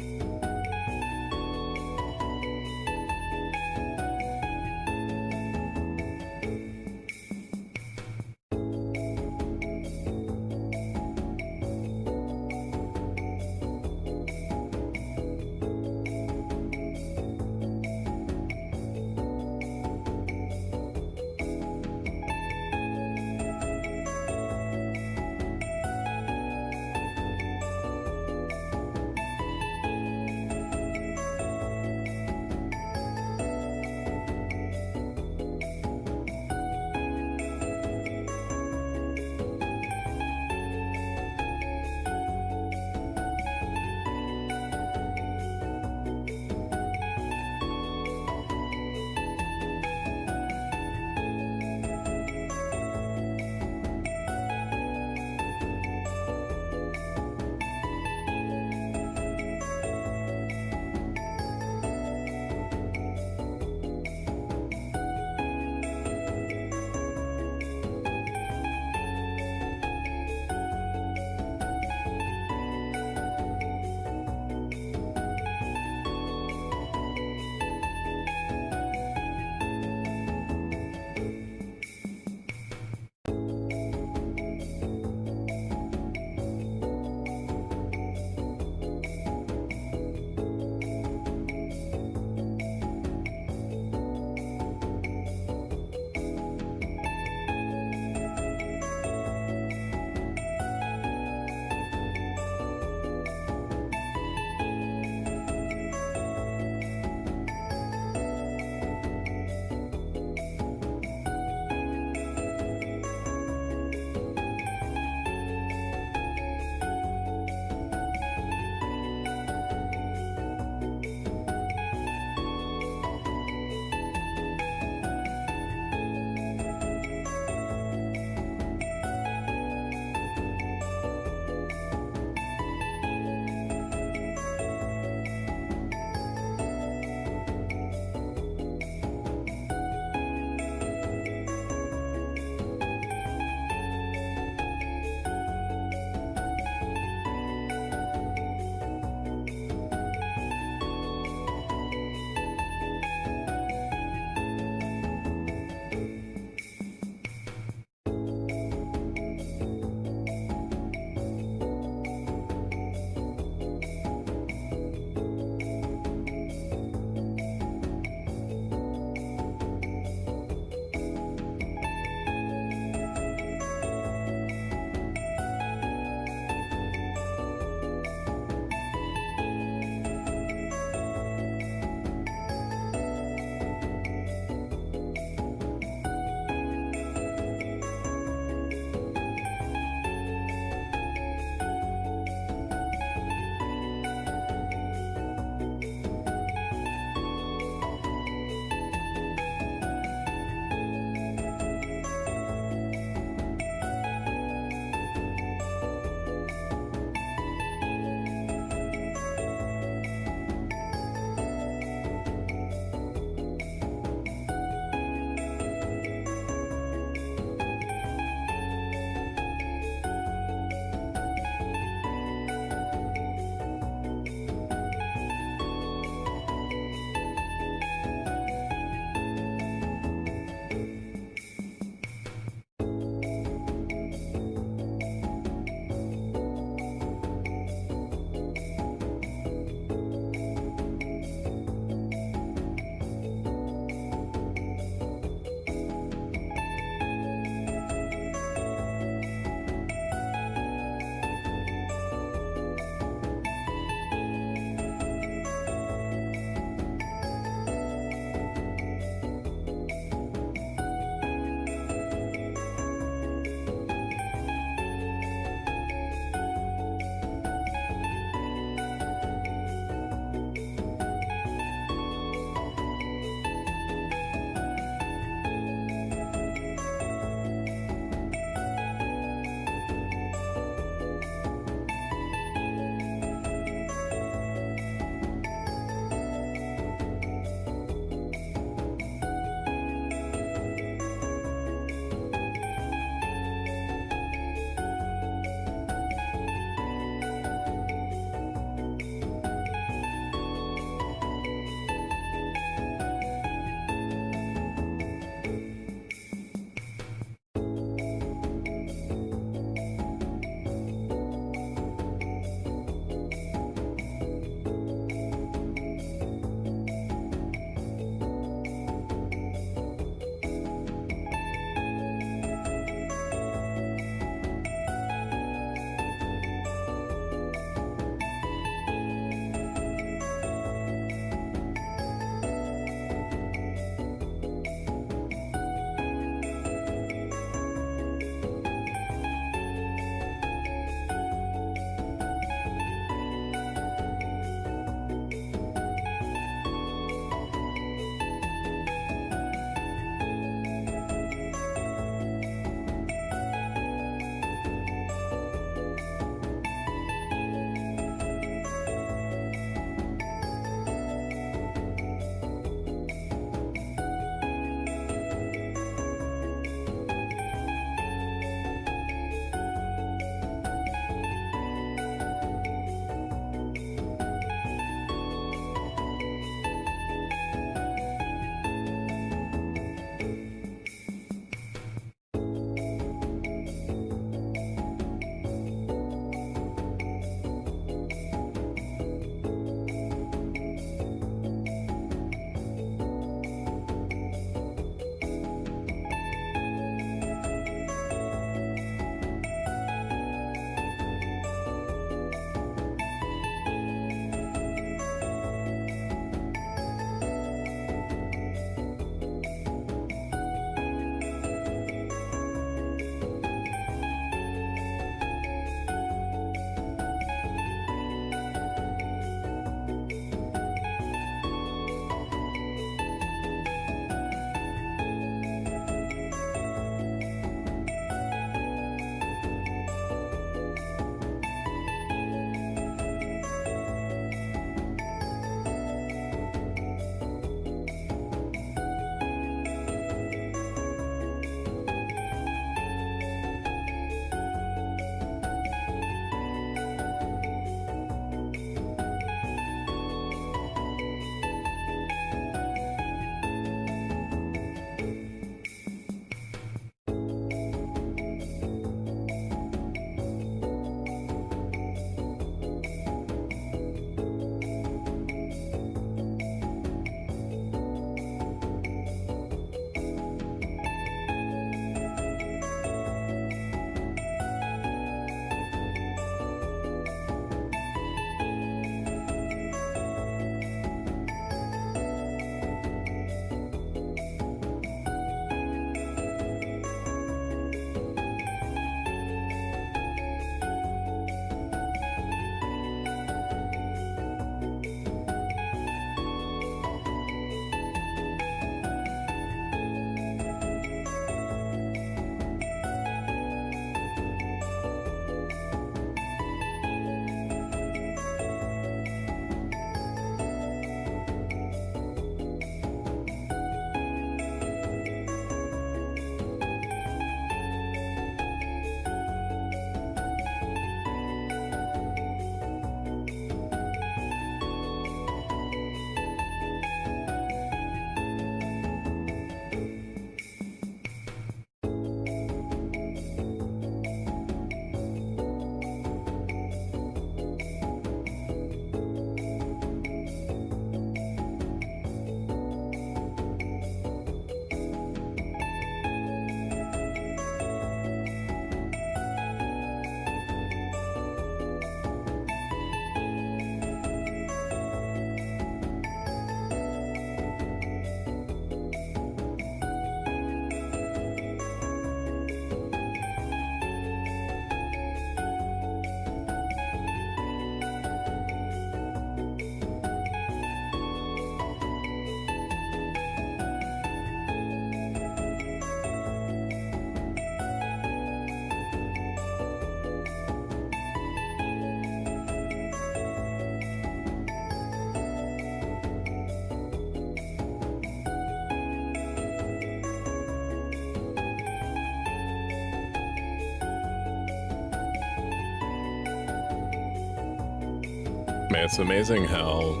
Speaker 2: Man, it's amazing how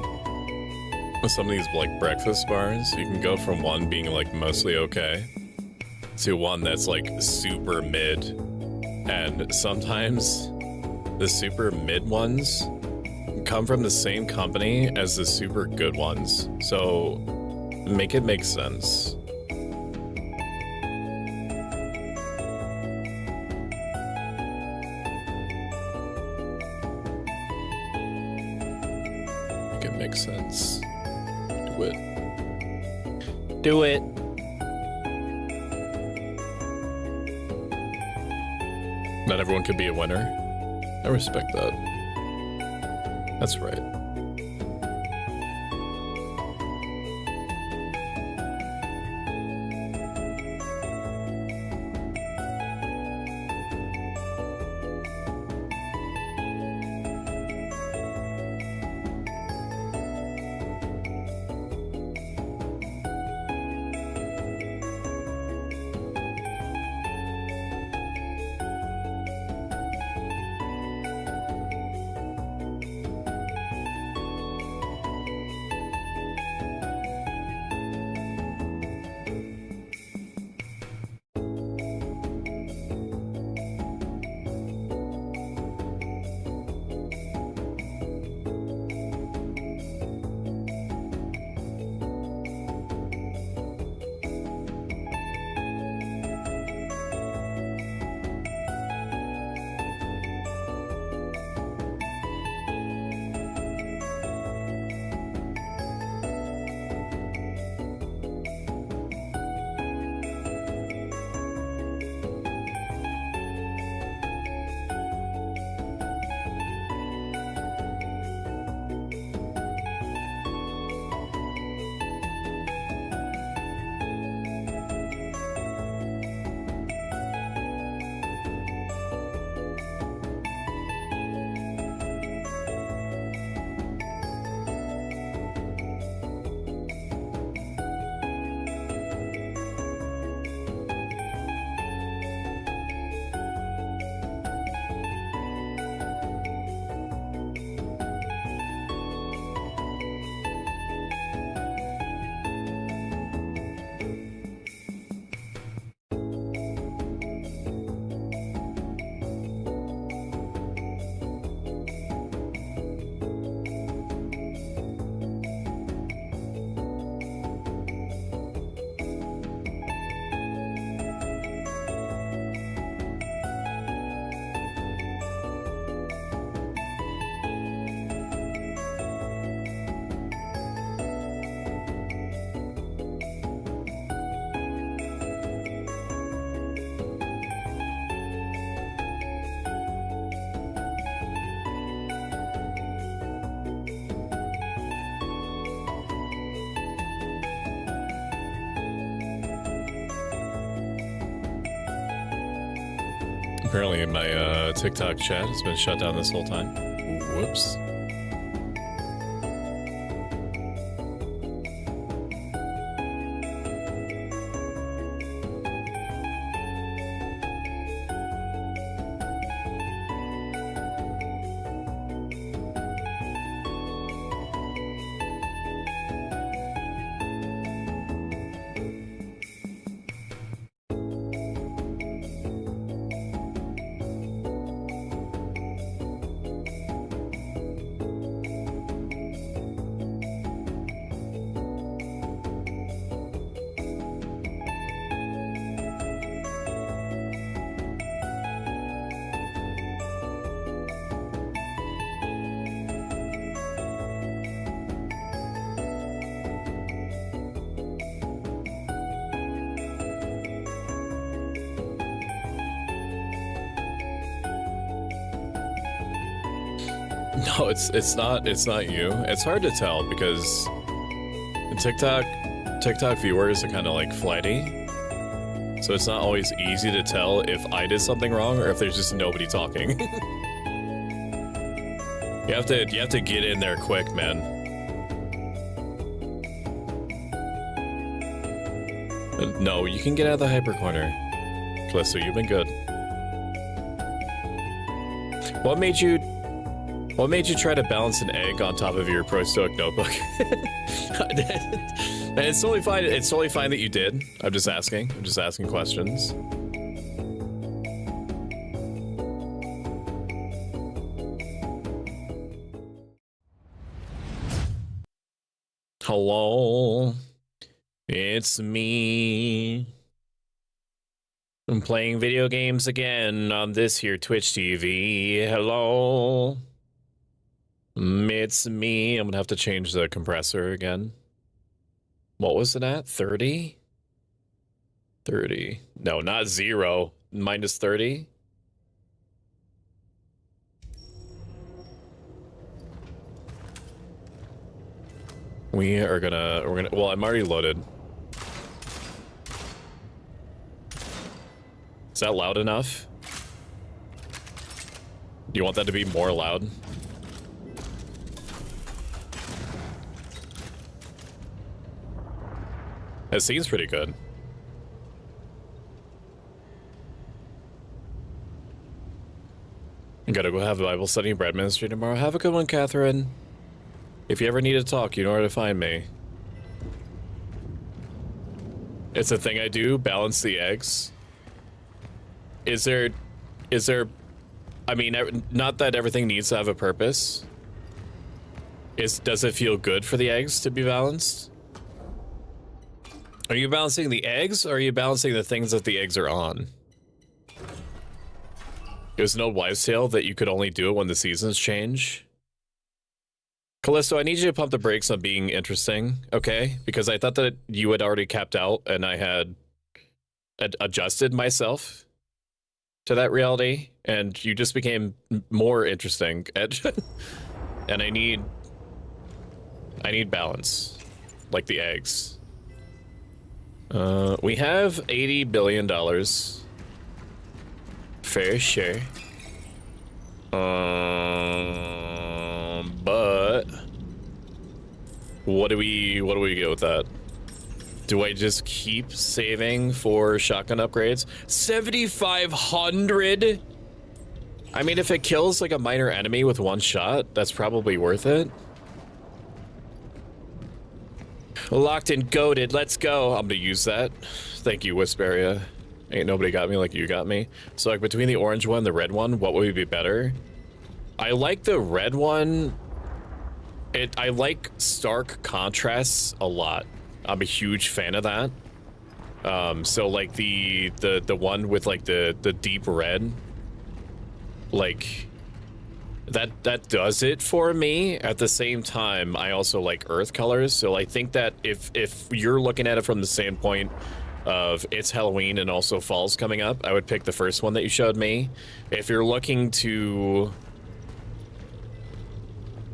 Speaker 2: some of these like breakfast bars, you can go from one being like mostly okay to one that's like super mid. And sometimes the super mid ones come from the same company as the super good ones. So make it make sense. Make it make sense. Do it. Do it. Not everyone could be a winner. I respect that. That's right. Apparently my TikTok chat has been shut down this whole time. Whoops. No, it's not you. It's hard to tell because TikTok viewers are kind of like flighty. So it's not always easy to tell if I did something wrong or if there's just nobody talking. You have to get in there quick, man. No, you can get out of the hyper corner. Callisto, you've been good. What made you What made you try to balance an egg on top of your Stoic notebook? And it's totally fine. It's totally fine that you did. I'm just asking. I'm just asking questions. Hello. It's me. I'm playing video games again on this here Twitch TV. Hello. It's me. I'm gonna have to change the compressor again. What was it at? 30? 30. No, not 0. Minus 30. We're gonna, well, I'm already loaded. Is that loud enough? Do you want that to be more loud? It seems pretty good. I gotta go have a Bible study and bread ministry tomorrow. Have a good one, Catherine. If you ever need to talk, you know where to find me. It's a thing I do, balance the eggs. Is there, I mean, not that everything needs to have a purpose. Does it feel good for the eggs to be balanced? Are you balancing the eggs, or are you balancing the things that the eggs are on? There's no wives' tale that you could only do it when the seasons change. Callisto, I need you to pump the brakes on being interesting, okay? Because I thought that you had already capped out, and I had adjusted myself to that reality, and you just became more interesting. And I need balance, like the eggs. We have $80 billion. For sure. But what do we get with that? Do I just keep saving for shotgun upgrades? 7,500? I mean, if it kills like a minor enemy with one shot, that's probably worth it. Locked and goated, let's go. I'm gonna use that. Thank you, Wisperia. Ain't nobody got me like you got me. So like between the orange one and the red one, what would be better? I like the red one. I like stark contrasts a lot. I'm a huge fan of that. So like the one with like the deep red, like that does it for me. At the same time, I also like earth colors. So I think that if you're looking at it from the standpoint of it's Halloween and also fall's coming up, I would pick the first one that you showed me. If you're looking to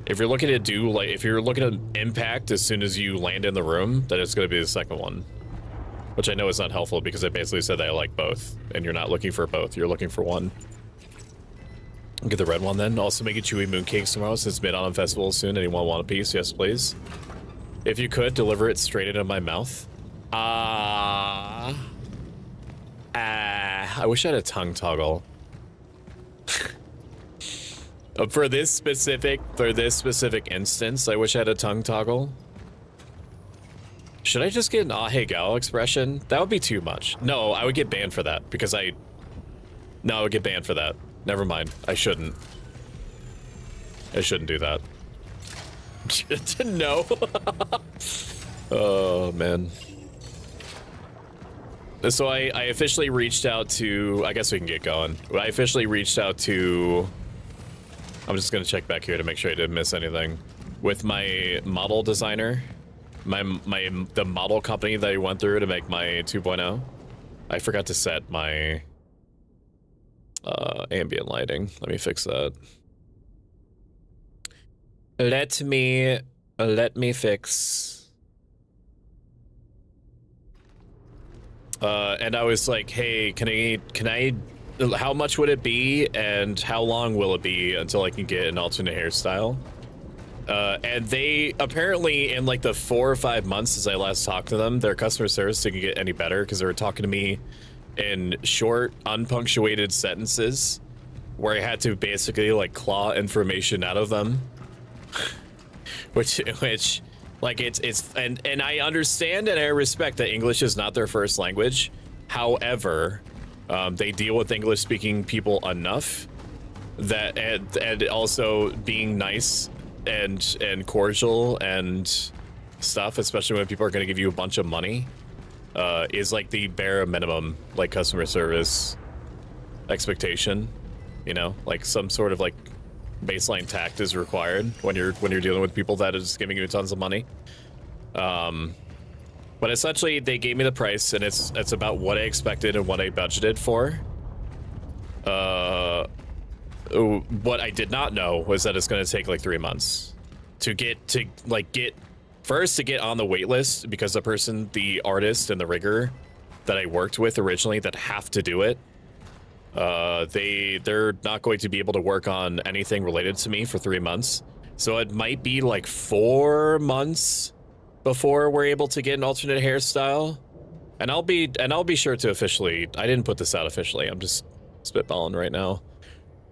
Speaker 2: do like, if you're looking at impact as soon as you land in the room, then it's going to be the second one, which I know is not helpful because I basically said that I like both, and you're not looking for both, you're looking for one. Get the red one then. Also make it chewy mooncakes tomorrow since Mid-Autumn Festival is soon. Anyone want a piece? Yes, please. If you could, deliver it straight into my mouth. I wish I had a tongue toggle. For this specific instance, I wish I had a tongue toggle. Should I just get an ah hey gal expression? That would be too much. No, I would get banned for that because I would get banned for that. Never mind. I shouldn't do that. No. Oh man. So I officially reached out to, I guess we can get going. I officially reached out to, I'm just gonna check back here to make sure I didn't miss anything. With my model designer, the model company that I went through to make my 2.0. I forgot to set my ambient lighting. Let me fix that. Let me fix. And I was like, hey, can I, how much would it be and how long will it be until I can get an alternate hairstyle? And they apparently, in like the 4 or 5 months since I last talked to them, their customer service didn't get any better because they were talking to me in short, unpunctuated sentences. where I had to basically like claw information out of them, which like it's and I understand and I respect that English is not their first language. However, they deal with English speaking people enough that and also being nice and cordial and stuff, especially when people are going to give you a bunch of money, is like the bare minimum like customer service expectation. You know, like some sort of like baseline tact is required when you're dealing with people that is giving you tons of money. But essentially they gave me the price and it's about what I expected and what I budgeted for. What I did not know was that it's going to take like 3 months to get on the wait list, because the artist and the rigger that I worked with originally that have to do it, they're not going to be able to work on anything related to me for 3 months. So it might be like 4 months before we're able to get an alternate hairstyle. And I'll be sure to officially, I didn't put this out officially, I'm just spitballing right now.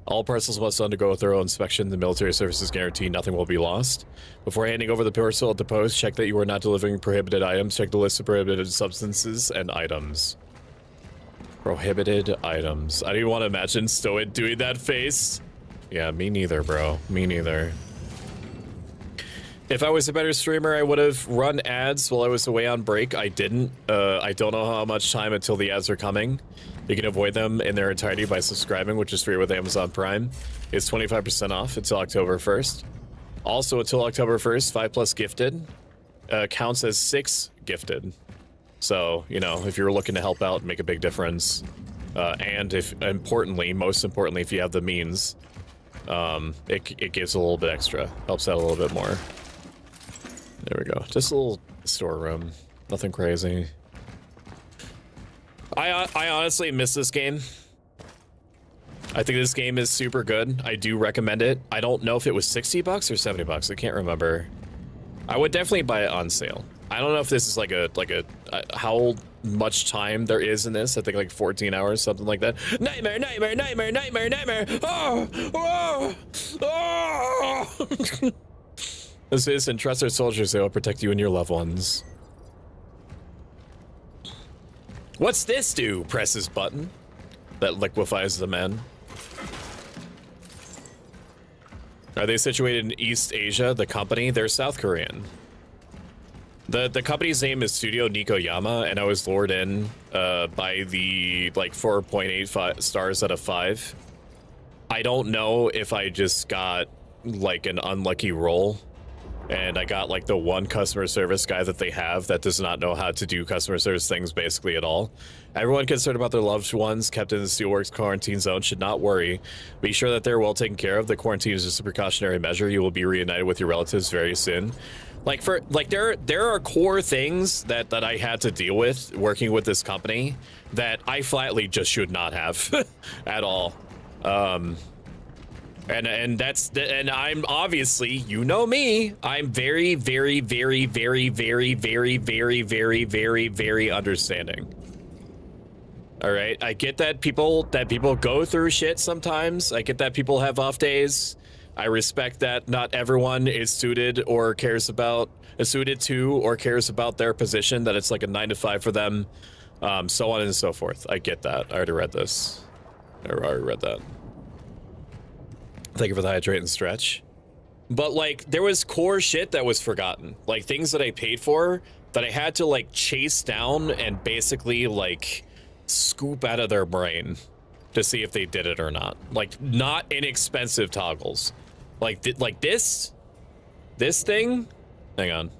Speaker 2: All parcels must undergo a thorough inspection. The military services guarantee nothing will be lost. Before handing over the parcel at the post, check that you are not delivering prohibited items. Check the list of prohibited substances and items. Prohibited items. I didn't want to imagine Stoic doing that face. Yeah, me neither, bro. Me neither. If I was a better streamer, I would have run ads while I was away on break. I didn't. I don't know how much time until the ads are coming. You can avoid them in their entirety by subscribing, which is free with Amazon Prime. It's 25% off until October 1st. Also, until October 1st, 5+ gifted counts as 6 gifted. So, you know, if you're looking to help out and make a big difference, and most importantly, if you have the means, it gives a little bit extra, helps out a little bit more. There we go. Just a little storeroom. Nothing crazy. I honestly miss this game. I think this game is super good. I do recommend it. I don't know if it was $60 or $70. I can't remember. I would definitely buy it on sale. I don't know if this is like a how much time there is in this. I think like 14 hours, something like that. Nightmare, nightmare, nightmare, nightmare, nightmare. Oh, oh, oh. The citizen, trust our soldiers. They will protect you and your loved ones. What's this do? Press this button that liquefies the men. Are they situated in East Asia? The company? They're South Korean. The company's name is Studio Nikoyama, and I was lured in by the like 4.85 stars out of 5. I don't know if I just got like an unlucky roll and I got like the one customer service guy that they have that does not know how to do customer service things basically at all. Everyone concerned about their loved ones kept in the Steelworks quarantine zone should not worry. Be sure that they're well taken care of. The quarantine is just a precautionary measure. You will be reunited with your relatives very soon. Like there are core things that I had to deal with working with this company that I flatly just should not have at all. And I'm obviously, you know me, I'm very, very, very, very, very, very, very, very, very, very understanding. All right, I get that people go through shit sometimes. I get that people have off days. I respect that not everyone is suited to or cares about their position, that it's like a 9 to 5 for them, so on and so forth. I get that. I already read this. I already read that. Thank you for the hydrate and stretch. But like there was core shit that was forgotten, like things that I paid for that I had to like chase down and basically like scoop out of their brain to see if they did it or not. Like not inexpensive toggles, like this thing. Hang on.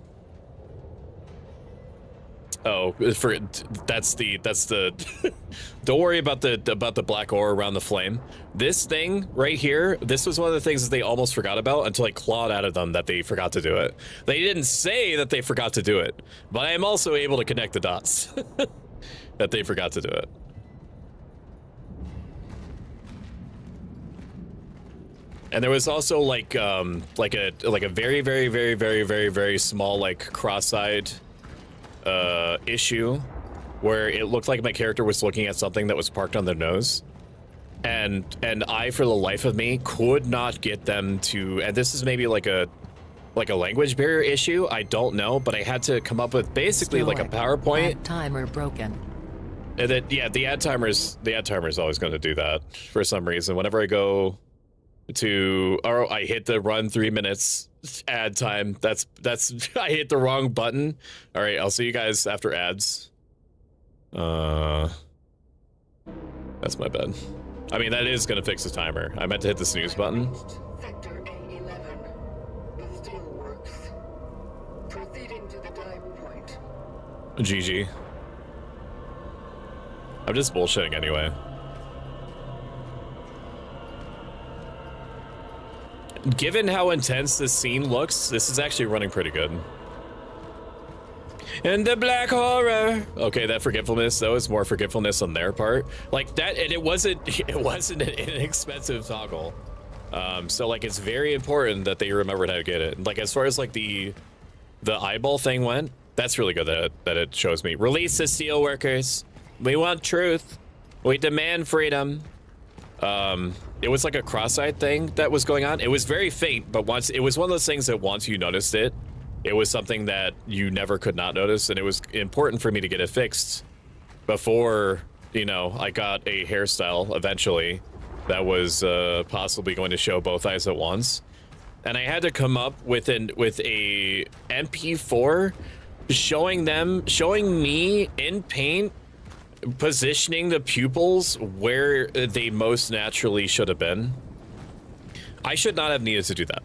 Speaker 2: Oh, that's the don't worry about the black ore around the flame. This thing right here, this was one of the things that they almost forgot about until I clawed out of them that they forgot to do it. They didn't say that they forgot to do it, but I am also able to connect the dots that they forgot to do it. And there was also like a very, very, very, very, very, very small like cross-eyed issue where it looked like my character was looking at something that was parked on their nose. and I, for the life of me, could not get them to. And this is maybe like a language barrier issue. I don't know, but I had to come up with basically like a PowerPoint.
Speaker 3: Add timer broken.
Speaker 2: And then, yeah, the ad timer is always going to do that for some reason. Whenever I go to, or I hit the run 3 minutes ad time, that's I hit the wrong button. All right, I'll see you guys after ads. That's my bad. I mean, that is going to fix the timer. I meant to hit the snooze button.
Speaker 7: Sector A11. The steel works. Proceeding to the dive point.
Speaker 2: GG. I'm just bullshitting anyway. Given how intense this scene looks, this is actually running pretty good. And the black horror. Okay, that forgetfulness though is more forgetfulness on their part. Like that, and it wasn't an inexpensive toggle. So like it's very important that they remembered how to get it. Like as far as like the eyeball thing went, that's really good that it shows me. Release the steelworkers. We want truth. We demand freedom. It was like a cross-eyed thing that was going on. It was very faint, but once it was one of those things that once you noticed it, it was something that you never could not notice, and it was important for me to get it fixed before, you know, I got a hairstyle eventually that was possibly going to show both eyes at once. And I had to come up with a MP4 showing me in paint positioning the pupils where they most naturally should have been. I should not have needed to do that.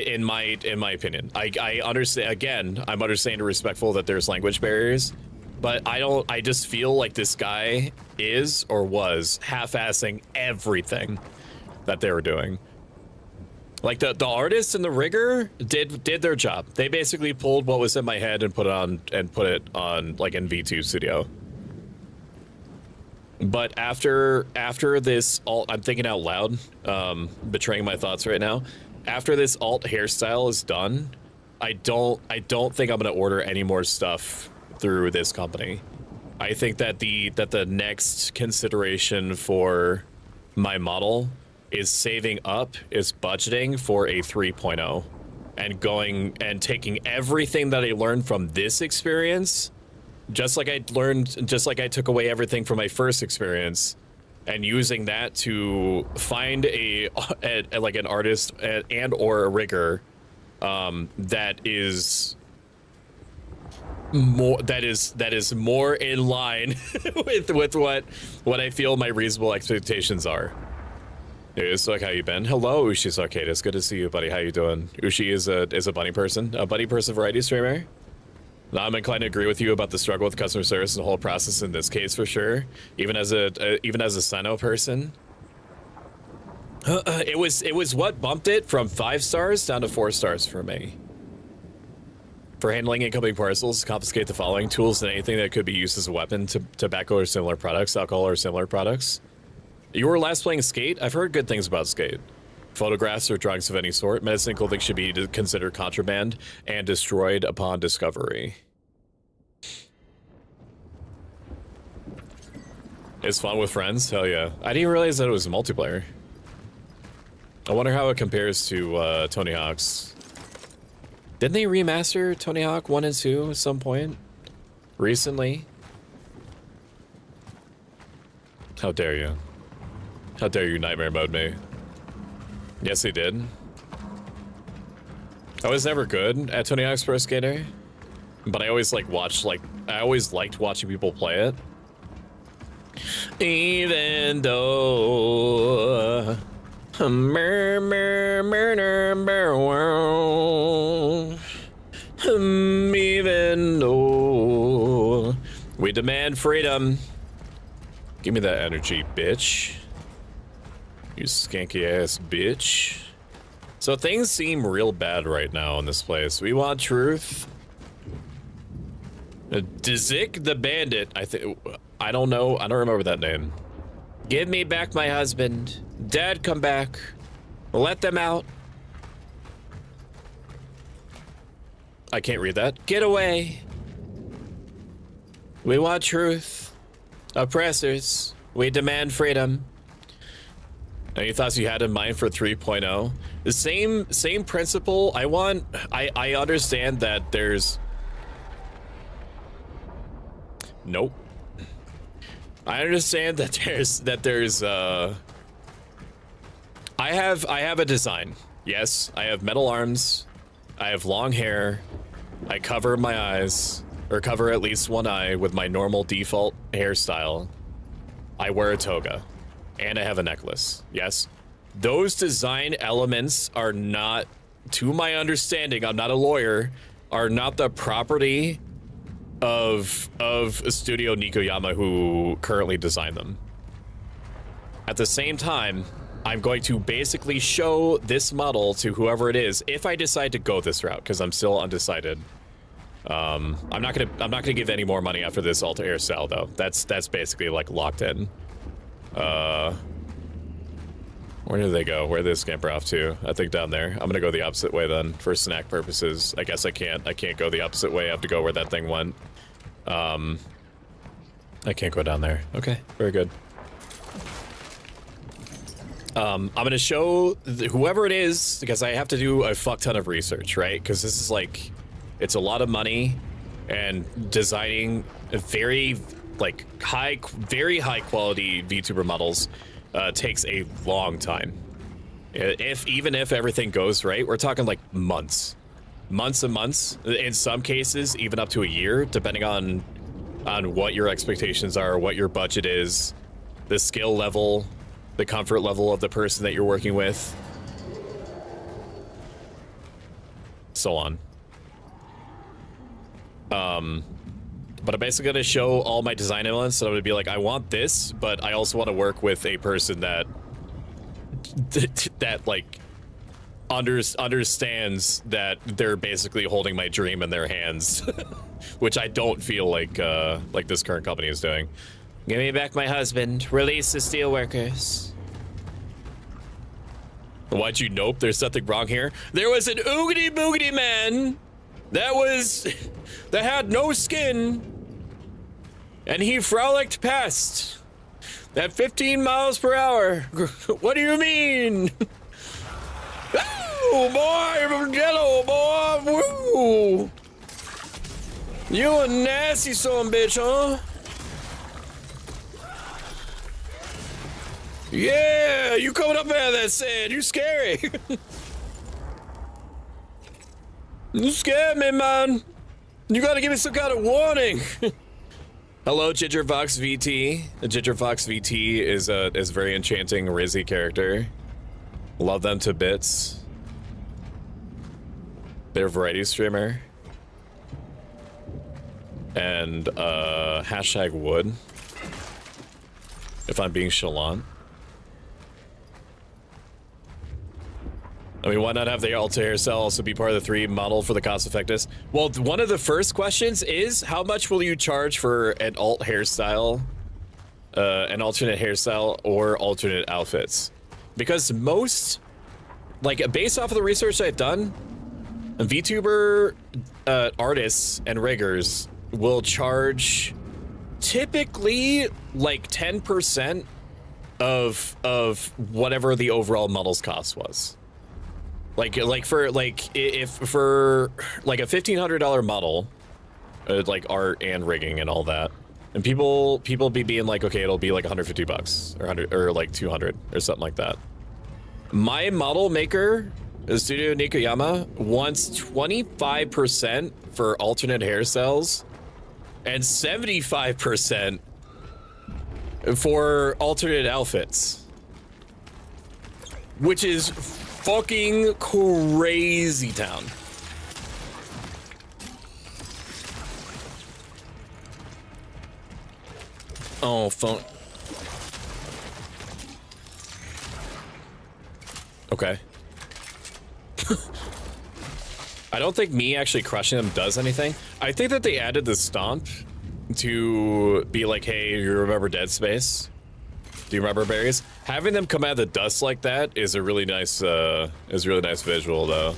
Speaker 2: In my opinion, I understand. Again, I'm understanding and respectful that there's language barriers, but I just feel like this guy is or was half-assing everything that they were doing. Like the artist and the rigger did their job. They basically pulled what was in my head and put it on like in V2 Studio. But after this alt, I'm thinking out loud, betraying my thoughts right now. After this alt hairstyle is done, I don't think I'm gonna order any more stuff through this company. I think that the next consideration for my model is saving up, is budgeting for a 3.0 and going and taking everything that I learned from this experience, just like I took away everything from my first experience, and using that to find like an artist and or a rigger that is more in line with what I feel my reasonable expectations are. Hey, Stoic, how you been? Hello, Ushi's Arcade. It's good to see you, buddy. How you doing? Ushi is a bunny person, variety streamer. Now, I'm inclined to agree with you about the struggle with customer service and the whole process in this case for sure. Even as a Sino person, it was what bumped it from 5 stars down to 4 stars for me. For handling incoming parcels, confiscate the following tools and anything that could be used as a weapon: tobacco or similar products, alcohol or similar products. You were last playing Skate? I've heard good things about Skate. Photographs or drawings of any sort. Medicine and clothing should be considered contraband and destroyed upon discovery. It's fun with friends? Hell yeah. I didn't realize that it was multiplayer. I wonder how it compares to Tony Hawk's. Didn't they remaster Tony Hawk 1 and 2 at some point? Recently? How dare you? How dare you nightmare mode me? Yes, they did. I was never good at Tony Hawk's Pro Skater, but I always I always liked watching people play it. Even though even though we demand freedom. Give me that energy, bitch. You skanky ass bitch. So things seem real bad right now in this place. We want truth. Dzik the Bandit, I don't know. I don't remember that name. Give me back my husband. Dad, come back. Let them out. I can't read that. Get away. We want truth. Oppressors. We demand freedom. Any thoughts you had in mind for 3.0? The same principle. I understand that there's... Nope. I understand that there's I have a design. Yes, I have metal arms. I have long hair. I cover my eyes, or cover at least one eye with my normal default hairstyle. I wear a toga, and I have a necklace. Yes, those design elements are not, to my understanding, I'm not a lawyer, are not the property of Studio Nikoyama, who currently designed them. At the same time, I'm going to basically show this model to whoever it is if I decide to go this route, because I'm still undecided. I'm not gonna give any more money after this alter hairstyle though. That's basically like locked in. Where do they go? Where did they scamper off to? I think down there. I'm gonna go the opposite way then for snack purposes. I guess I can't go the opposite way. I have to go where that thing went. I can't go down there. Okay, very good. I'm gonna show whoever it is, because I have to do a fuck ton of research, right? Because this is like, it's a lot of money, and designing very high quality VTuber models takes a long time. Even if everything goes right, we're talking like months and months. In some cases, even up to a year, depending on what your expectations are, what your budget is, the skill level, the comfort level of the person that you're working with, so on. But I'm basically gonna show all my design elements, so I'm gonna be like, I want this, but I also want to work with a person that like understands that they're basically holding my dream in their hands, which I don't feel like this current company is doing. Give me back my husband. Release the steelworkers. Why'd you nope? There's something wrong here. There was an oogity boogity man that had no skin, and he frolicked past at 15 miles per hour. What do you mean? Oh boy, yellow boy, woo! You a nasty son bitch, huh? Yeah, you coming up out of that sand. You scary. You scared me, man. You gotta give me some kind of warning. Hello, Ginger Fox VT. Ginger Fox VT is a very enchanting Rizzy character. Love them to bits. They're a variety streamer. And hashtag wood. If I'm being chalant. I mean, why not have the alter hairstyle also be part of the 3 model for the cost effectiveness? Well, one of the first questions is, how much will you charge for an alt hairstyle, an alternate hairstyle, or alternate outfits? Because most, like, based off of the research I've done, VTuber artists and riggers will charge typically like 10% of whatever the overall model's cost was. Like for like if for like a $1,500 model, like art and rigging and all that, and people be being like, okay, it'll be like $150 or 100 or like 200 or something like that. My model maker, Studio Nikoyama, wants 25% for alternate hairstyles and 75% for alternate outfits, which is fucking crazy town. Oh, phone. Okay. I don't think me actually crushing them does anything. I think that they added the stomp to be like, hey, you remember Dead Space? Do you remember berries? Having them come out of the dust like that is a really nice visual though.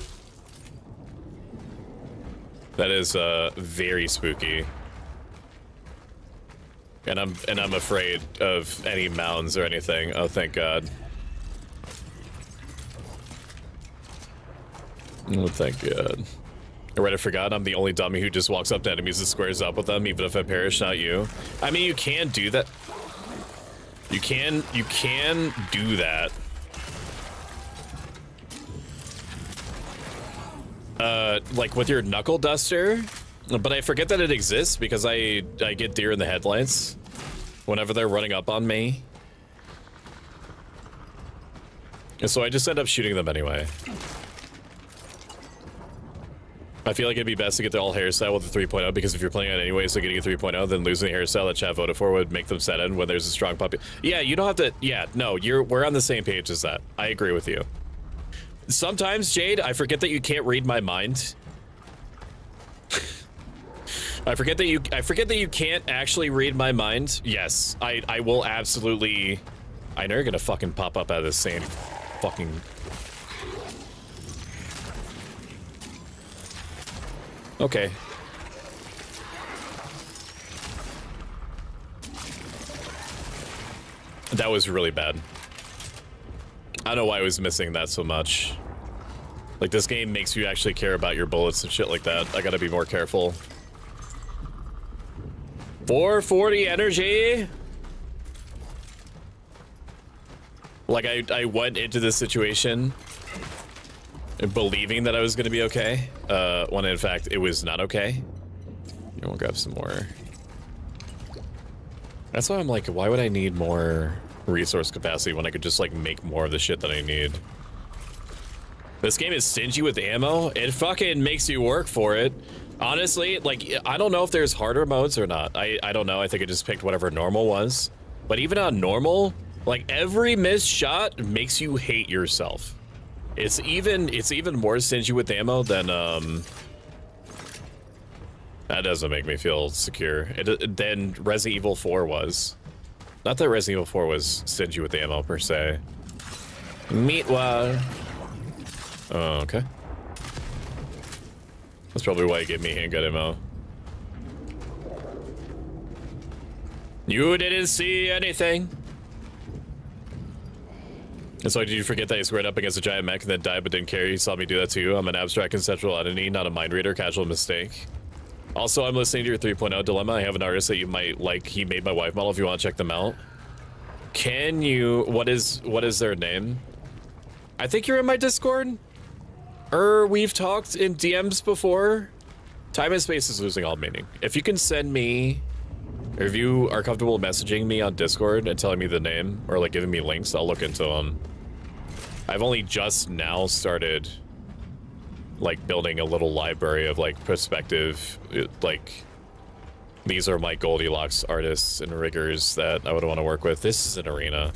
Speaker 2: That is very spooky. And I'm afraid of any mounds or anything. Oh, thank God. Oh, thank God. Right, I forgot I'm the only dummy who just walks up to enemies and squares up with them, even if I perish, not you. I mean, you can do that. You can do that. Like with your knuckle duster, but I forget that it exists because I get deer in the headlights whenever they're running up on me. And so I just end up shooting them anyway. I feel like it'd be best to get the all hairstyle with the 3.0 because if you're playing it anyway, so getting a 3.0, then losing the hairstyle that chat voted for would make them set in when there's a strong puppy. Yeah, you don't have to. Yeah, no, we're on the same page as that. I agree with you. Sometimes, Jade, I forget that you can't read my mind. I forget that you can't actually read my mind. Yes, I will absolutely. I know you're gonna fucking pop up out of the same fucking. Okay. That was really bad. I don't know why I was missing that so much. Like, this game makes you actually care about your bullets and shit like that. I gotta be more careful. 440 energy! Like, I went into this situation believing that I was gonna be okay, when in fact it was not okay. We'll grab some more. That's why I'm like, why would I need more resource capacity when I could just like make more of the shit that I need? This game is stingy with ammo. It fucking makes you work for it. Honestly, like, I don't know if there's harder modes or not. I don't know. I think I just picked whatever normal was. But even on normal, like, every missed shot makes you hate yourself. It's even more stingy with ammo than that doesn't make me feel secure. Than Resident Evil 4 was. Not that Resident Evil 4 was stingy with ammo per se. Meatwad. Oh, okay. That's probably why you gave me handgun ammo. You didn't see anything. And so did you forget that you squared up against a giant mech and then died but didn't care? You saw me do that too. I'm an abstract conceptual entity, not a mind reader. Casual mistake. Also, I'm listening to your 3.0 dilemma. I have an artist that you might like. He made my wife model if you want to check them out. Can you... What is their name? I think you're in my Discord. We've talked in DMs before. Time and space is losing all meaning. If you can send me... Or if you are comfortable messaging me on Discord and telling me the name, or like giving me links, I'll look into them. I've only just now started like building a little library of like perspective, like these are my Goldilocks artists and riggers that I would want to work with. This is an arena.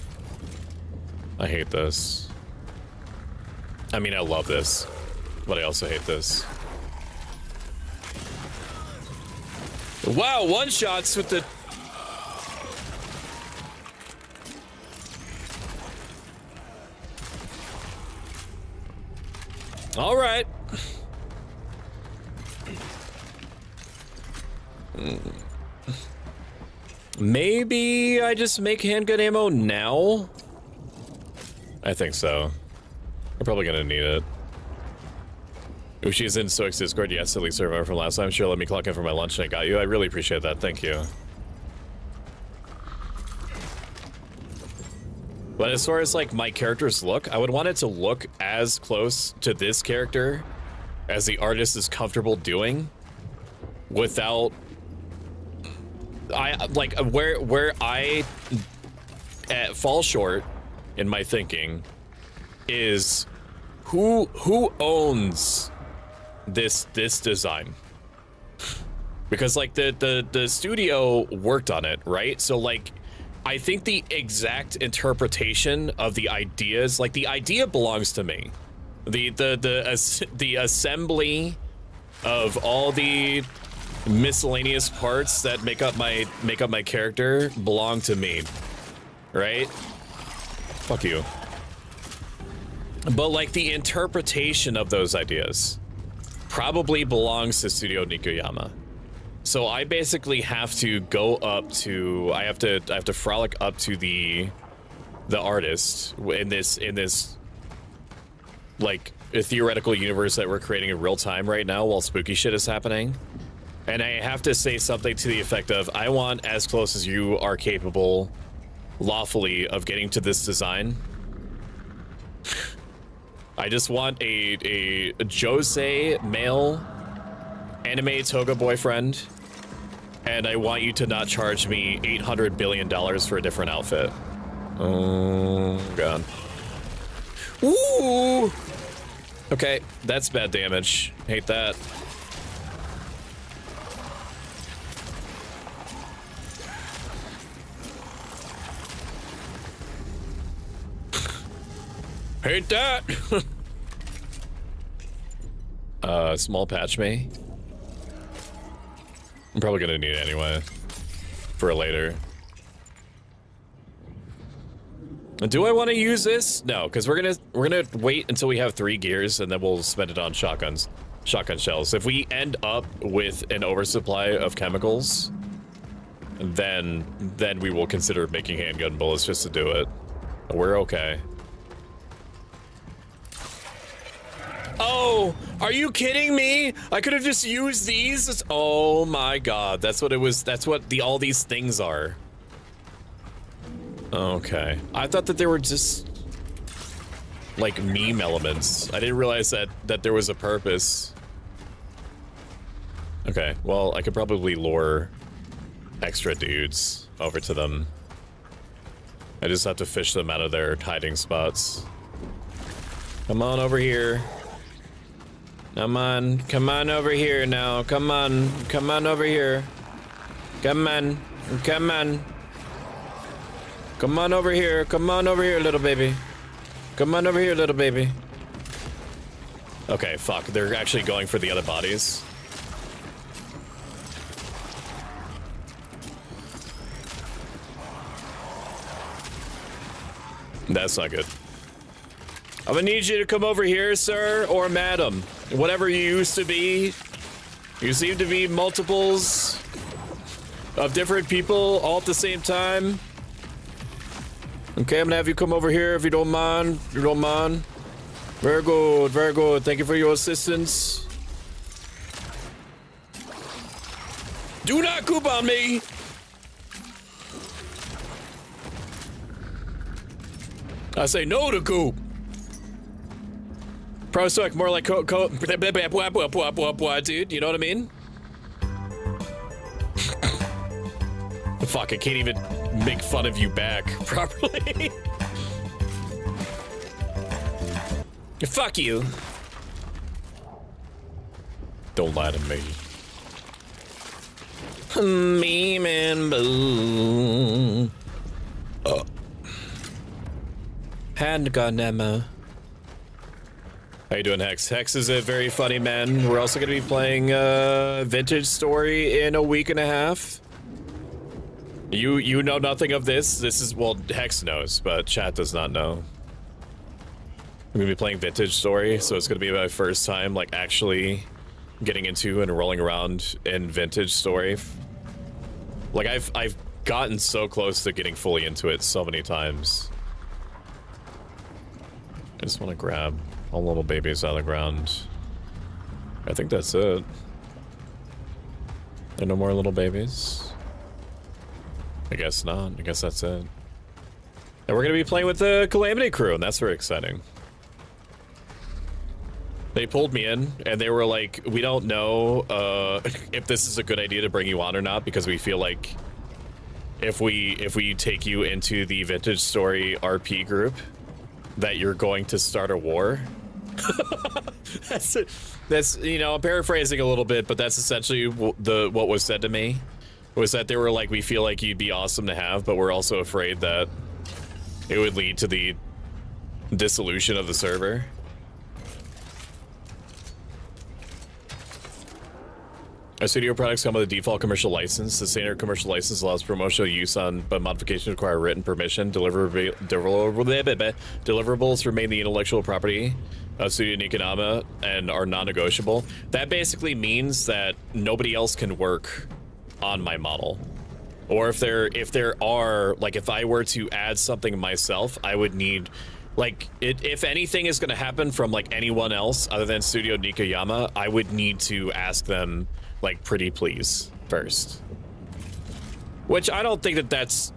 Speaker 2: I hate this. I mean, I love this, but I also hate this. Wow, one shots with the... All right. Maybe I just make handgun ammo now? I think so. I'm probably gonna need it. Ushi's in Stoic's Discord. Yes, at least I remember from last time. Sure, let me clock in for my lunch and I got you. I really appreciate that. Thank you. But as far as like my character's look, I would want it to look as close to this character as the artist is comfortable doing without... I like where I fall short in my thinking is who owns this design, because like the studio worked on it, right? So like I think the exact interpretation of the ideas, like the idea belongs to me. The assembly of all the miscellaneous parts that make up my character belong to me, right? Fuck you. But like the interpretation of those ideas probably belongs to Studio Nikuyama. So I basically have to go up to, I have to frolic up to the artist in this like a theoretical universe that we're creating in real time right now while spooky shit is happening. And I have to say something to the effect of, I want as close as you are capable lawfully of getting to this design. I just want a Jose male anime toga boyfriend, and I want you to not charge me $800 billion for a different outfit. Oh god. Ooh. Okay, that's bad damage. Hate that. Hate that. Small patch me. I'm probably gonna need it anyway for later. Do I want to use this? No, because we're gonna wait until we have 3 gears and then we'll spend it on shotgun shells. If we end up with an oversupply of chemicals, then we will consider making handgun bullets just to do it. We're okay. Oh, are you kidding me? I could have just used these. Oh my god, that's what it was. That's what all these things are. Okay, I thought that they were just like meme elements. I didn't realize that there was a purpose. Okay, well, I could probably lure extra dudes over to them. I just have to fish them out of their hiding spots. Come on over here. Come on over here now. Come on over here. Come on. Come on over here. Come on over here, little baby. Come on over here, little baby. Okay, fuck. They're actually going for the other bodies. That's not good. I'm gonna need you to come over here, sir, or madam. Whatever you used to be. You seem to be multiples of different people all at the same time. Okay, I'm gonna have you come over here if you don't mind. If you don't mind. Very good, very good. Thank you for your assistance. Do not goop on me! I say no to goop. Pro Stoic, more like dude, you know what I mean? Fuck, I can't even make fun of you back properly. Fuck you. Don't lie to me. Me man boo. Handgun ammo. How you doing, Hex? Hex is a very funny man. We're also going to be playing Vintage Story in a week and a half. You know nothing of this. This is, well, Hex knows, but chat does not know. I'm going to be playing Vintage Story, so it's going to be my first time, like, actually getting into and rolling around in Vintage Story. Like, I've gotten so close to getting fully into it so many times. I just want to grab all the little babies out of the ground. I think that's it. There are no more little babies? I guess not. I guess that's it. And we're going to be playing with the Calamity crew, and that's very exciting. They pulled me in, and they were like, we don't know if this is a good idea to bring you on or not, because we feel like if we take you into the Vintage Story RP group, that you're going to start a war. That's you know, I'm paraphrasing a little bit, but that's essentially what was said to me, was that they were like, we feel like you'd be awesome to have, but we're also afraid that it would lead to the dissolution of the server. Our studio products come with a default commercial license. The standard commercial license allows promotional use on, but modifications require written permission. Deliverables remain the intellectual property Studio Nikanama and are non-negotiable, that basically means that nobody else can work on my model. Or if there are, like, if I were to add something myself, I would need, like, if anything is going to happen from, like, anyone else other than Studio Nikayama, I would need to ask them, like, pretty please first. Which I don't think that that's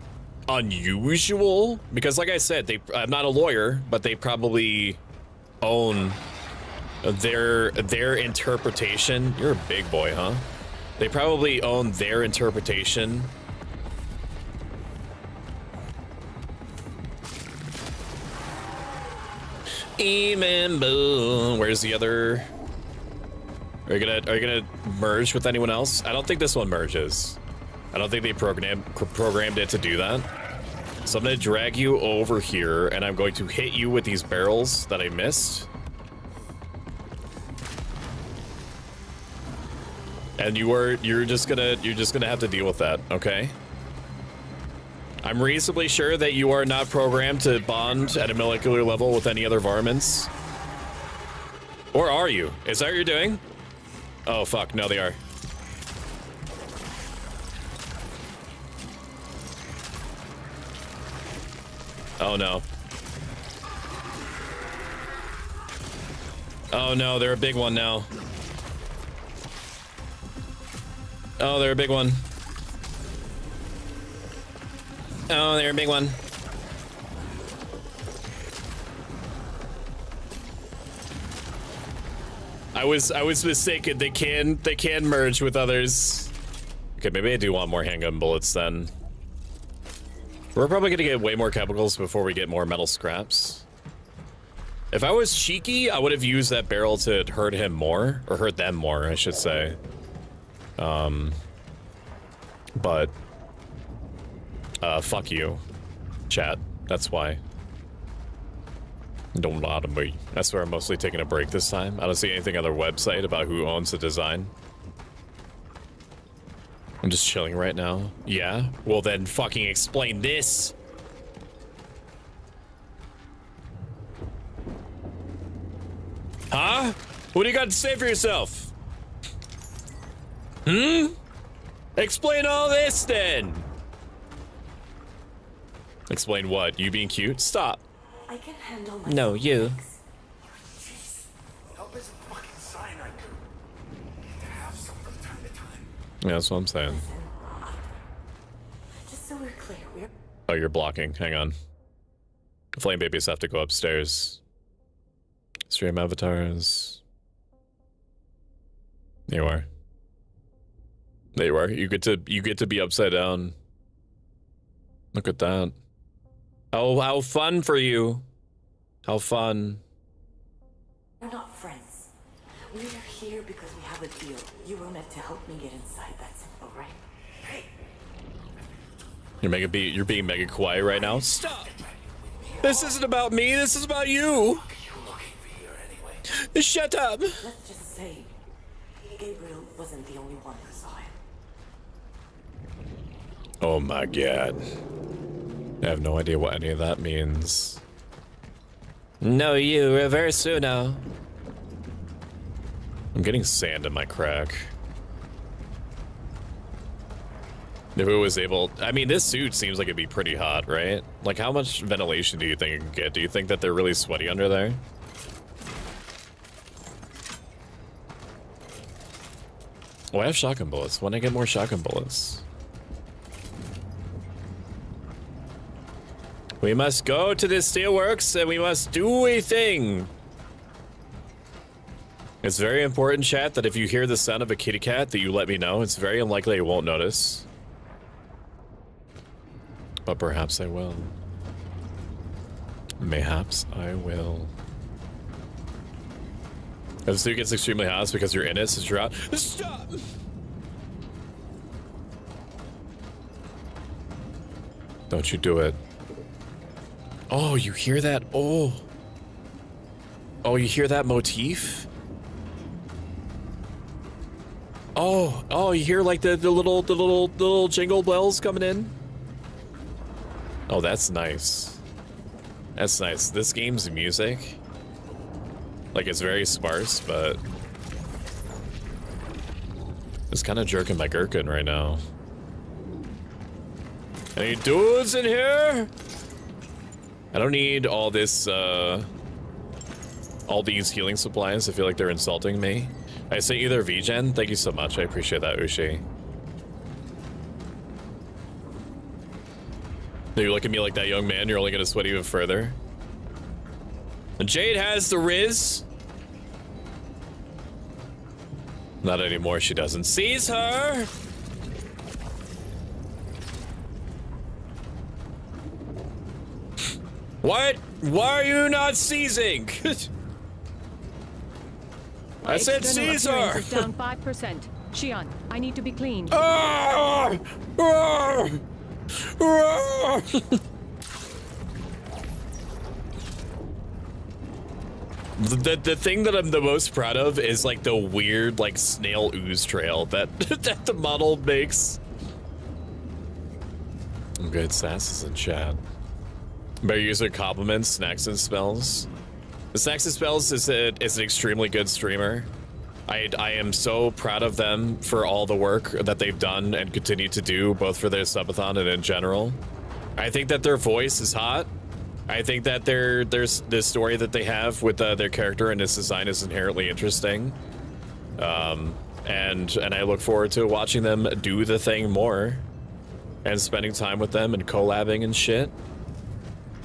Speaker 2: unusual, because like I said, I'm not a lawyer, but they probably own their interpretation. You're a big boy, huh? They probably own their interpretation. Boom. Where's the other? Are you gonna merge with anyone else? I don't think this one merges. I don't think they programmed it to do that. So I'm gonna drag you over here, and I'm going to hit you with these barrels that I missed. And you're just gonna have to deal with that, okay? I'm reasonably sure that you are not programmed to bond at a molecular level with any other varmints. Or are you? Is that what you're doing? Oh fuck, no they are. Oh no. Oh no, they're a big one now. Oh, they're a big one. Oh, they're a big one. I was mistaken. They can merge with others. Okay, maybe I do want more handgun bullets then. We're probably gonna get way more chemicals before we get more metal scraps. If I was cheeky, I would have used that barrel to hurt him more, or hurt them more, I should say. But fuck you, chat. That's why. Don't lie to me. That's where I'm mostly taking a break this time. I don't see anything on their website about who owns the design. I'm just chilling right now. Yeah? Well then fucking explain this. Huh? What do you got to say for yourself? Explain all this then. Explain what? You being cute? Stop.
Speaker 8: I can handle my
Speaker 2: No, you.
Speaker 6: Help is a fucking sign I do. Need to have some from time to time.
Speaker 2: Yeah, that's what I'm saying.
Speaker 8: Just so we're clear, we're
Speaker 2: Oh, you're blocking. Hang on. Flame babies have to go upstairs. Stream avatars. There you are. There you are. You get to be upside down. Look at that. Oh, how fun for you. How fun.
Speaker 8: we're not friends. We are here because we have a deal. You were meant to help me get inside. That's simple, right? Hey.
Speaker 2: You're being mega quiet right now. Stop. This isn't about me. This is about you. Shut up.
Speaker 8: Let's just say Gabriel wasn't the only one who saw him.
Speaker 2: Oh my god. I have no idea what any of that means. No, you reverse Uno. I'm getting sand in my crack. If it was able, I mean, this suit seems like it'd be pretty hot, right? Like, how much ventilation do you think it can get? Do you think that they're really sweaty under there? Oh, I have shotgun bullets. When I get more shotgun bullets? We must go to the steelworks and we must do a thing. It's very important, chat, that if you hear the sound of a kitty cat, that you let me know. It's very unlikely I won't notice. But perhaps I will. Mayhaps I will. If the suit gets extremely hot, it's because you're in it, since you're out. Stop! Don't you do it. Oh, you hear that? Oh. Oh, you hear that motif? Oh, you hear like the little jingle bells coming in? Oh, that's nice. That's nice. This game's music. Like, it's very sparse, but it's kind of jerking my gherkin right now. Any dudes in here? I don't need all this, all these healing supplies. I feel like they're insulting me. I sent you their VGen. Thank you so much. I appreciate that, Ushi. You look at me like that, young man. You're only gonna sweat even further. Jade has the Riz. Not anymore. She doesn't. Seize her. What? Why are you not seizing? I said seize her.
Speaker 4: Is down 5%. Shion, I need to be cleaned.
Speaker 2: Ah! Ah! Ah! The thing that I'm the most proud of is like the weird like snail ooze trail that that the model makes. I'm good. Sass is in chat. Better user compliments, Snacks and Spells. The Snacks and Spells is an extremely good streamer. I am so proud of them for all the work that they've done and continue to do, both for their subathon and in general. I think that their voice is hot. I think that there's the story that they have with their character and its design is inherently interesting. And I look forward to watching them do the thing more and spending time with them and collabing and shit.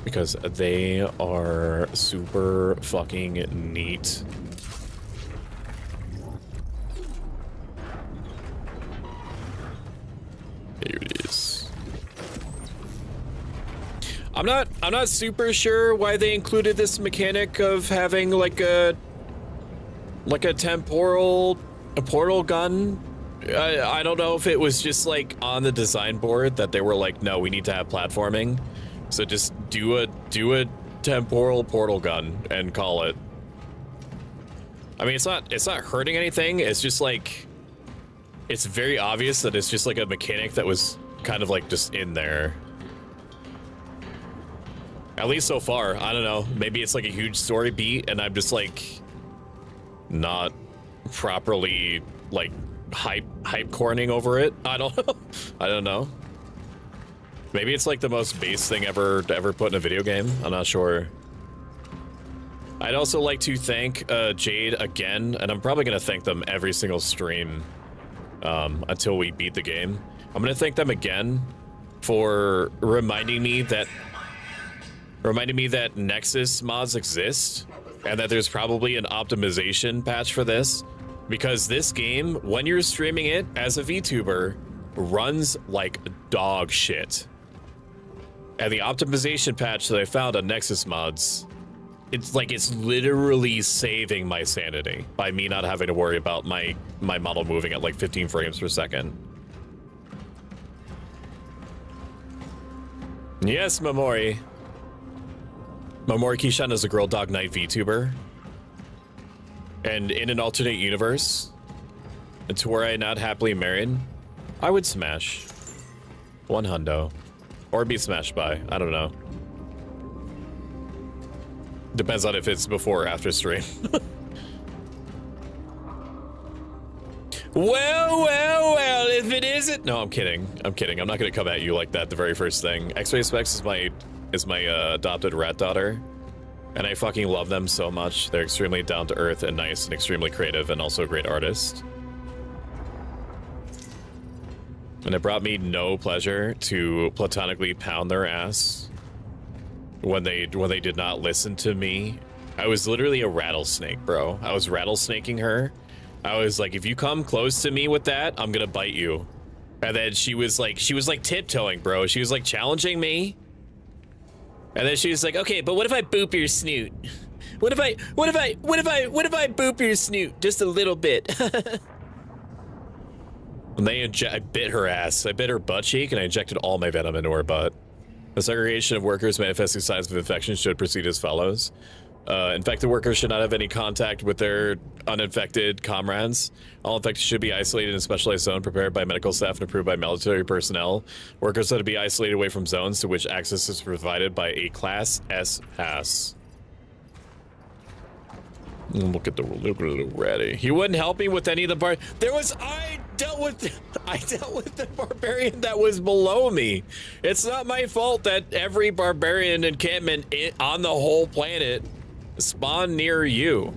Speaker 2: Because they are super fucking neat. Here it is. I'm not super sure why they included this mechanic of having like a portal gun. I don't know if it was just like on the design board that they were like, no, we need to have platforming. So just do a temporal portal gun and call it. I mean, it's not hurting anything. It's just like, it's very obvious that it's just like a mechanic that was kind of like just in there. At least so far. I don't know. Maybe it's like a huge story beat and I'm just like not properly like hype corning over it. I don't know. I don't know. Maybe it's like the most base thing ever put in a video game. I'm not sure. I'd also like to thank Jade again, and I'm probably gonna thank them every single stream until we beat the game. I'm gonna thank them again for reminding me that Nexus mods exist and that there's probably an optimization patch for this, because this game, when you're streaming it as a VTuber, runs like dog shit. And the optimization patch that I found on Nexus mods, it's literally saving my sanity by me not having to worry about my model moving at like 15 frames per second. Yes, Mamori. Mamori Kishan is a Girl Dog Night VTuber. And in an alternate universe, to where I not happily married, I would smash 1 hundo. Or be smashed by. I don't know. Depends on if it's before or after stream. Well, if it isn't... No, I'm kidding. I'm kidding. I'm not going to come at you like that the very first thing. X-Ray Specs is my adopted rat daughter. And I fucking love them so much. They're extremely down-to-earth and nice and extremely creative and also a great artist. And it brought me no pleasure to platonically pound their ass when they did not listen to me. I was literally a rattlesnake, bro. I was rattlesnaking her. I was like, if you come close to me with that, I'm gonna bite you. And then she was like tiptoeing, bro. She was like challenging me. And then she was like, okay, but what if I boop your snoot? What if I boop your snoot just a little bit? And I bit her ass. I bit her butt cheek and I injected all my venom into her butt. The segregation of workers manifesting signs of infection should proceed as follows. Infected workers should not have any contact with their uninfected comrades. All infected should be isolated in a specialized zone prepared by medical staff and approved by military personnel. Workers are to be isolated away from zones to which access is provided by a Class S pass. Look at the ready. He wouldn't help me with any of the bar. I dealt with the barbarian that was below me. It's not my fault that every barbarian encampment on the whole planet spawned near you.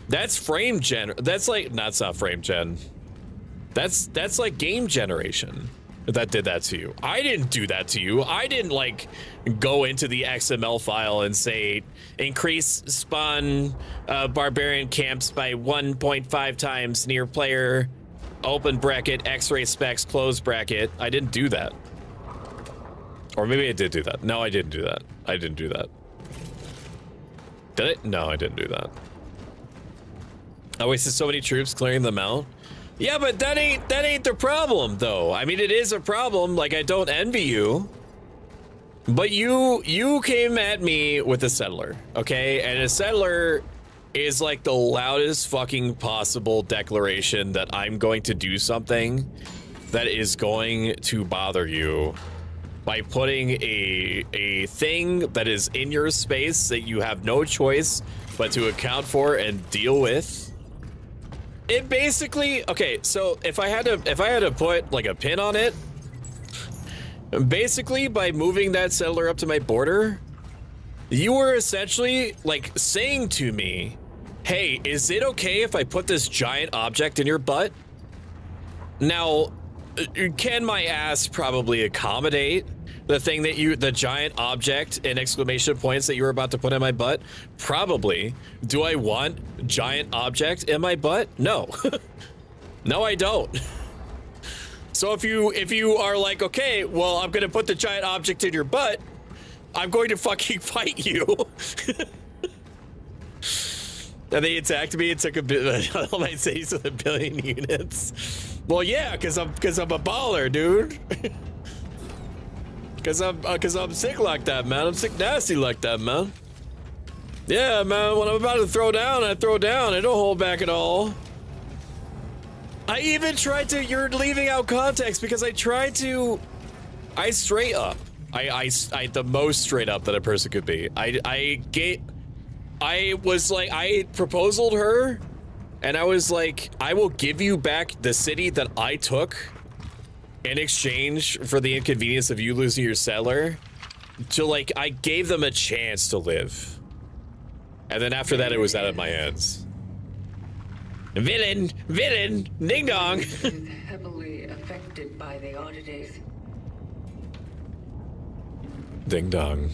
Speaker 2: That's frame gen. That's not frame gen. That's like game generation that did that to you. I didn't do that to you. I didn't like go into the XML file and say increase spawn barbarian camps by 1.5 times near player open bracket X-ray specs close bracket. I didn't do that. Or maybe I did do that. No, I didn't do that. I didn't do that. Did I? No, I didn't do that. I wasted so many troops clearing them out. Yeah, but that ain't the problem though. I mean, it is a problem. Like, I don't envy you. But you came at me with a settler, okay? And a settler is like the loudest fucking possible declaration that I'm going to do something that is going to bother you by putting a thing that is in your space that you have no choice but to account for and deal with. It basically, okay, so if I had to put like a pin on it, basically by moving that settler up to my border, you were essentially like saying to me, hey, is it okay if I put this giant object in your butt? Now, can my ass probably accommodate the thing that the giant object and exclamation points that you were about to put in my butt? Probably. Do I want giant object in my butt? No. No, I don't. So if you are like, okay, well, I'm gonna put the giant object in your butt, I'm going to fucking fight you. And they attacked me and took a bit all my cities with 1 billion units. Well, yeah, because I'm a baller, dude. Cause I'm sick like that, man. I'm sick nasty like that, man. Yeah, man, when I'm about to throw down, I throw down. I don't hold back at all. I even tried to, you're leaving out context because I straight up. I the most straight up that a person could be. I was like, I proposed her and I was like, I will give you back the city that I took in exchange for the inconvenience of you losing your settler. To like, I gave them a chance to live. And then after that, it was out of my hands. Villain, ding dong.
Speaker 7: Is heavily affected by the oddities.
Speaker 2: Ding dong.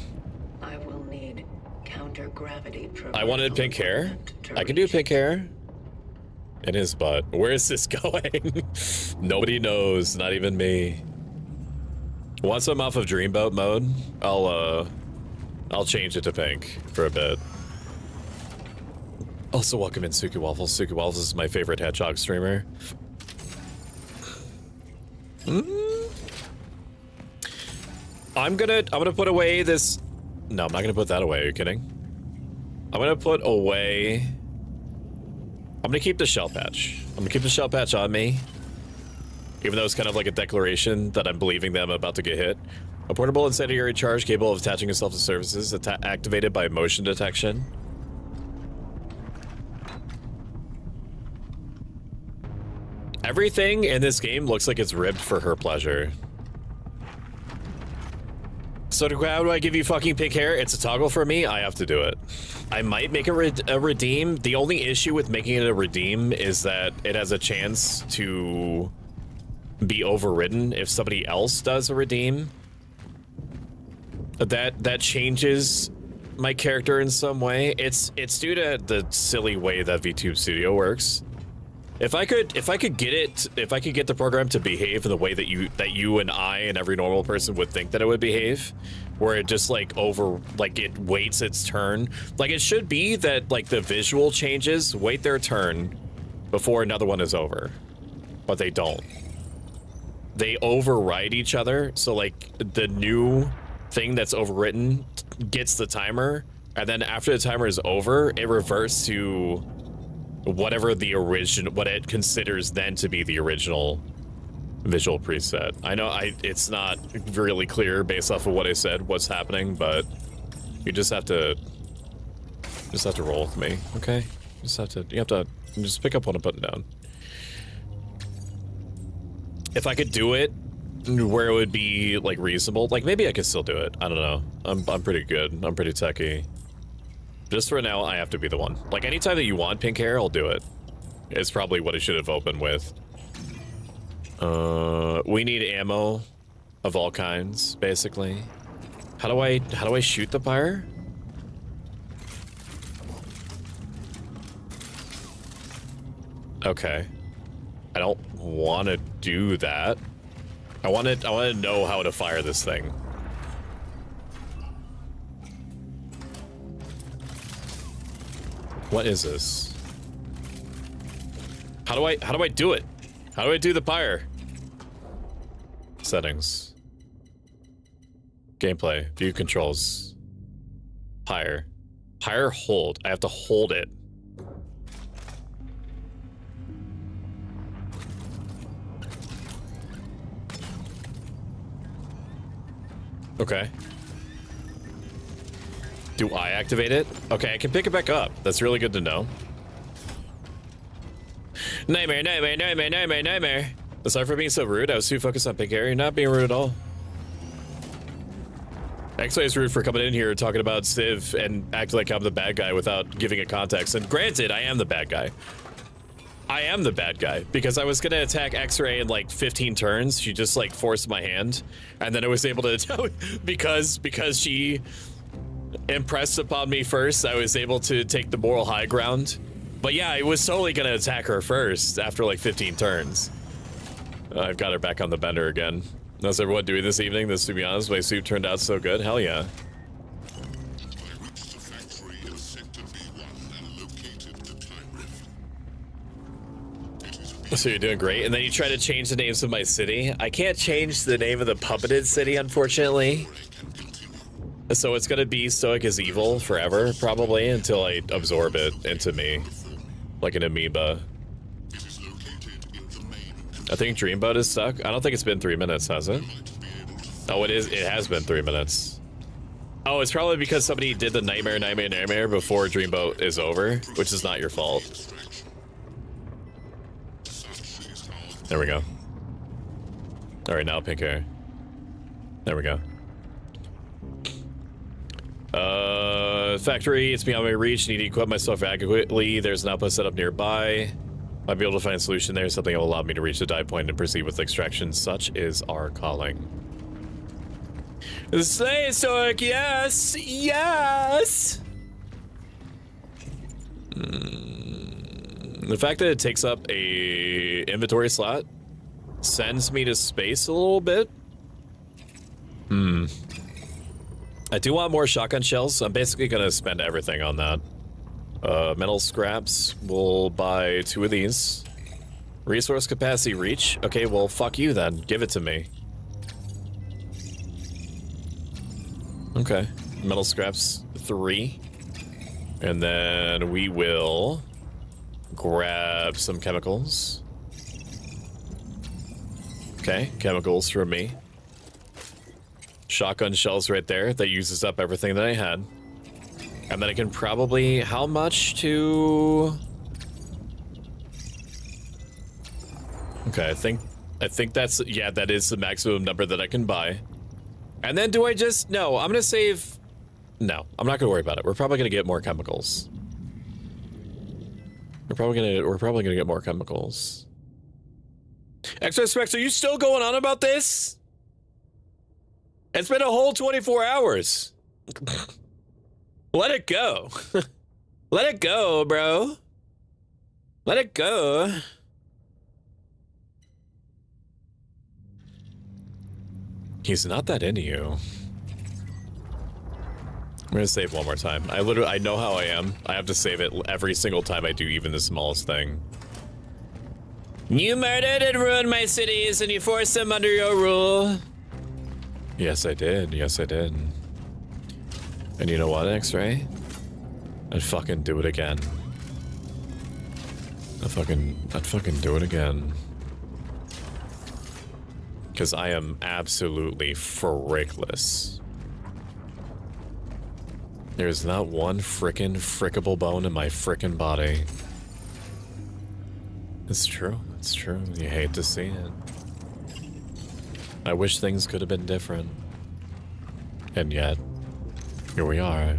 Speaker 7: I will need counter-gravity.
Speaker 2: I wanted pink hair. I can do pink hair. In his butt. Where is this going? Nobody knows, not even me. Once I'm off of Dreamboat mode, I'll change it to pink for a bit. Also, welcome in Suki Waffles. Suki Waffles is my favorite hedgehog streamer. I'm gonna put away this. No, I'm not gonna put that away. Are you kidding? I'm gonna put away. I'm gonna keep the shell patch. I'm gonna keep the shell patch on me. Even though it's kind of like a declaration that I'm believing that I'm about to get hit. A portable incendiary charge capable of attaching itself to surfaces activated by motion detection. Everything in this game looks like it's ribbed for her pleasure. So how do I give you fucking pink hair? It's a toggle for me. I have to do it. I might make a redeem. The only issue with making it a redeem is that it has a chance to be overridden if somebody else does a redeem. That changes my character in some way. It's due to the silly way that VTube Studio works. If I could get the program to behave in the way that you and I and every normal person would think that it would behave, where it just like it waits its turn. Like it should be that like the visual changes wait their turn before another one is over. But they don't. They override each other, so like the new thing that's overwritten gets the timer, and then after the timer is over, it reverts to whatever the original, what it considers then to be the original visual preset. I know it's not really clear based off of what I said what's happening, but you just have to roll with me, okay? You have to just pick up one and put it down. If I could do it where it would be like reasonable, like maybe I could still do it. I don't know. I'm pretty good. I'm pretty techie. Just for now, I have to be the one. Like anytime that you want pink hair, I'll do it. It's probably what I should have opened with. We need ammo of all kinds, basically. How do I shoot the pyre? Okay. I don't want to do that. I want to know how to fire this thing. What is this? How do I do it? How do I do the pyre? Settings. Gameplay. View controls. Pyre. Pyre hold. I have to hold it. Okay. Do I activate it? Okay, I can pick it back up. That's really good to know. Nightmare, nightmare, nightmare, nightmare, nightmare. Sorry for being so rude. I was too focused on pink hair. You're not being rude at all. X-Ray is rude for coming in here talking about Civ and acting like I'm the bad guy without giving it context. And granted, I am the bad guy. I am the bad guy because I was gonna attack X-Ray in like 15 turns. She just like forced my hand, and then I was able to because she impressed upon me first. I was able to take the moral high ground. But yeah, I was totally gonna attack her first after like 15 turns. I've got her back on the bender again. How's everyone doing this evening? This, to be honest, my suit turned out so good. Hell yeah. So you're doing great, and then you try to change the names of my city. I can't change the name of the puppeted city, unfortunately. So it's gonna be Stoic is evil forever, probably, until I absorb it into me. Like an amoeba. I think Dreamboat is stuck. I don't think it's been 3 minutes, has it? Oh, it is. It has been 3 minutes. Oh, it's probably because somebody did the nightmare before Dreamboat is over, which is not your fault. There we go. All right, now pink hair. There we go. Factory, it's beyond my reach. Need to equip myself adequately. There's an outpost set up nearby. Might be able to find a solution there. Something that will allow me to reach the dive point and proceed with extraction. Such is our calling. Slay Stoic, yes! Yes! The fact that it takes up a inventory slot sends me to space a little bit. I do want more shotgun shells, so I'm basically gonna spend everything on that. Metal scraps, we'll buy 2 of these. Resource capacity reach. Okay, well, fuck you then. Give it to me. Okay. Metal scraps, 3. And then we will grab some chemicals. Okay, chemicals for me. Shotgun shells right there. That uses up everything that I had. And then I can probably... How much to... Okay, I think that's... Yeah, that is the maximum number that I can buy. And then do I just... No, I'm gonna save... No, I'm not gonna worry about it. We're probably gonna get more chemicals. We're probably gonna get more chemicals. Extra Specs, are you still going on about this? It's been a whole 24 hours. Let it go. Let it go, bro. Let it go. He's not that into you. I'm gonna save one more time. I know how I am. I have to save it every single time I do even the smallest thing. You murdered and ruined my cities, and you forced them under your rule. Yes, I did. Yes, I did. And you know what, X-Ray? I'd fucking do it again. I'd fucking do it again. Because I am absolutely frickless. There's not one frickin' frickable bone in my frickin' body. It's true. It's true. You hate to see it. I wish things could have been different. And yet, here we are.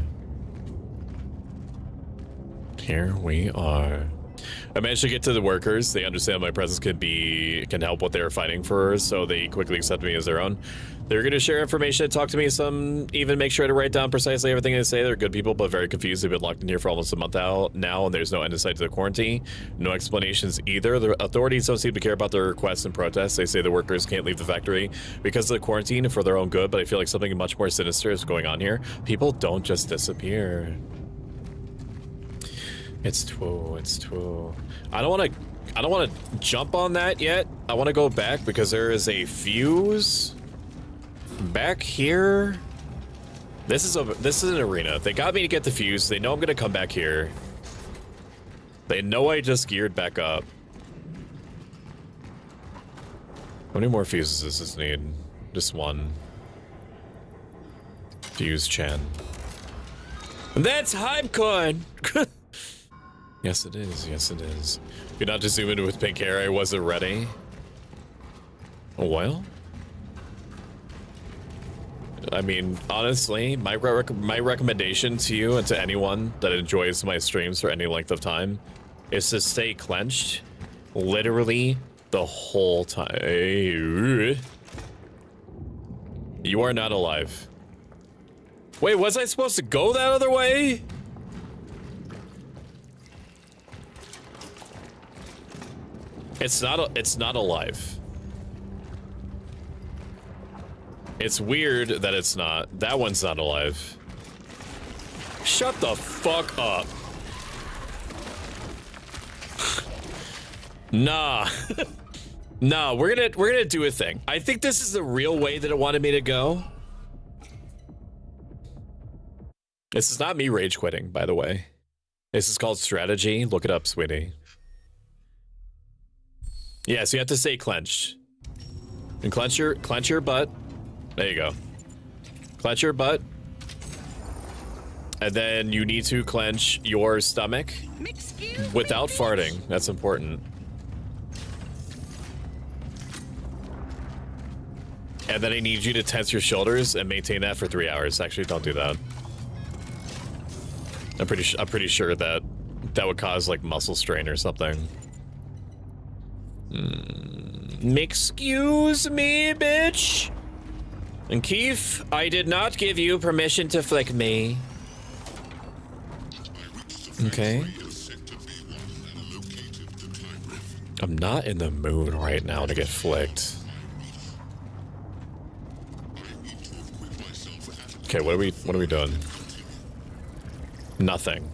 Speaker 2: Here we are. I managed to get to the workers. They understand my presence can help what they're fighting for, so they quickly accept me as their own. They're going to share information, talk to me, some even make sure to write down precisely everything they say. They're good people, but very confused. They've been locked in here for almost a month out now, and there's no end in sight to the quarantine. No explanations either. The authorities don't seem to care about their requests and protests. They say the workers can't leave the factory because of the quarantine for their own good, but I feel like something much more sinister is going on here. People don't just disappear. It's true. It's true. I don't want to jump on that yet. I want to go back because there is a fuse back here. This is an arena. They got me to get the fuse. They know I'm gonna come back here. They know I just geared back up. How many more fuses does this need? Just one. Fuse Chan. That's Hypecoin! Yes, it is. Yes, it is. You're not just zooming with pink hair. I wasn't ready. Well, I mean, honestly, my recommendation to you and to anyone that enjoys my streams for any length of time is to stay clenched literally the whole time. You are not alive. Wait, was I supposed to go that other way? It's not alive. It's weird that it's not. That one's not alive. Shut the fuck up. Nah. Nah, we're gonna do a thing. I think this is the real way that it wanted me to go. This is not me rage quitting, by the way. This is called strategy. Look it up, sweetie. Yeah, so you have to stay clenched. And clench your butt. There you go. Clench your butt. And then you need to clench your stomach without farting. That's important. And then I need you to tense your shoulders and maintain that for 3 hours. Actually, don't do that. I'm pretty sure that would cause like muscle strain or something. Excuse me, bitch. And Keith, I did not give you permission to flick me. Okay. I'm not in the mood right now to get flicked. Okay, what are we doing? Nothing.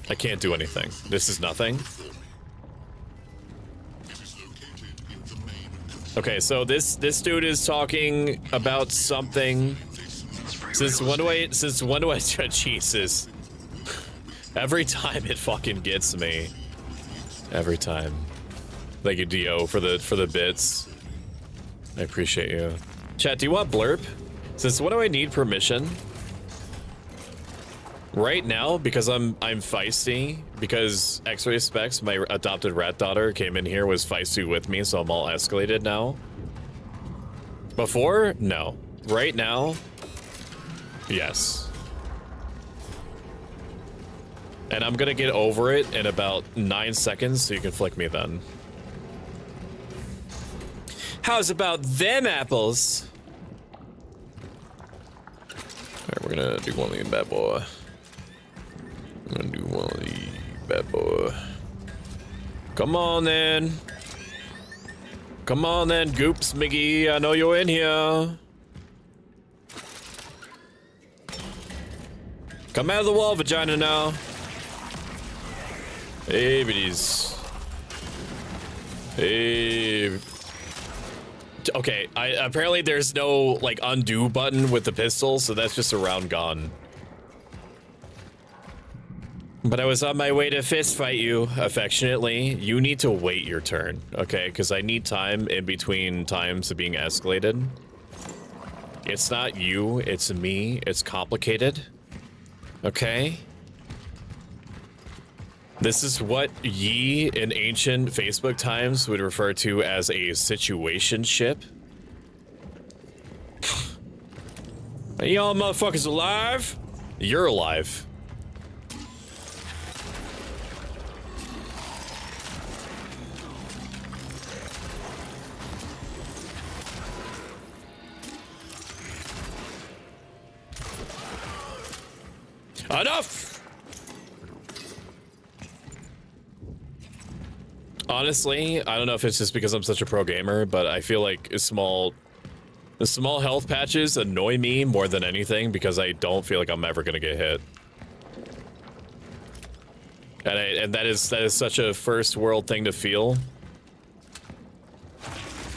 Speaker 2: I can't do anything. This is nothing. Okay, so this dude is talking about something. Since when do I Jesus. Every time it fucking gets me. Every time. Thank you, Dio, for the bits. I appreciate you. Chat, do you want blurb? Since when do I need permission? Right now, because I'm feisty, because X-Ray Specs, my adopted rat daughter, came in here, was feisty with me, so I'm all escalated now. Before? No. Right now? Yes. And I'm gonna get over it in about 9 seconds, so you can flick me then. How's about them apples? Alright, we're gonna do one of these bad boy. I'm gonna do one of these bad boy. Come on then. Come on then, Goops McGee. I know you're in here. Come out of the wall, vagina now. Hey, biddies. Hey. Okay, apparently there's no like undo button with the pistol, so that's just a round gone. But I was on my way to fist fight you affectionately. You need to wait your turn, okay? Because I need time in between times of being escalated. It's not you, it's me. It's complicated. Okay? This is what ye in ancient Facebook times would refer to as a situationship. Are y'all motherfuckers alive? You're alive. Enough! Honestly, I don't know if it's just because I'm such a pro gamer, but I feel like the small health patches annoy me more than anything because I don't feel like I'm ever gonna get hit. And that is such a first world thing to feel.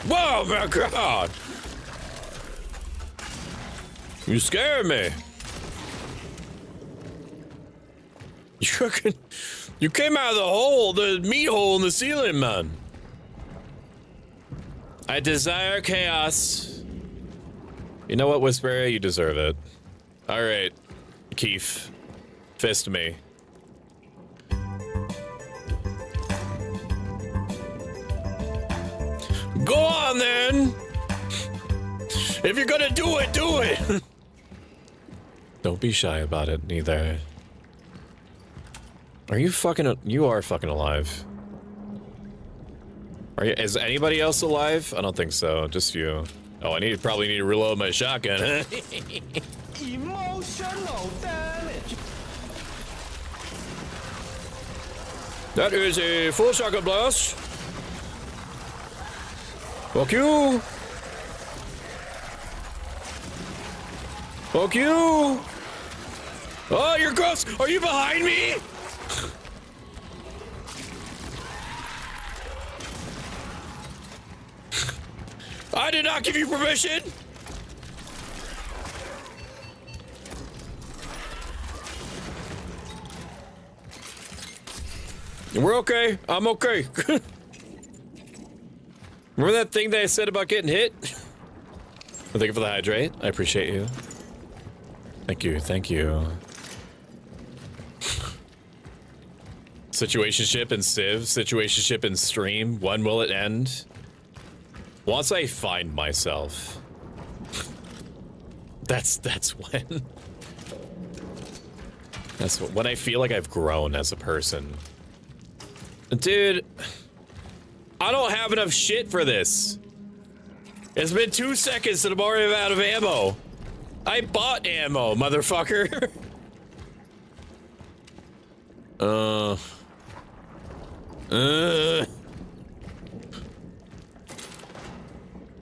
Speaker 2: Whoa, my God! You scared me. You came out of the hole, the meat hole in the ceiling, man. I desire chaos. You know what, Whisperer? You deserve it. All right, Keith, fist me. Go on, then. If you're gonna do it, do it. Don't be shy about it, neither. Are you fucking? You are fucking alive. Are you? Is anybody else alive? I don't think so. Just you. Oh, probably need to reload my shotgun.
Speaker 6: Emotional damage.
Speaker 2: That is a full shotgun blast. Fuck you. Fuck you. Oh, you're gross. Are you behind me? I did not give you permission. We're okay. I'm okay. Remember that thing that I said about getting hit? Well, thank you for the hydrate. I appreciate you. Thank you. Thank you. Situationship and Civ. Situationship and stream. When will it end? Once I find myself. That's when. That's when I feel like I've grown as a person. Dude, I don't have enough shit for this. It's been 2 seconds and I'm already out of ammo. I bought ammo, motherfucker.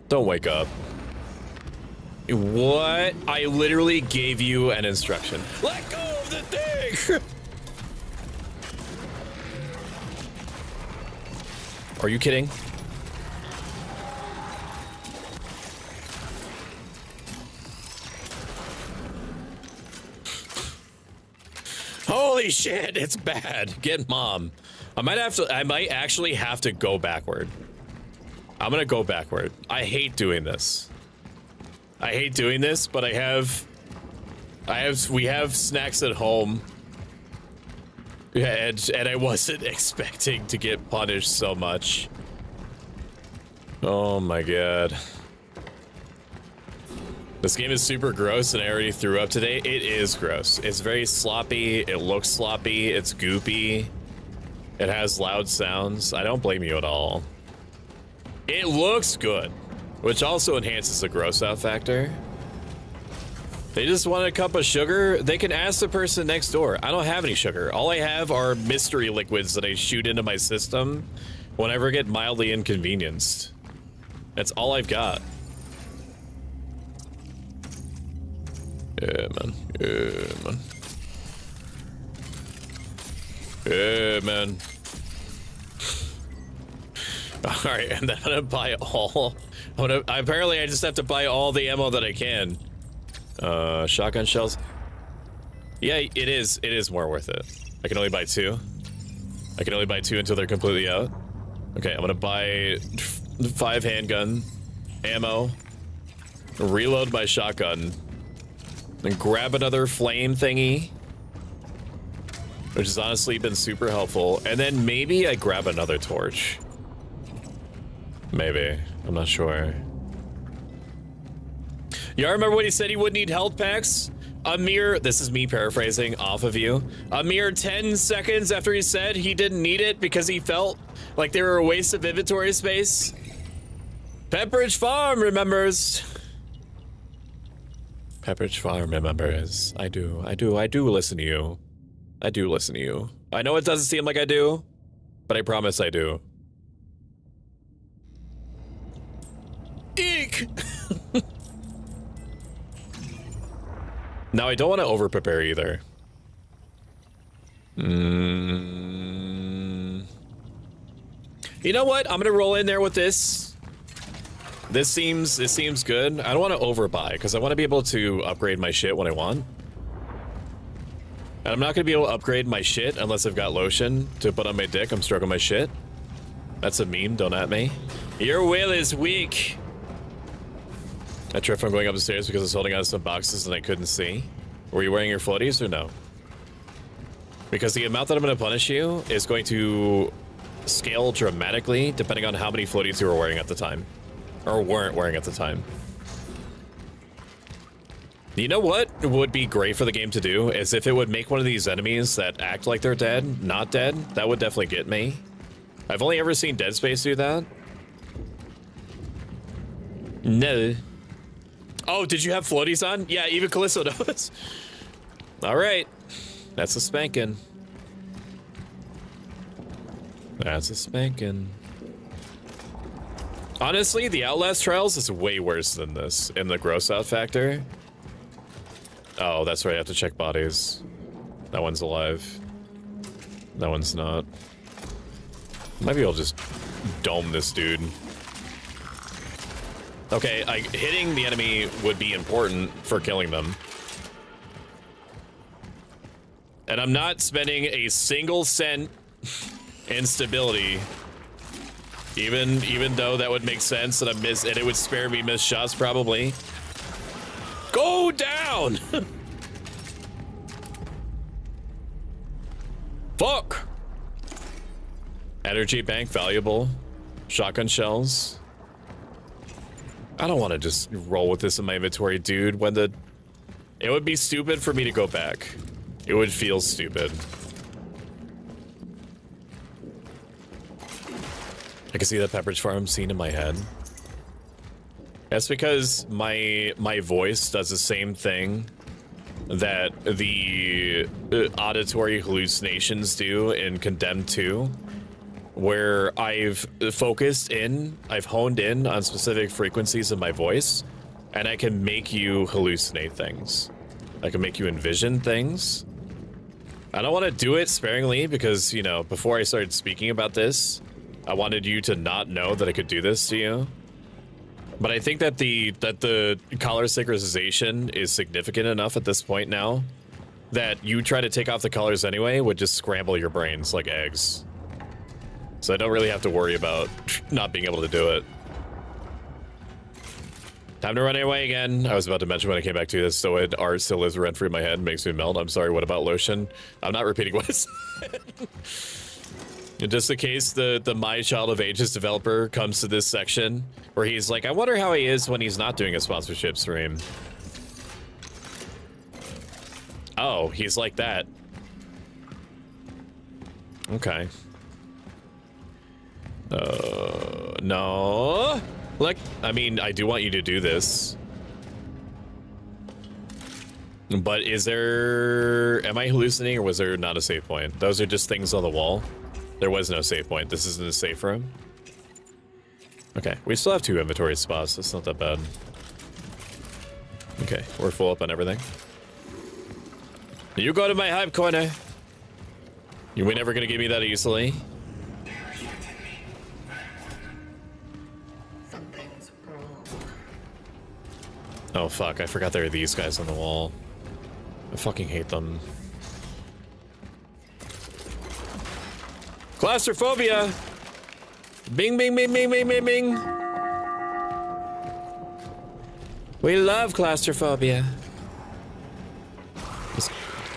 Speaker 2: Don't wake up. What? I literally gave you an instruction. Let go of the thing! Are you kidding? Holy shit, it's bad. Get mom. I might actually have to go backward. I'm gonna go backward. I hate doing this. I hate doing this, but we have snacks at home. And I wasn't expecting to get punished so much. Oh my god. This game is super gross and I already threw up today. It is gross. It's very sloppy. It looks sloppy. It's goopy. It has loud sounds. I don't blame you at all. It looks good, which also enhances the gross out factor. They just want a cup of sugar. They can ask the person next door. I don't have any sugar. All I have are mystery liquids that I shoot into my system whenever I get mildly inconvenienced. That's all I've got. Yeah, man. Yeah, man. Yeah, man. All right, and then I'm gonna buy all. Apparently, I just have to buy all the ammo that I can. Shotgun shells. Yeah, it is. It is more worth it. I can only buy 2. I can only buy 2 until they're completely out. Okay, I'm gonna buy 5 handgun ammo. Reload my shotgun. And grab another flame thingy. Which has honestly been super helpful. And then maybe I grab another torch. Maybe. I'm not sure. Y'all remember when he said he would need health packs? A mere, this is me paraphrasing off of you, a mere 10 seconds after he said he didn't need it because he felt like they were a waste of inventory space. Pepperidge Farm remembers. Pepperidge Farm remembers. I do listen to you. I do listen to you. I know it doesn't seem like I do, but I promise I do. Eek! Now, I don't want to over-prepare either. You know what? I'm gonna roll in there with this. It seems good. I don't want to overbuy, because I want to be able to upgrade my shit when I want. And I'm not gonna be able to upgrade my shit unless I've got lotion to put on my dick. I'm stroking my shit. That's a meme, don't at me. Your will is weak. I tripped from going up the stairs because I was holding on to some boxes and I couldn't see. Were you wearing your floaties or no? Because the amount that I'm going to punish you is going to scale dramatically depending on how many floaties you were wearing at the time. Or weren't wearing at the time. You know what would be great for the game to do is if it would make one of these enemies that act like they're dead, not dead. That would definitely get me. I've only ever seen Dead Space do that. No. Oh, did you have floaties on? Yeah, even Callisto does. All right. That's a spanking. That's a spanking. Honestly, the Outlast Trials is way worse than this in the gross out factor. Oh, that's right. I have to check bodies. That one's alive. That one's not. Maybe I'll just dome this dude. Okay, hitting the enemy would be important for killing them. And I'm not spending a single cent in stability. Even though that would make sense and and it would spare me missed shots probably. Go down! Fuck! Energy bank valuable. Shotgun shells. I don't want to just roll with this in my inventory, dude. It would be stupid for me to go back. It would feel stupid. I can see that Pepperidge Farm scene in my head. That's because my voice does the same thing that the auditory hallucinations do in Condemned 2. Where I've honed in on specific frequencies of my voice, and I can make you hallucinate things. I can make you envision things. I don't want to do it sparingly because, you know, before I started speaking about this, I wanted you to not know that I could do this to you. But I think that the color synchronization is significant enough at this point now that you try to take off the colors anyway would just scramble your brains like eggs. So I don't really have to worry about not being able to do it. Time to run away again. I was about to mention when I came back to this, so art still lives rent-free in my head, makes me melt. I'm sorry, what about lotion? I'm not repeating what I said. Just in case the My Child of Ages developer comes to this section where he's like, I wonder how he is when he's not doing a sponsorship stream. Oh, he's like that. Okay. No. Look, I mean, I do want you to do this. But is there... Am I hallucinating or was there not a save point? Those are just things on the wall. There was no save point. This isn't a safe room. Okay, we still have 2 inventory spots. That's not that bad. Okay, we're full up on everything. You go to my hype corner. You were never gonna give me that easily.
Speaker 7: Something's wrong.
Speaker 2: Oh fuck, I forgot there are these guys on the wall. I fucking hate them. Claustrophobia! Bing, bing, bing, bing, bing, bing, bing! We love claustrophobia.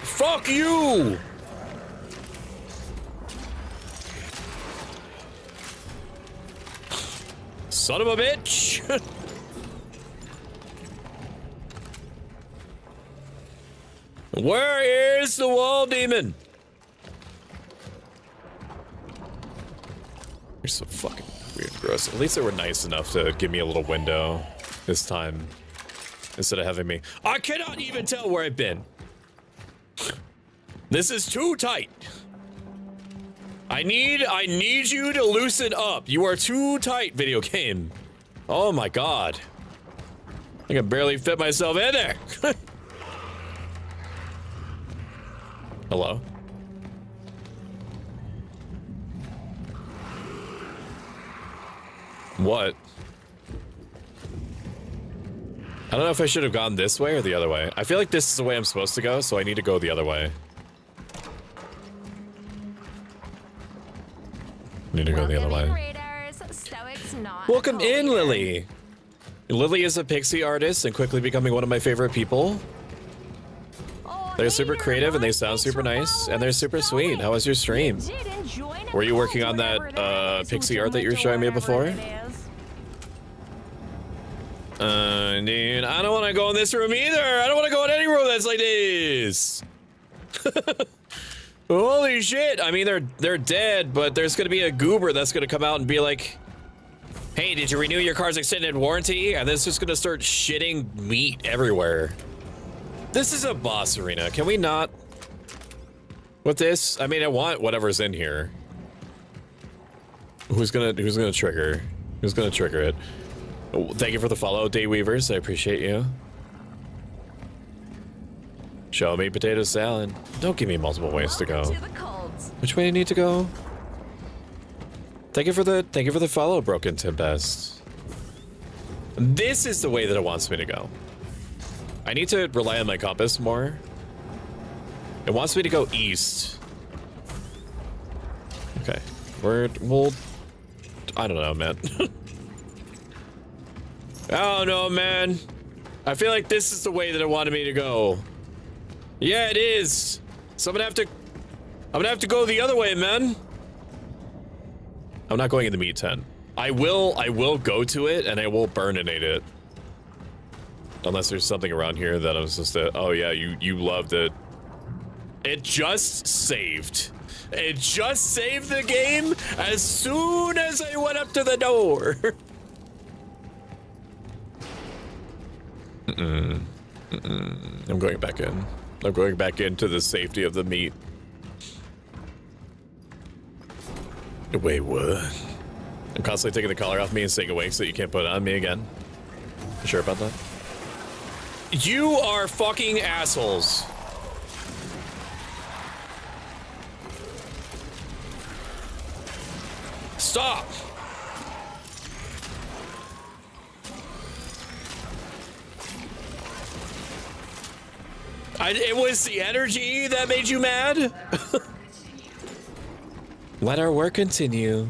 Speaker 2: Fuck you! Son of a bitch! Where is the wall demon? You're so fucking weird and gross. At least they were nice enough to give me a little window this time. Instead of having me. I cannot even tell where I've been. This is too tight. I need you to loosen up. You are too tight, video game. Oh my god. I can barely fit myself in there. Hello? What? I don't know if I should have gone this way or the other way. I feel like this is the way I'm supposed to go, so I need to go the other way. Need to go the other way. Welcome in, Lily. Lily is a pixie artist and quickly becoming one of my favorite people. They're super creative and they sound super nice and they're super sweet. How was your stream? Were you working on that pixie art that you were showing me before? Dude, I don't want to go in this room either. I don't want to go in any room that's like this. Holy shit. I mean, they're dead, but there's going to be a goober that's going to come out and be like, hey, did you renew your car's extended warranty? And it's just going to start shitting meat everywhere. This is a boss arena. Can we not? With this? I mean, I want whatever's in here. Who's gonna trigger? Who's gonna trigger it? Oh, thank you for the follow, Day Weavers. I appreciate you. Show me potato salad. Don't give me multiple ways to go. Which way do you need to go? Thank you for the follow, Broken Tempest. This is the way that it wants me to go. I need to rely on my compass more. It wants me to go east. Okay. We'll I don't know, man. I don't know, man. I feel like this is the way that it wanted me to go. Yeah, it is. So I'm gonna have to go the other way, man. I'm not going in the meat tent. I will go to it and I will burninate it. Unless there's something around here that I'm supposed to. Oh yeah, you loved it. It just saved. It just saved the game as soon as I went up to the door. I'm going back in. I'm going back into the safety of the meat. Wait, what? I'm constantly taking the collar off me and staying awake so you can't put it on me again. You sure about that? You are fucking assholes. Stop. It was the energy that made you mad? Let our work continue.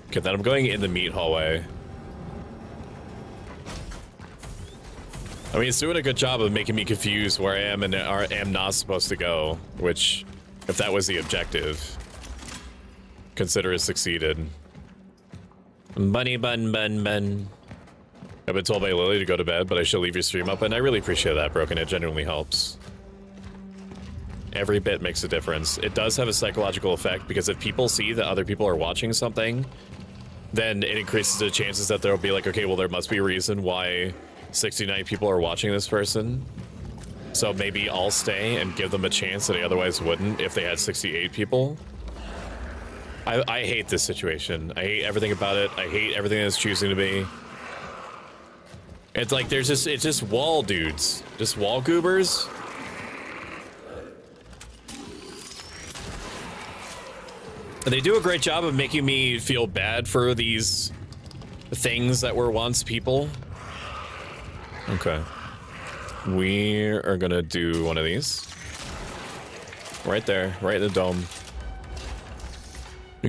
Speaker 2: Okay, then I'm going in the meat hallway. I mean, it's doing a good job of making me confused where I am and am not supposed to go, which, if that was the objective, consider it succeeded. Bunny bun bun bun. I've been told by Lily to go to bed, but I should leave your stream up, and I really appreciate that, Broken. It genuinely helps. Every bit makes a difference. It does have a psychological effect, because if people see that other people are watching something, then it increases the chances that there'll be like, okay, well, there must be a reason why 69 people are watching this person. So maybe I'll stay and give them a chance that I otherwise wouldn't if they had 68 people. I hate this situation. I hate everything about it. I hate everything that it's choosing to be. It's like it's just wall dudes. Just wall goobers. They do a great job of making me feel bad for these things that were once people. Okay. We are gonna do one of these. Right there, right in the dome.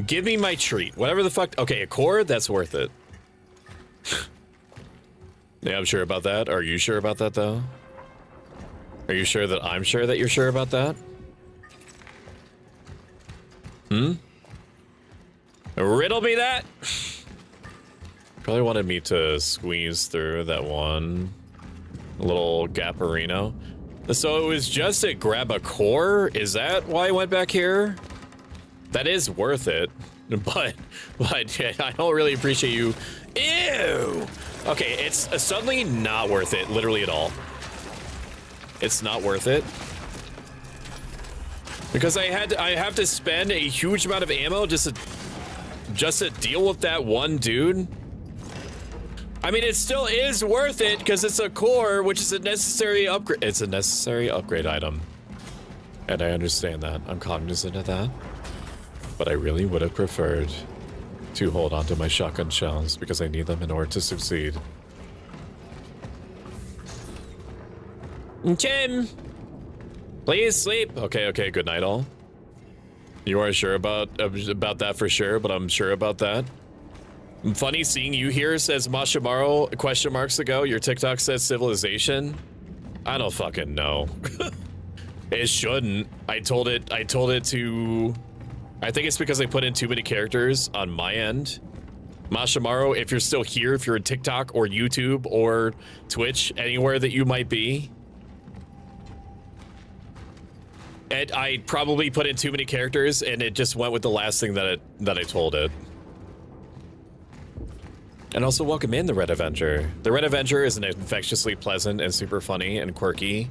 Speaker 2: Give me my treat. Whatever the fuck. Okay, a cord? That's worth it. Yeah, I'm sure about that. Are you sure about that, though? Are you sure that I'm sure that you're sure about that? Hmm? Riddle me that? Probably wanted me to squeeze through that one little gaparino. So it was just to grab a core? Is that why I went back here? That is worth it. But I don't really appreciate you. Ew! Okay, it's suddenly not worth it, literally at all. It's not worth it. Because I have to spend a huge amount of ammo just to deal with that one dude. I mean, it still is worth it because it's a core, which is a necessary upgrade. It's a necessary upgrade item. And I understand that. I'm cognizant of that. But I really would have preferred to hold on to my shotgun shells because I need them in order to succeed. Jim! Please sleep. Okay, good night all. You are sure about that for sure, but I'm sure about that. Funny seeing you here, says Mashamaro, question marks ago. Your TikTok says civilization. I don't fucking know. It shouldn't. I told it to... I think it's because I put in too many characters on my end. Mashamaro, if you're still here, if you're in TikTok or YouTube or Twitch, anywhere that you might be. And I probably put in too many characters and it just went with the last thing that I told it. And also welcome in the Red Avenger. The Red Avenger is an infectiously pleasant and super funny and quirky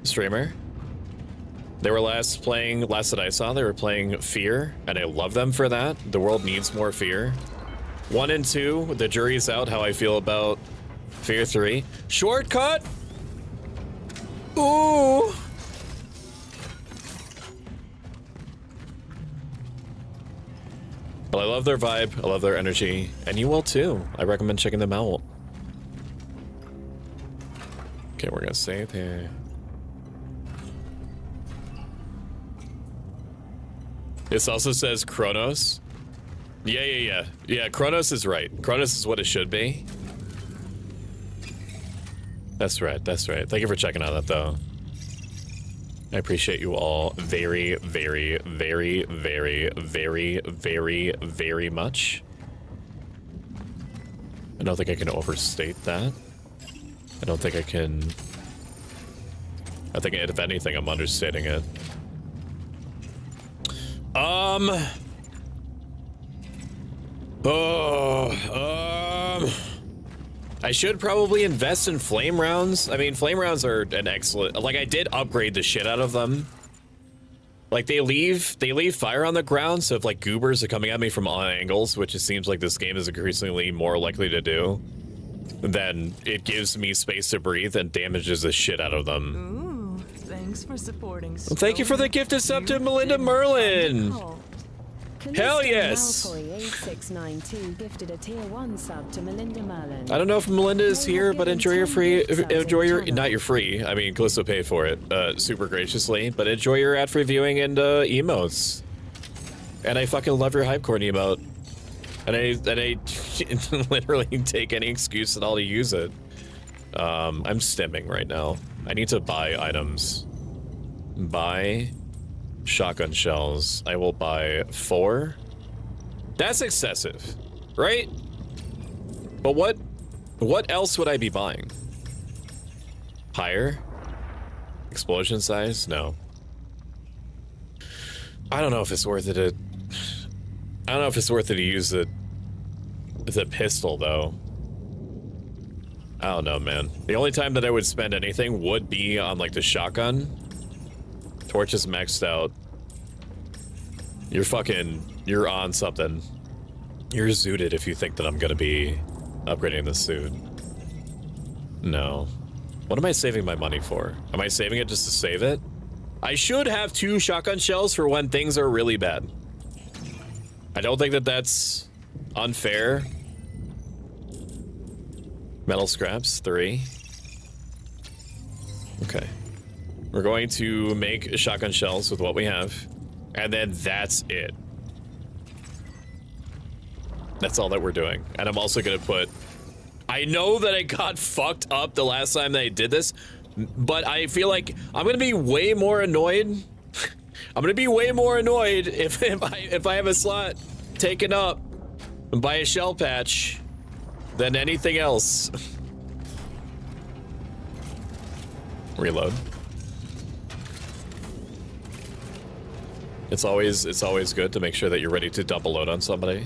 Speaker 2: streamer. They were last that I saw, they were playing Fear, and I love them for that. The world needs more Fear. 1 and 2, the jury's out how I feel about Fear 3. Shortcut! Ooh! Well, I love their vibe, I love their energy, and you will too. I recommend checking them out. Okay, we're gonna save here. This also says Cronos. Yeah, Cronos is right. Cronos is what it should be. That's right. Thank you for checking on that, though. I appreciate you all very, very, very, very, very, very, very much. I don't think I can overstate that. I don't think I can... I think, if anything, I'm understating it. I should probably invest in flame rounds. I mean, flame rounds are an excellent... Like, I did upgrade the shit out of them. Like, they leave fire on the ground, so if, like, goobers are coming at me from all angles, which it seems like this game is increasingly more likely to do, then it gives me space to breathe and damages the shit out of them.
Speaker 9: Ooh, thanks for supporting.
Speaker 2: Well, thank you for the gifted sub to Melinda Merlin. Hell yes!
Speaker 10: Malfoy8692 gifted a tier 1 sub to Melinda Merlin.
Speaker 2: I don't know if Melinda is here, but enjoy your free, not your free, I mean, Callisto paid for it, super graciously, but enjoy your ad-free viewing and, emotes. And I fucking love your Hypecorn emote. And I literally take any excuse at all to use it. I'm stimming right now. I need to buy items. Buy shotgun shells. I will buy 4. That's excessive, right? But what else would I be buying? Higher? Explosion size? No. I don't know if it's worth it to... I don't know if it's worth it to use the pistol, though. I don't know, man. The only time that I would spend anything would be on, like, the shotgun. Torch is maxed out. You're on something. You're zooted if you think that I'm gonna be upgrading the suit. No. What am I saving my money for? Am I saving it just to save it? I should have 2 shotgun shells for when things are really bad. I don't think that that's unfair. Metal scraps, 3. Okay. We're going to make shotgun shells with what we have, and then that's it. That's all that we're doing. And I'm also gonna put I know that I got fucked up the last time that I did this, but I feel like I'm gonna be way more annoyed. I'm gonna be way more annoyed if I have a slot taken up by a shell patch than anything else. Reload. It's always good to make sure that you're ready to double load on somebody.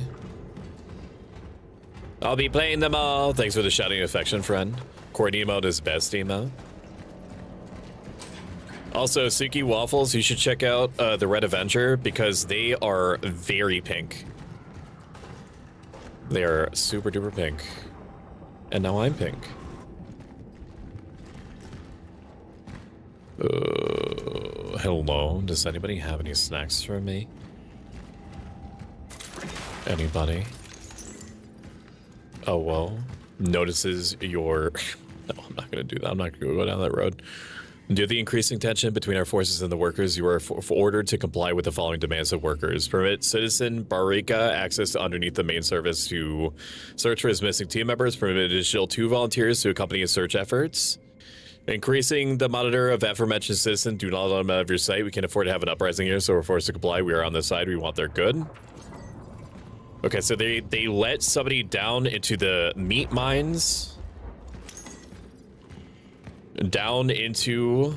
Speaker 2: I'll be playing them all. Thanks for the shouting affection, friend. Courtney emote is best emote. Also, Suki Waffles, you should check out the Red Avenger because they are very pink. They are super duper pink. And now I'm pink. Hello, does anybody have any snacks for me? Anybody? Oh, well, notices your... No, I'm not going to do that. I'm not going to go down that road. Due to the increasing tension between our forces and the workers, you are ordered to comply with the following demands of workers. Permit Citizen Barika access to underneath the main service to search for his missing team members. Permit additional 2 volunteers to accompany his search efforts. Increasing the monitor of aforementioned citizen. Do not let them out of your sight. We can't afford to have an uprising here, so we're forced to comply. We are on this side. We want their good. Okay, so they let somebody down into the meat mines. Down into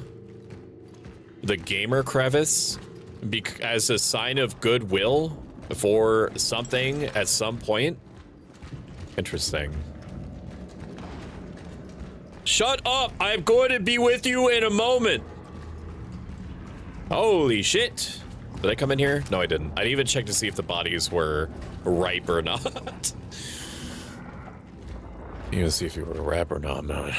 Speaker 2: the gamer crevice as a sign of goodwill for something at some point. Interesting. Shut up! I'm going to be with you in a moment. Holy shit. Did I come in here? No, I didn't. I didn't even check to see if the bodies were ripe or not. You gonna see if you were ripe or not, man.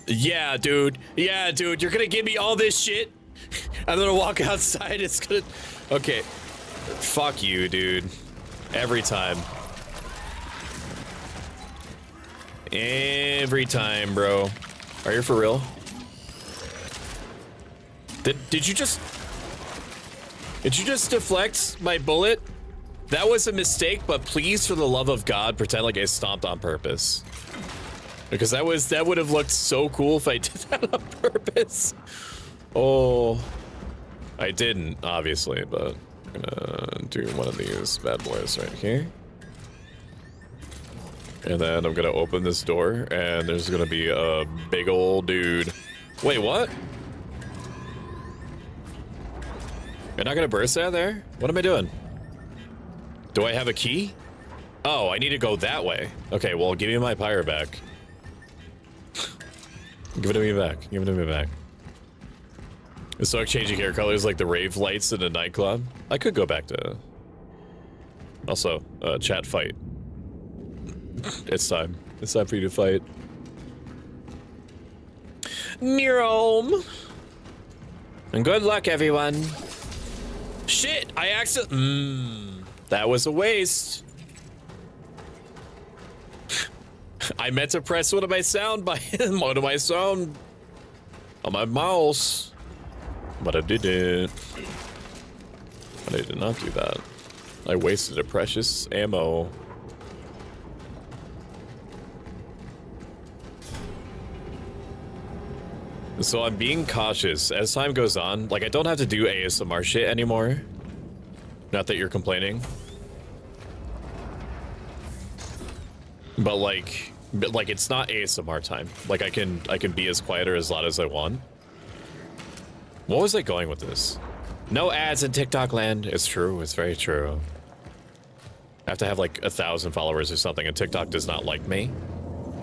Speaker 2: Yeah, dude. Yeah, dude. You're gonna give me all this shit? I'm gonna walk outside. It's gonna... Okay. Fuck you, dude. Every time. Every time, bro. Are you for real? Did you just... Did you just deflect my bullet? That was a mistake, but please, for the love of God, pretend like I stomped on purpose. Because that would have looked so cool if I did that on purpose. Oh, I didn't, obviously, but I'm gonna do one of these bad boys right here. And then I'm gonna open this door, and there's gonna be a big old dude. Wait, what? You're not gonna burst out of there? What am I doing? Do I have a key? Oh, I need to go that way. Okay, well, give me my pyre back. Give it to me back. Give it to me back. It's Stoic changing hair colors like the rave lights in a nightclub. I could go back to... Also, chat fight. It's time. It's time for you to fight. Nero! And good luck, everyone. Shit! I accidentally... that was a waste. I meant to press one of my sound on my mouse, but I didn't. But I did not do that. I wasted a precious ammo. So I'm being cautious as time goes on. Like, I don't have to do ASMR shit anymore. Not that you're complaining. But like it's not ASMR time. Like I can be as quiet or as loud as I want. What was I going with this? No ads in TikTok land. It's true. It's very true. I have to have like 1,000 followers or something, and TikTok does not like me,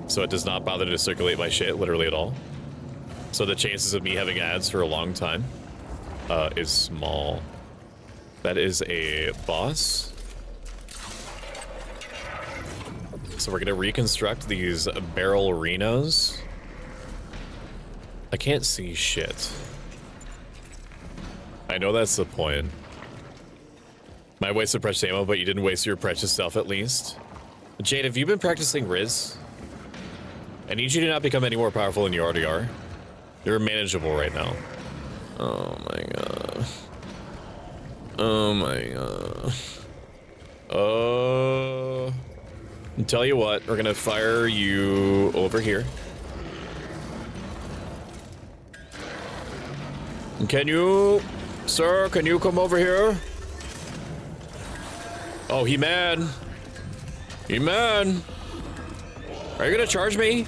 Speaker 2: so it does not bother to circulate my shit literally at all. So the chances of me having ads for a long time is small. That is a boss. So we're gonna reconstruct these barrel Renos. I can't see shit. I know that's the point. Might waste some precious ammo, but you didn't waste your precious stuff at least. Jade, have you been practicing Riz? I need you to not become any more powerful than you already are. You're manageable right now. Oh my god. Oh my god. Tell you what, we're gonna fire you over here. Can you, sir, can you come over here? Oh, he man. He man. Are you gonna charge me?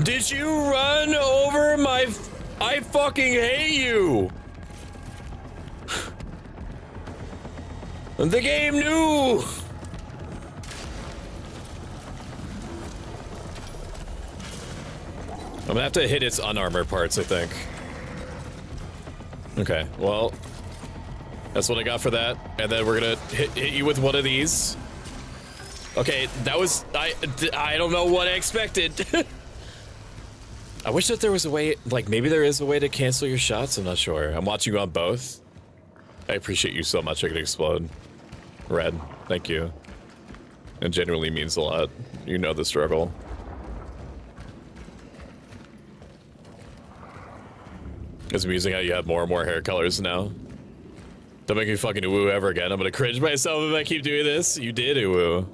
Speaker 2: Did you run over my... I fucking hate you. The game knew. I'm gonna have to hit its unarmored parts, I think. Okay, well, that's what I got for that. And then we're gonna hit you with one of these. Okay, that was, I don't know what I expected. I wish that there was a way, like maybe there is a way to cancel your shots, I'm not sure. I'm watching you on both. I appreciate you so much, I could explode. Red, thank you. It genuinely means a lot. You know the struggle. It's amusing how you have more and more hair colors now. Don't make me fucking woo ever again. I'm gonna cringe myself if I keep doing this. You did woo.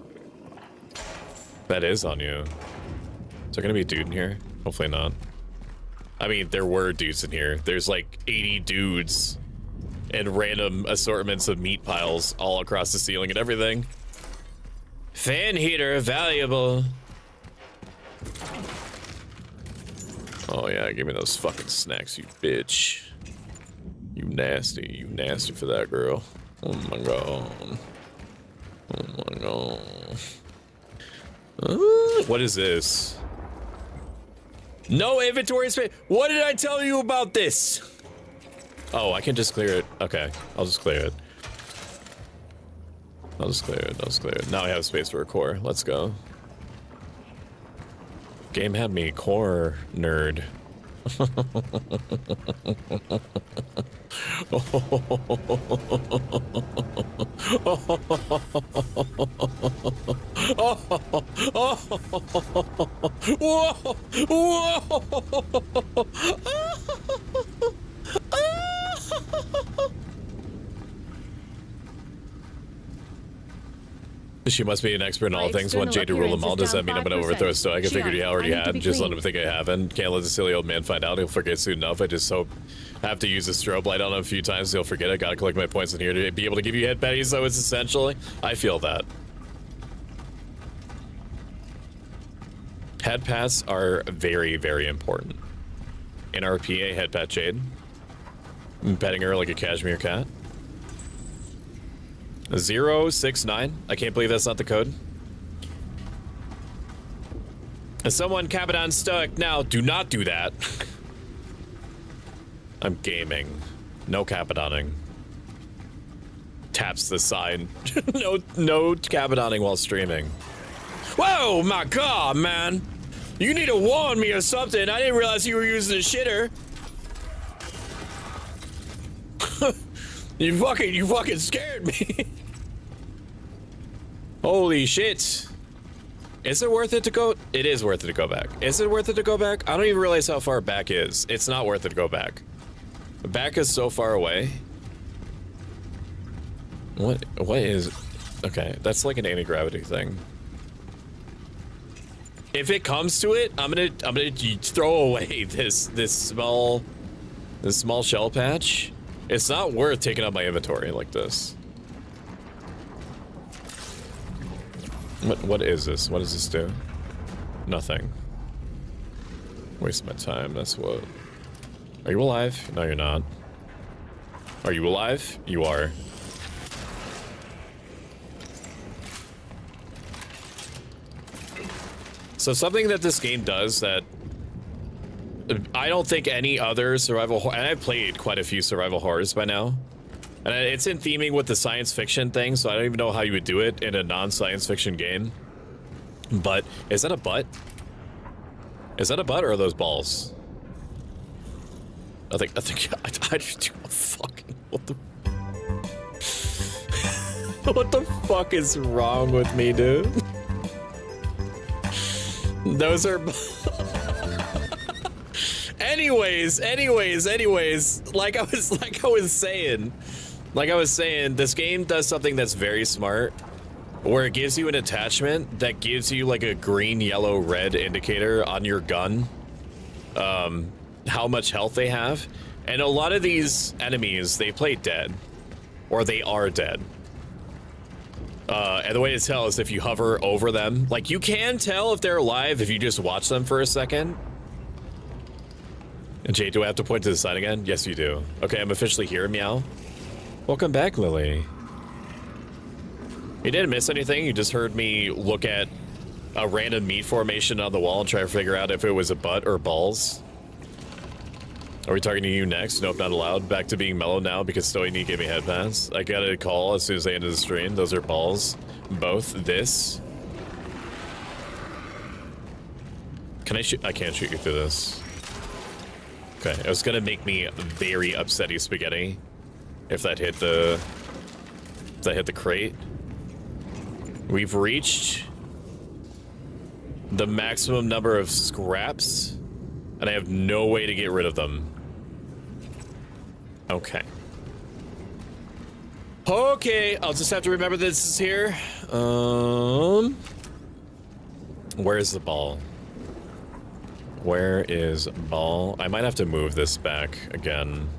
Speaker 2: That is on you. Is there gonna be a dude in here? Hopefully not. I mean, there were dudes in here. There's like 80 dudes and random assortments of meat piles all across the ceiling and everything. Fan heater, valuable. Oh yeah, give me those fucking snacks, you bitch. You nasty for that, girl. Oh my god. Oh my god. What is this? No inventory space. What did I tell you about this? Oh, I can just clear it. Okay, I'll just clear it. I'll just clear it. Now I have space for a core. Let's go. Game had me core nerd. She must be an expert in all things. Want Jade to rule them all. Does that mean I'm gonna overthrow Stoic? I figured he already had. Just let him think I haven't. Can't let the silly old man find out. He'll forget soon enough. I just hope I have to use the strobe light on him a few times. He'll forget. I gotta collect my points in here to be able to give you head patties, so it's essentially. I feel that. Head pats are very, very important. In RPA, head pat Jade. I'm petting her like a cashmere cat. 069. I can't believe that's not the code. Is someone Capadon Stoic now? Do not do that. I'm gaming. No Capadoning. Taps the sign. no Capadoning while streaming. Whoa, my god, man. You need to warn me or something. I didn't realize you were using a shitter. You fucking scared me. Holy shit. Is it worth it to go? It is worth it to go back. Is it worth it to go back? I don't even realize how far back is. It's not worth it to go back. The back is so far away. What is... Okay, that's like an anti-gravity thing. If it comes to it, I'm gonna throw away this small shell patch. It's not worth taking up my inventory like this. What is this? What does this do? Nothing. Waste my time, that's what. Are you alive? No, you're not. Are you alive? You are. So something that this game does that I don't think any other survival horror, and I've played quite a few survival horrors by now, and it's in theming with the science fiction thing, so I don't even know how you would do it in a non-science fiction game. But is that a butt? Is that a butt or are those balls? I just do a fucking, what the fuck is wrong with me, dude? Those are anyways, like I was saying, Like I was saying, this game does something that's very smart, where it gives you an attachment that gives you like a green, yellow, red indicator on your gun, how much health they have. And a lot of these enemies, they play dead, or they are dead. And the way to tell is if you hover over them. Like, you can tell if they're alive if you just watch them for a second. And Jay, do I have to point to the side again? Yes, you do. Okay, I'm officially here, meow. Welcome back, Lily. You didn't miss anything. You just heard me look at a random meat formation on the wall and try to figure out if it was a butt or balls. Are we talking to you next? Nope, not allowed. Back to being mellow now because Stoic gave me headbands. I got a call as soon as I ended the stream. Those are balls. Both. This. Can I shoot? I can't shoot you through this. Okay, it was gonna make me very upsetty spaghetti if that hit the crate. We've reached the maximum number of scraps, and I have no way to get rid of them. Okay. Okay, I'll just have to remember this is here. Where's the ball? Where is ball? I might have to move this back again.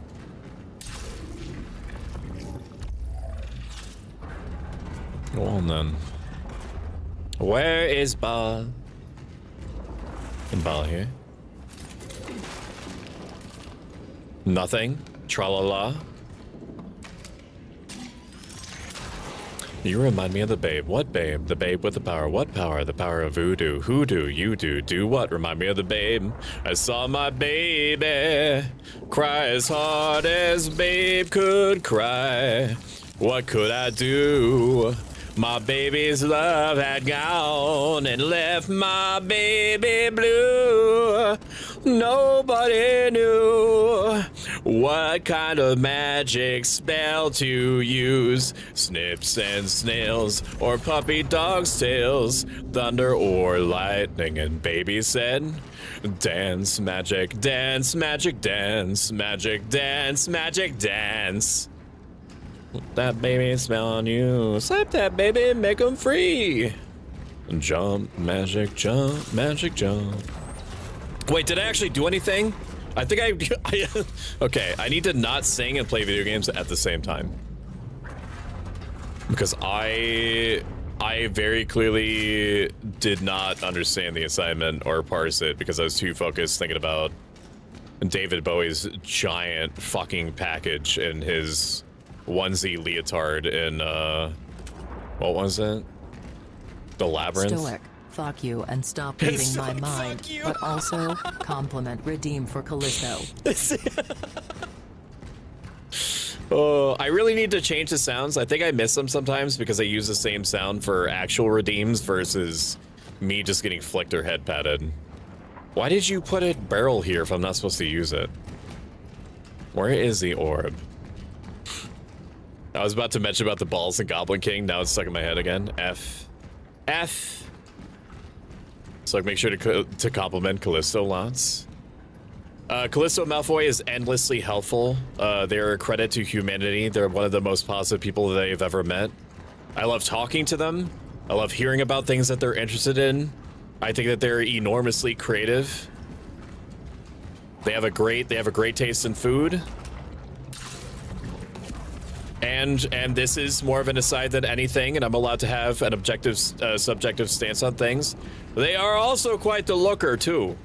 Speaker 2: Go on then. Where is ball? And ball here. Nothing. Tra-la-la. You remind me of the babe. What babe? The babe with the power. What power? The power of voodoo. Who do? You do. Do what? Remind me of the babe. I saw my baby cry as hard as babe could cry. What could I do? My baby's love had gone and left my baby blue. Nobody knew what kind of magic spell to use. Snips and snails or puppy dog's tails, thunder or lightning, and baby said, dance, magic, dance, magic, dance, magic, dance, magic, dance. That baby smell on you. Slap that baby, make him free. Jump, magic, jump, magic, jump. Wait, did I actually do anything? I think I okay, I need to not sing and play video games at the same time. Because I very clearly did not understand the assignment or parse it because I was too focused thinking about David Bowie's giant fucking package in his onesie leotard in what was it? The Labyrinth?
Speaker 3: Stoic, fuck you and stop reading my mind, but also compliment redeem for Callisto.
Speaker 2: Oh, I really need to change the sounds. I think I miss them sometimes because I use the same sound for actual redeems versus me just getting flicked or head patted. Why did you put a barrel here if I'm not supposed to use it? Where is the orb? I was about to mention about the balls and Goblin King. Now it's stuck in my head again. F. So like, make sure to compliment Callisto lots. Callisto and Malfoy is endlessly helpful. They're a credit to humanity. They're one of the most positive people that I've ever met. I love talking to them. I love hearing about things that they're interested in. I think that they're enormously creative. They have a great taste in food. And this is more of an aside than anything, and I'm allowed to have an objective, subjective stance on things. They are also quite the looker, too.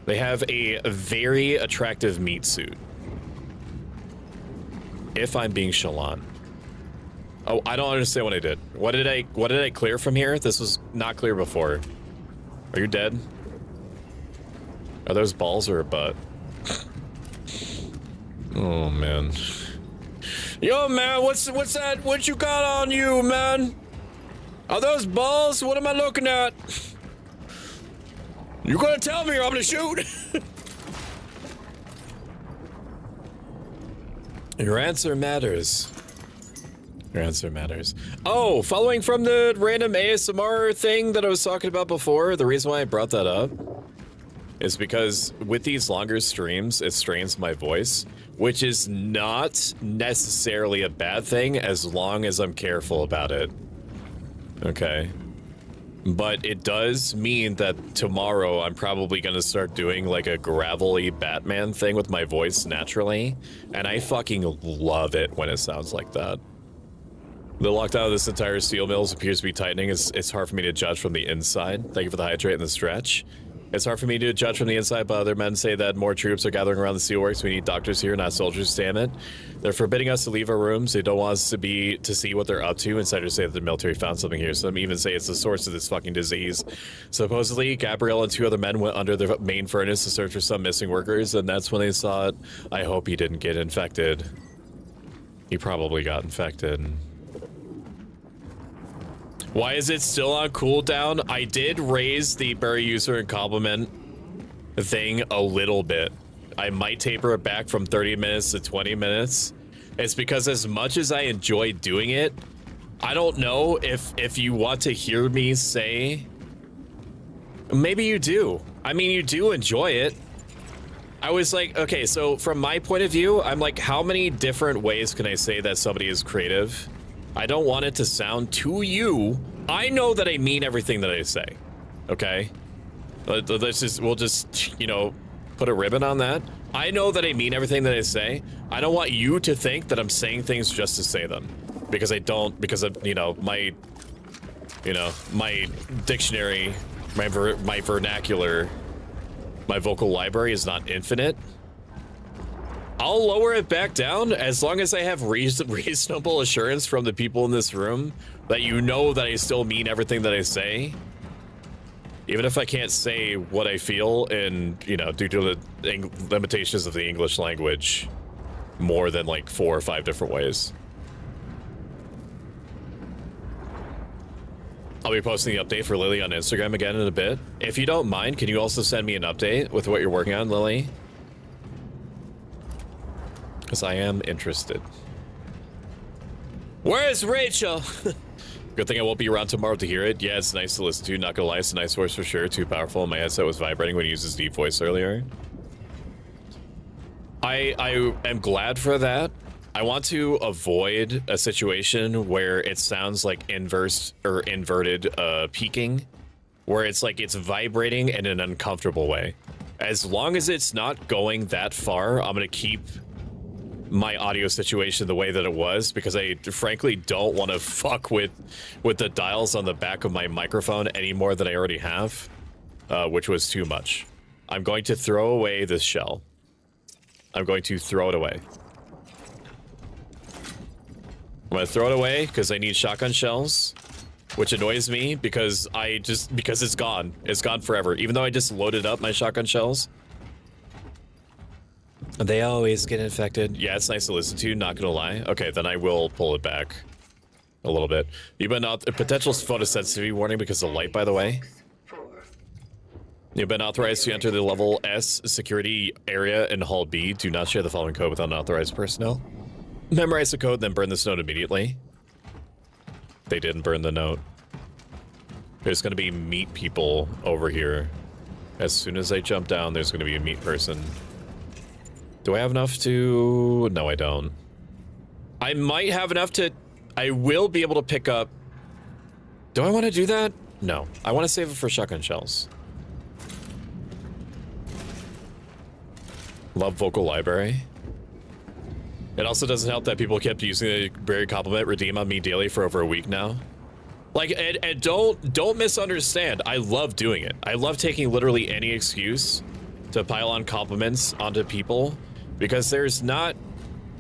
Speaker 2: They have a very attractive meat suit. If I'm being chalant. Oh, I don't understand what I did. What did I clear from here? This was not clear before. Are you dead? Are those balls or a butt? Oh, man. Yo, man, what's that? What you got on you, man? Are those balls? What am I looking at? You gonna tell me or I'm gonna shoot? Your answer matters. Your answer matters. Oh, following from the random ASMR thing that I was talking about before, the reason why I brought that up is because with these longer streams, it strains my voice, which is not necessarily a bad thing as long as I'm careful about it. Okay. But it does mean that tomorrow I'm probably going to start doing like a gravelly Batman thing with my voice naturally, and I fucking love it when it sounds like that. The lockdown of this entire steel mills appears to be tightening. It's hard for me to judge from the inside. Thank you for the hydrate and the stretch. It's hard for me to judge from the inside, but other men say that more troops are gathering around the steelworks. We need doctors here, not soldiers, damn it. They're forbidding us to leave our rooms. They don't want us to see what they're up to. Insiders say that the military found something here. Some even say it's the source of this fucking disease. Supposedly, Gabrielle and 2 other men went under the main furnace to search for some missing workers, and that's when they saw it. I hope he didn't get infected. He probably got infected. Why is it still on cooldown? I did raise the bury user and compliment thing a little bit. I might taper it back from 30 minutes to 20 minutes. It's because as much as I enjoy doing it, I don't know if you want to hear me say, maybe you do. I mean, you do enjoy it. I was like, okay, so from my point of view, I'm like, how many different ways can I say that somebody is creative? I don't want it to sound to you. I know that I mean everything that I say. Okay? We'll just, you know, put a ribbon on that. I know that I mean everything that I say. I don't want you to think that I'm saying things just to say them. Because I don't, because of, my dictionary, my vernacular, my vocal library is not infinite. I'll lower it back down as long as I have reasonable assurance from the people in this room that you know that I still mean everything that I say. Even if I can't say what I feel in, due to the limitations of the English language more than like 4 or 5 different ways. I'll be posting the update for Lily on Instagram again in a bit. If you don't mind, can you also send me an update with what you're working on, Lily? Because I am interested. Where's Rachel? Good thing I won't be around tomorrow to hear it. Yeah, it's nice to listen to. Not gonna lie, it's a nice voice for sure. Too powerful. My headset was vibrating when he used his deep voice earlier. I am glad for that. I want to avoid a situation where it sounds like inverse or inverted peaking, where it's like it's vibrating in an uncomfortable way. As long as it's not going that far, I'm gonna keep my audio situation the way that it was, because I frankly don't want to fuck with the dials on the back of my microphone any more than I already have, which was too much. I'm going to throw away this shell. I'm going to throw it away. I'm going to throw it away because I need shotgun shells, which annoys me because because it's gone. It's gone forever. Even though I just loaded up my shotgun shells. They always get infected. Yeah, it's nice to listen to, not gonna lie. Okay, then I will pull it back a little bit. You've been a potential photosensitivity warning because of light, by the way. You've been authorized to enter the level S security area in Hall B. Do not share the following code with unauthorized personnel. Memorize the code, then burn this note immediately. They didn't burn the note. There's gonna be meat people over here. As soon as I jump down, there's gonna be a meat person. Do I have enough to... No, I don't. I might have enough to... I will be able to pick up... Do I want to do that? No. I want to save it for shotgun shells. Love vocal library. It also doesn't help that people kept using the Berry compliment redeem on me daily for over a week now. Like, and don't misunderstand. I love doing it. I love taking literally any excuse to pile on compliments onto people. Because there's not,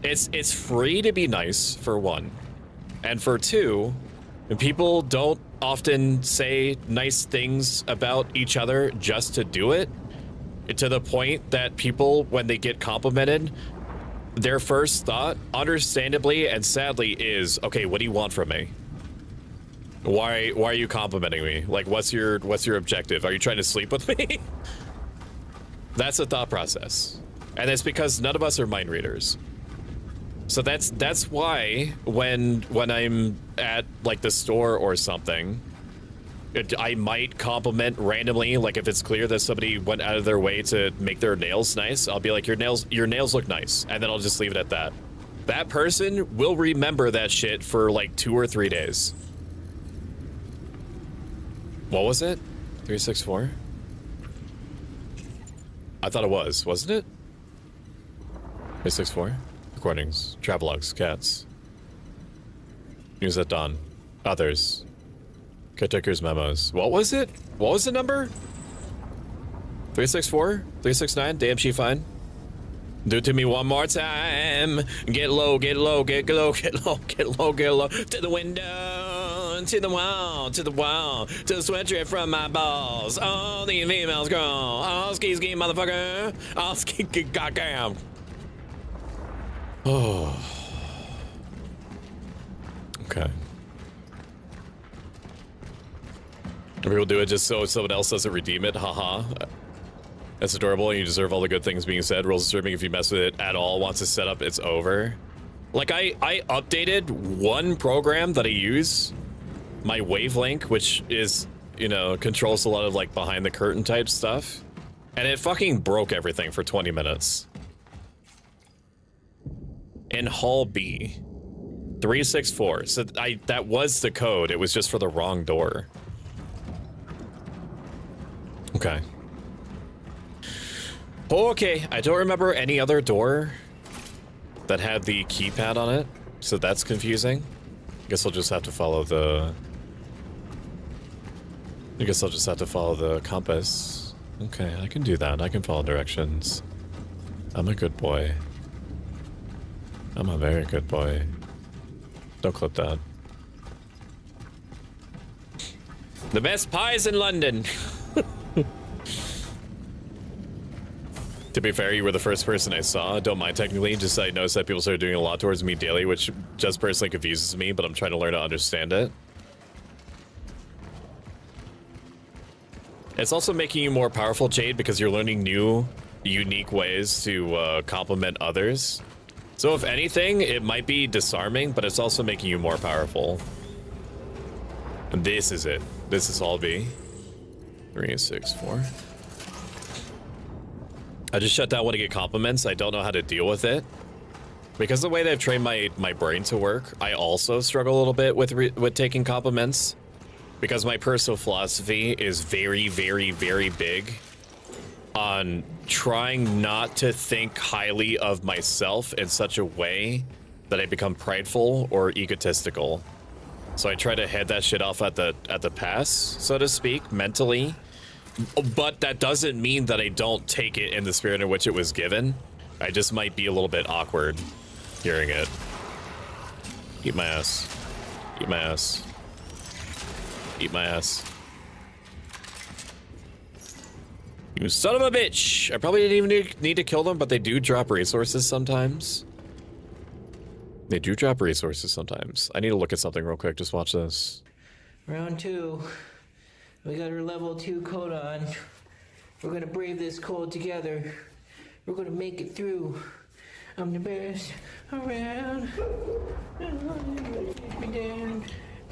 Speaker 2: it's free to be nice, for one. And for two, people don't often say nice things about each other just to do it. To the point that people, when they get complimented, their first thought, understandably and sadly, is, okay, what do you want from me? Why are you complimenting me? Like, what's your objective? Are you trying to sleep with me? That's the thought process. And it's because none of us are mind readers. So that's why when I'm at like the store or something, I might compliment randomly, like if it's clear that somebody went out of their way to make their nails nice, I'll be like, your nails look nice, and then I'll just leave it at that. That person will remember that shit for like 2 or 3 days. What was it? 364? I thought it was, wasn't it? 364? Recordings, travelogues, cats. News at dawn. Others. Caretaker's memos. What was it? What was the number? 364? 369? Damn, she fine. Do it to me one more time. Get low, get low, get low, get low, get low, get low. To the window, to the wall, to the wall. To the sweat drip from my balls. All these females grow. All ski ski, motherfucker. All ski goddamn. Oh. Okay. People do it just so someone else doesn't redeem it, haha. That's adorable, and you deserve all the good things being said. Rules disturbing if you mess with it at all. Once it's set up, it's over. Like, I updated one program that I use, my Wavelink, which is, you know, controls a lot of, like, behind-the-curtain type stuff. And it fucking broke everything for 20 minutes. In Hall B. 364. So that was the code. It was just for the wrong door. Okay. Okay, I don't remember any other door that had the keypad on it, so that's confusing. I guess I'll just have to follow the... I guess I'll just have to follow the compass. Okay, I can do that. I can follow directions. I'm a good boy. I'm a very good boy. Don't clip that. The best pies in London! To be fair, you were the first person I saw. Don't mind technically, just I noticed that people started doing a lot towards me daily, which just personally confuses me, but I'm trying to learn to understand it. It's also making you more powerful, Jade, because you're learning new, unique ways to complement others. So if anything, it might be disarming, but it's also making you more powerful. And this is it. This is all B. 364. I just shut down when I get compliments. I don't know how to deal with it. Because the way they've trained my brain to work, I also struggle a little bit with taking compliments. Because my personal philosophy is very, very, very big on trying not to think highly of myself in such a way that I become prideful or egotistical. So I try to head that shit off at the pass, so to speak, mentally. But that doesn't mean that I don't take it in the spirit in which it was given. I just might be a little bit awkward hearing it. Eat my ass. Eat my ass. Eat my ass. You son of a bitch! I probably didn't even need to kill them, but they do drop resources sometimes. They do drop resources sometimes. I need to look at something real quick. Just watch this.
Speaker 9: Round 2. We got our level 2 coat on. We're gonna brave this cold together. We're gonna make it through. I'm the best around.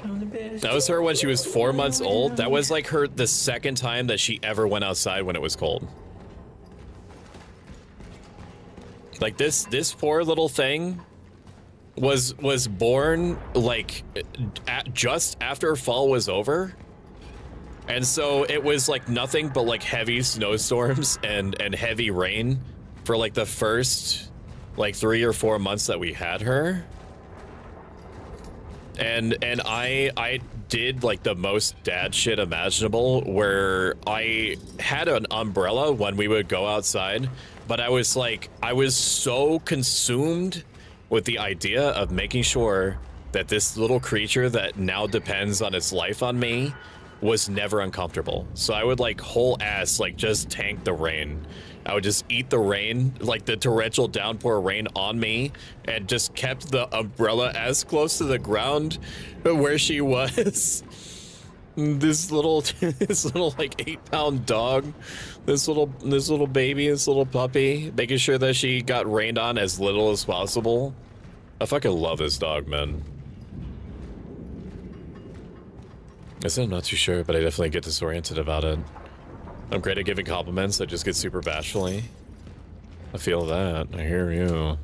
Speaker 9: I'm the best.
Speaker 2: That was her when she was 4 months old. That was like the second time that she ever went outside when it was cold. Like this poor little thing was born like just after fall was over. And so it was like nothing but like heavy snowstorms and heavy rain for like the first like 3 or 4 months that we had her. And I did like the most dad shit imaginable, where I had an umbrella when we would go outside, but I was so consumed with the idea of making sure that this little creature that now depends on its life on me was never uncomfortable. So I would like whole ass like just tank the rain. I would just eat the rain, like the torrential downpour rain on me, and just kept the umbrella as close to the ground where she was. This little like 8-pound dog, this little baby, this little puppy, making sure that she got rained on as little as possible. I fucking love this dog, man. I said I'm not too sure, but I definitely get disoriented about it. I'm great at giving compliments, I just get super bashfully. I feel that. I hear you.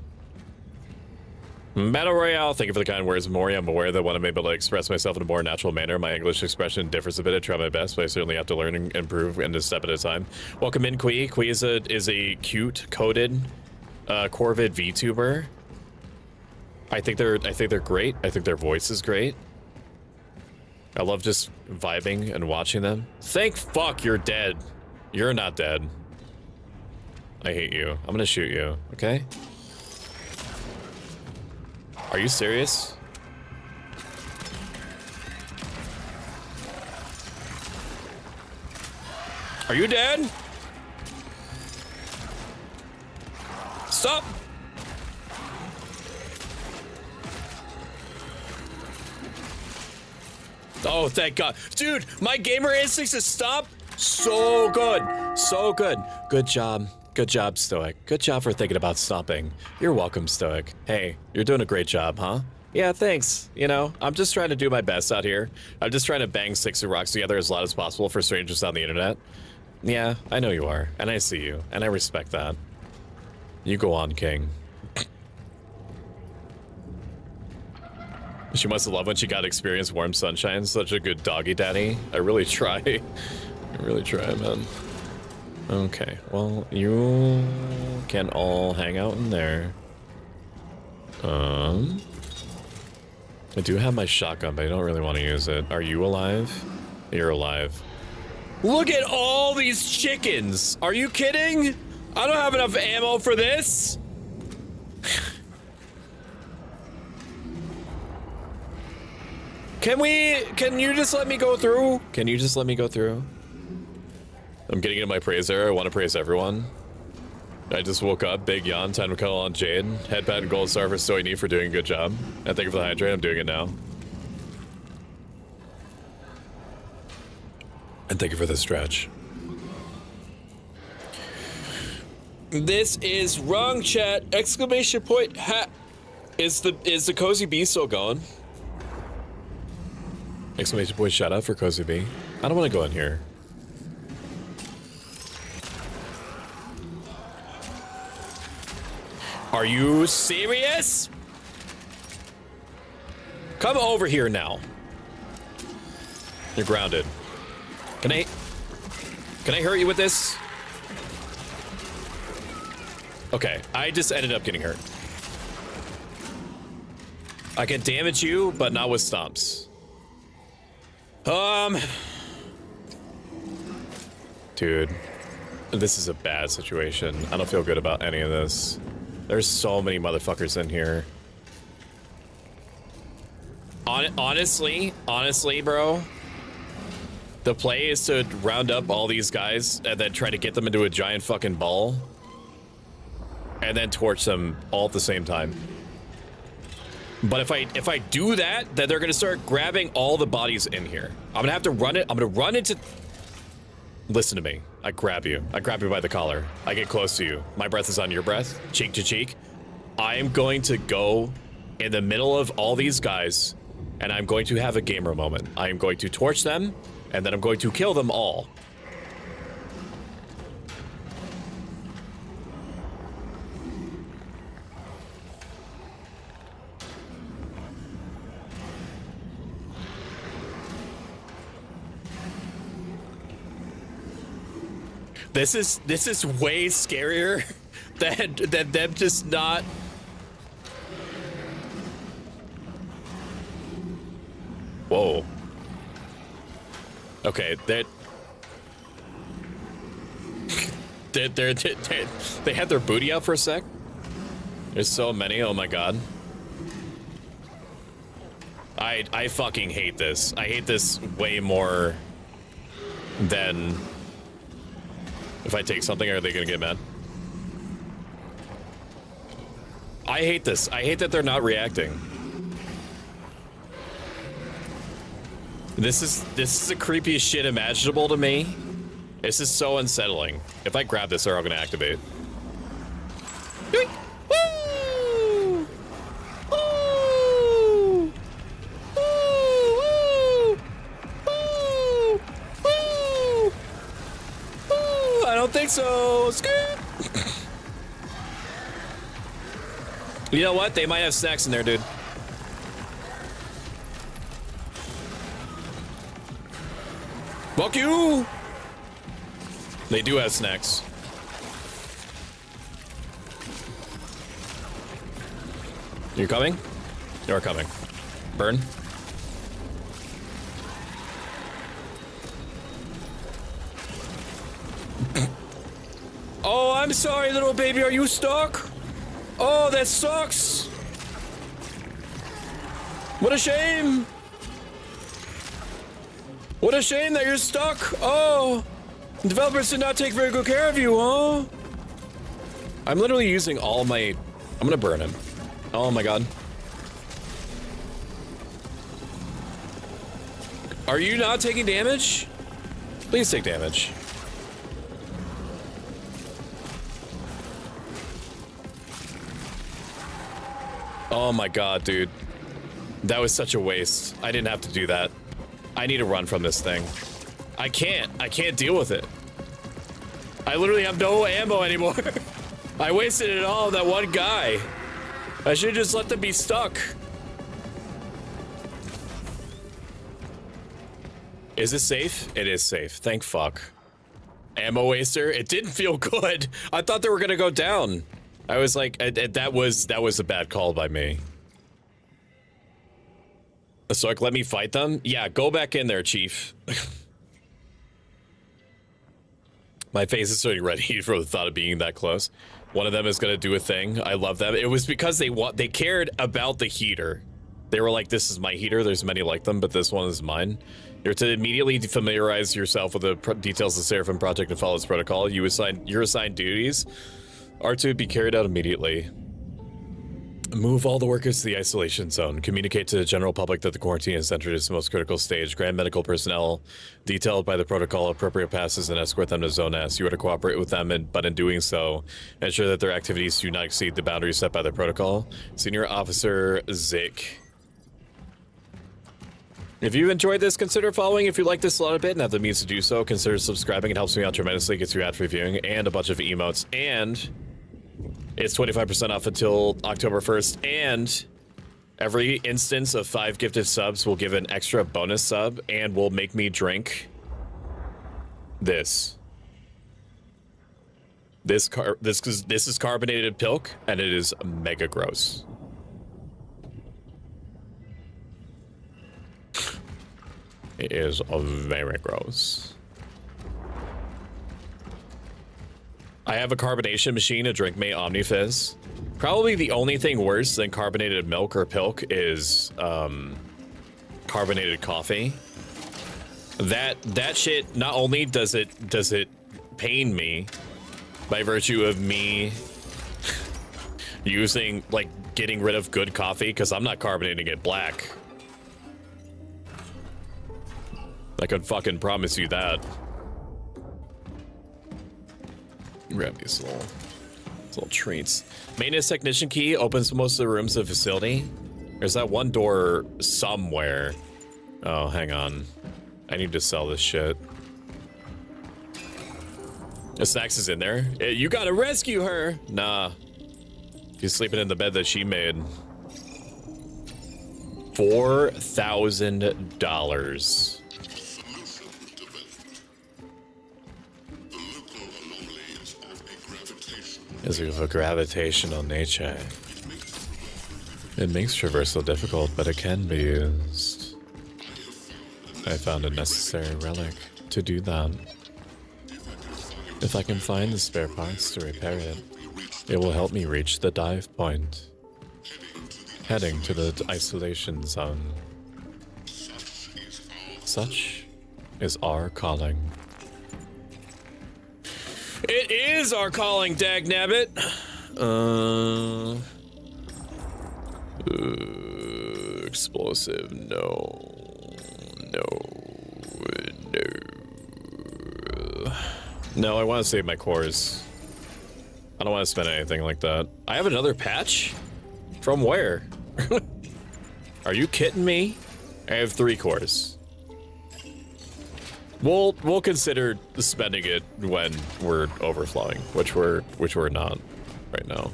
Speaker 2: Battle Royale, thank you for the kind words, Maury. I'm aware that when I'm able to express myself in a more natural manner, my English expression differs a bit. I try my best, but I certainly have to learn and improve and a step at a time. Welcome in, Kui. Kui is a cute, coded Corvid VTuber. I think they're great. I think their voice is great. I love just vibing and watching them. Thank fuck you're dead. You're not dead. I hate you. I'm gonna shoot you, okay? Are you serious? Are you dead? Stop! Oh, thank God. Dude, my gamer instincts to stop. So good. So good. Good job. Good job, Stoic. Good job for thinking about stopping. You're welcome, Stoic. Hey, you're doing a great job, huh? Yeah, thanks. You know, I'm just trying to do my best out here. I'm just trying to bang sticks and rocks together as loud as possible for strangers on the internet. Yeah, I know you are. And I see you. And I respect that. You go on, King. She must have loved when she got to experience warm sunshine. Such a good doggy daddy. I really try. I really try, man. Okay, well, you can all hang out in there. I do have my shotgun, but I don't really want to use it. Are you alive? You're alive. Look at all these chickens! Are you kidding? I don't have enough ammo for this! Can you just let me go through? Can you just let me go through? I'm getting into my praise era. I want to praise everyone. I just woke up, big yawn, time to cuddle on Jade. Headpad and gold star for Stoic for doing a good job. And thank you for the hydrate, I'm doing it now. And thank you for the stretch. This is wrong, chat. Exclamation point hat. Is the Cozy Bee still going? Exclamation point shout out for Cozy Bee. I don't want to go in here. Are you serious? Come over here now. You're grounded. Can I hurt you with this? Okay, I just ended up getting hurt. I can damage you, but not with stomps. Dude, this is a bad situation. I don't feel good about any of this. There's so many motherfuckers in here. Honestly, bro, the play is to round up all these guys and then try to get them into a giant fucking ball and then torch them all at the same time. But if I do that, then they're gonna start grabbing all the bodies in here. I'm gonna have to run it. I'm gonna run into. Listen to me. I grab you. I grab you by the collar. I get close to you. My breath is on your breath, cheek to cheek. I am going to go in the middle of all these guys, and I'm going to have a gamer moment. I am going to torch them, and then I'm going to kill them all. This is way scarier than them just not. Whoa. Okay, they had their booty out for a sec. There's so many. Oh my god. I fucking hate this. I hate this way more than. If I take something, are they gonna get mad? I hate this. I hate that they're not reacting. This is the creepiest shit imaginable to me. This is so unsettling. If I grab this, they're all gonna activate. Woo! Woo! Woo! Woo! think so. You know what? They might have snacks in there, dude. Fuck you! They do have snacks. You coming? You're coming. Burn. Oh, I'm sorry, little baby. Are you stuck? Oh, that sucks. What a shame. What a shame that you're stuck. Oh, developers did not take very good care of you, huh? I'm literally using all my... I'm gonna burn him. Oh my god. Are you not taking damage? Please take damage. Oh my god, dude. That was such a waste. I didn't have to do that. I need to run from this thing. I can't deal with it. I literally have no ammo anymore. I wasted it all on that one guy. I should just let them be stuck. Is this safe? It is safe. Thank fuck. Ammo waster? It didn't feel good. I thought they were gonna go down. I was like, that was a bad call by me. Stoic, let me fight them? Yeah, go back in there, Chief. My face is already ready for the thought of being that close. One of them is gonna do a thing. I love them. It was because they cared about the heater. They were like, this is my heater. There's many like them, but this one is mine. You're to immediately familiarize yourself with the details of the Seraphim Project and follow its protocol. Your assigned duties are to be carried out immediately. Move all the workers to the isolation zone. Communicate to the general public that the quarantine has entered its most critical stage. Grant medical personnel, detailed by the protocol, appropriate passes and escort them to Zone S. You are to cooperate with them, but in doing so, ensure that their activities do not exceed the boundaries set by the protocol. Senior Officer Zik. If you enjoyed this, consider following. If you like this a lot a bit and have the means to do so, consider subscribing. It helps me out tremendously, gets you ad-free viewing and a bunch of emotes. And it's 25% off until October 1st. And every instance of 5 gifted subs will give an extra bonus sub and will make me drink this. This is carbonated pilk, and it is mega gross. It is very gross. I have a carbonation machine, a Drink Mate OmniFizz. Probably the only thing worse than carbonated milk or pilk is carbonated coffee. That shit, not only does it pain me by virtue of me using, like, getting rid of good coffee, because I'm not carbonating it black. I could fucking promise you that. Grab these little treats. Maintenance technician key opens most of the rooms of the facility. There's that one door somewhere. Oh, hang on. I need to sell this shit. The snacks is in there. You gotta rescue her. Nah. She's sleeping in the bed that she made. $4,000. Is of a gravitational nature. It makes traversal difficult, but it can be used. I found a necessary relic to do that. If I can find the spare parts to repair it, it will help me reach the dive point. Heading to the isolation zone. Such is our calling. It is our calling, dagnabbit. Explosive, no. No, I want to save my cores. I don't want to spend anything like that. I have another patch? From where? Are you kidding me? I have 3 cores. We'll consider spending it when we're overflowing, which we're not right now.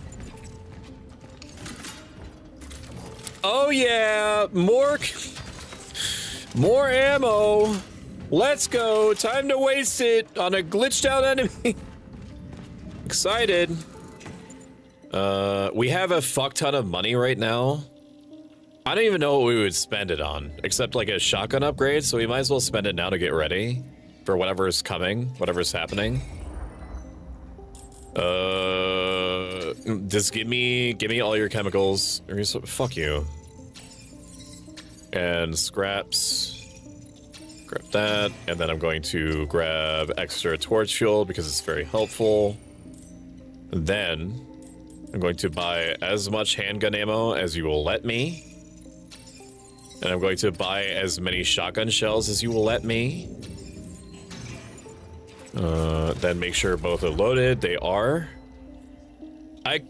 Speaker 2: Oh yeah, more ammo. Let's go. Time to waste it on a glitched out enemy. Excited. We have a fuck ton of money right now. I don't even know what we would spend it on, except like a shotgun upgrade, so we might as well spend it now to get ready for whatever's coming, whatever's happening. Just give me all your chemicals. Fuck you. And scraps. Grab that, and then I'm going to grab extra torch fuel because it's very helpful. Then I'm going to buy as much handgun ammo as you will let me. And I'm going to buy as many shotgun shells as you will let me. Then make sure both are loaded. They are. I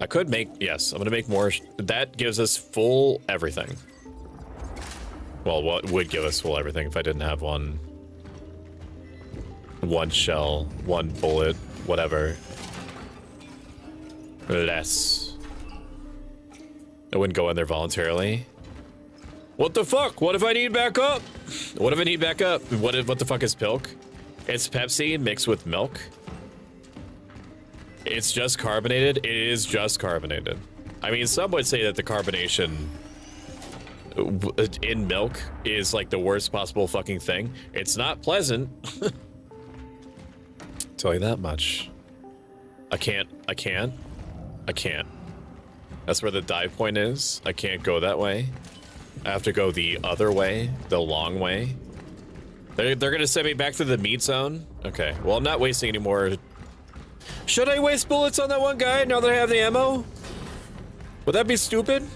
Speaker 2: could make, yes, I'm gonna make more. That gives us full everything. Well, what would give us full everything if I didn't have one shell, one bullet, whatever. Less. I wouldn't go in there voluntarily. What the fuck? What if I need backup? What if I need backup? What the fuck is Pilk? It's Pepsi mixed with milk. It's just carbonated. It is just carbonated. I mean, some would say that the carbonation in milk is like the worst possible fucking thing. It's not pleasant. Tell you that much. I can't. That's where the dive point is. I can't go that way. I have to go the other way, the long way. They're gonna send me back to the meat zone? Okay, well, I'm not wasting any more. Should I waste bullets on that one guy now that I have the ammo? Would that be stupid?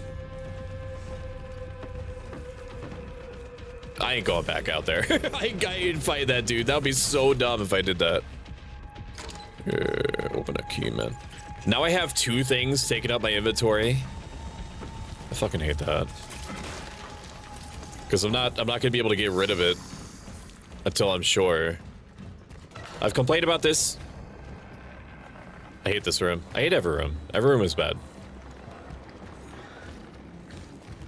Speaker 2: I ain't going back out there. I ain't fight that dude. That would be so dumb if I did that. Open a key, man. Now I have 2 things taking up my inventory. I fucking hate that. Because I'm not gonna be able to get rid of it until I'm sure. I've complained about this. I hate this room. I hate every room. Every room is bad.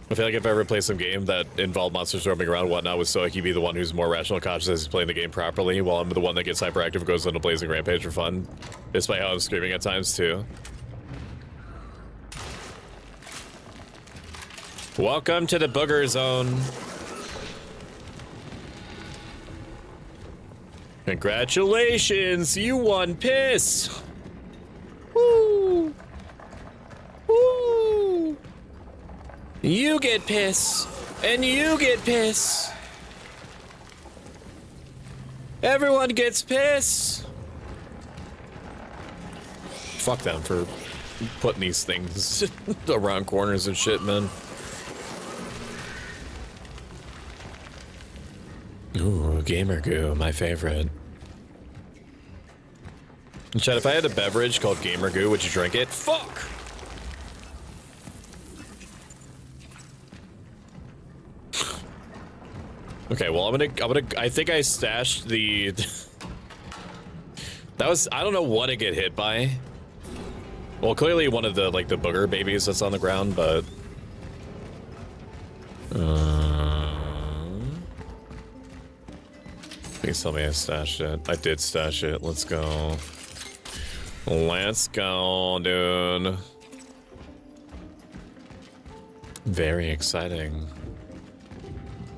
Speaker 2: I feel like if I ever play some game that involved monsters roaming around and whatnot with Stoic, he'd be the one who's more rational conscious as he's playing the game properly, while I'm the one that gets hyperactive and goes on a blazing rampage for fun. Despite how I'm screaming at times, too. Welcome to the booger zone. Congratulations, you won piss. Woo! Woo! You get piss, and you get piss. Everyone gets piss. Fuck them for putting these things around corners and shit, man. Ooh, gamer goo, my favorite. Chad, if I had a beverage called gamer goo, would you drink it? Fuck! Okay, well, I think I stashed the... That was, I don't know what it get hit by. Well, clearly one of the, like, the booger babies that's on the ground, but... Please tell me I stashed it. I did stash it. Let's go. Let's go, dude. Very exciting.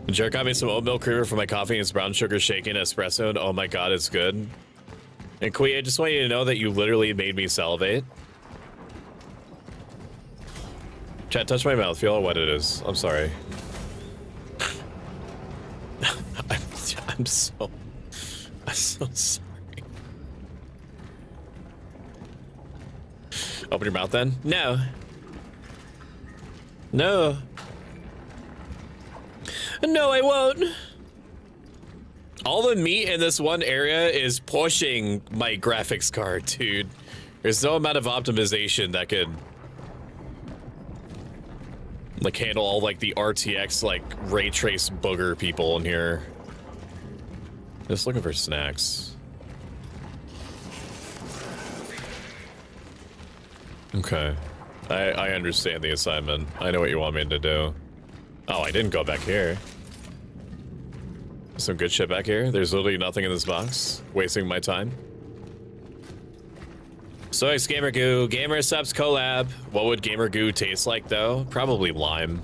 Speaker 2: Jared got me some oat milk creamer for my coffee and it's brown sugar shaken espresso. And oh my god, it's good. And Kui, I just want you to know that you literally made me salivate. Chat, touch my mouth. Feel how wet it is. I'm sorry. I'm so sorry. Open your mouth then? No. No. No, I won't. All the meat in this one area is pushing my graphics card, dude. There's no amount of optimization that could like handle all like the RTX like ray trace booger people in here. Just looking for snacks. Okay. I understand the assignment. I know what you want me to do. Oh, I didn't go back here. Some good shit back here. There's literally nothing in this box. Wasting my time. Stoic Gamer Goo. Gamer Subs collab. What would Gamer Goo taste like though? Probably lime.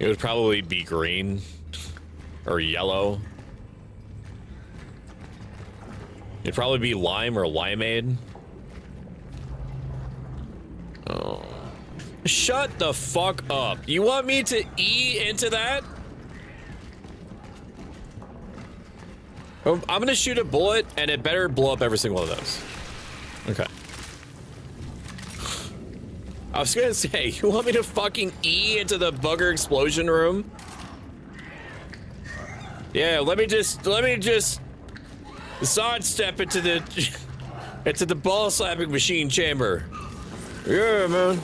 Speaker 2: It would probably be green. Or yellow. It'd probably be lime or limeade. Oh. Shut the fuck up. You want me to E into that? I'm gonna shoot a bullet and it better blow up every single one of those. Okay. I was gonna say, you want me to fucking E into the bugger explosion room? Yeah, let me just sidestep into the ball slapping machine chamber. Yeah, man.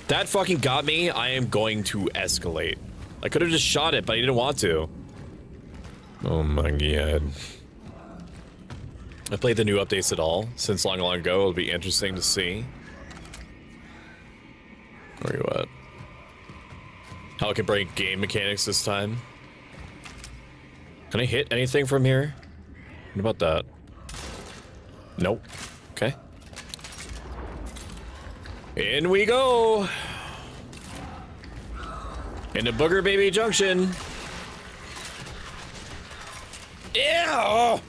Speaker 2: That fucking got me. I am going to escalate. I could have just shot it, but I didn't want to. Oh my god. I played the new updates at all since long ago. It'll be interesting to see. Where are you at? How I can break game mechanics this time. Can I hit anything from here? What about that? Nope. Okay. In we go. Into Booger Baby Junction. Ew!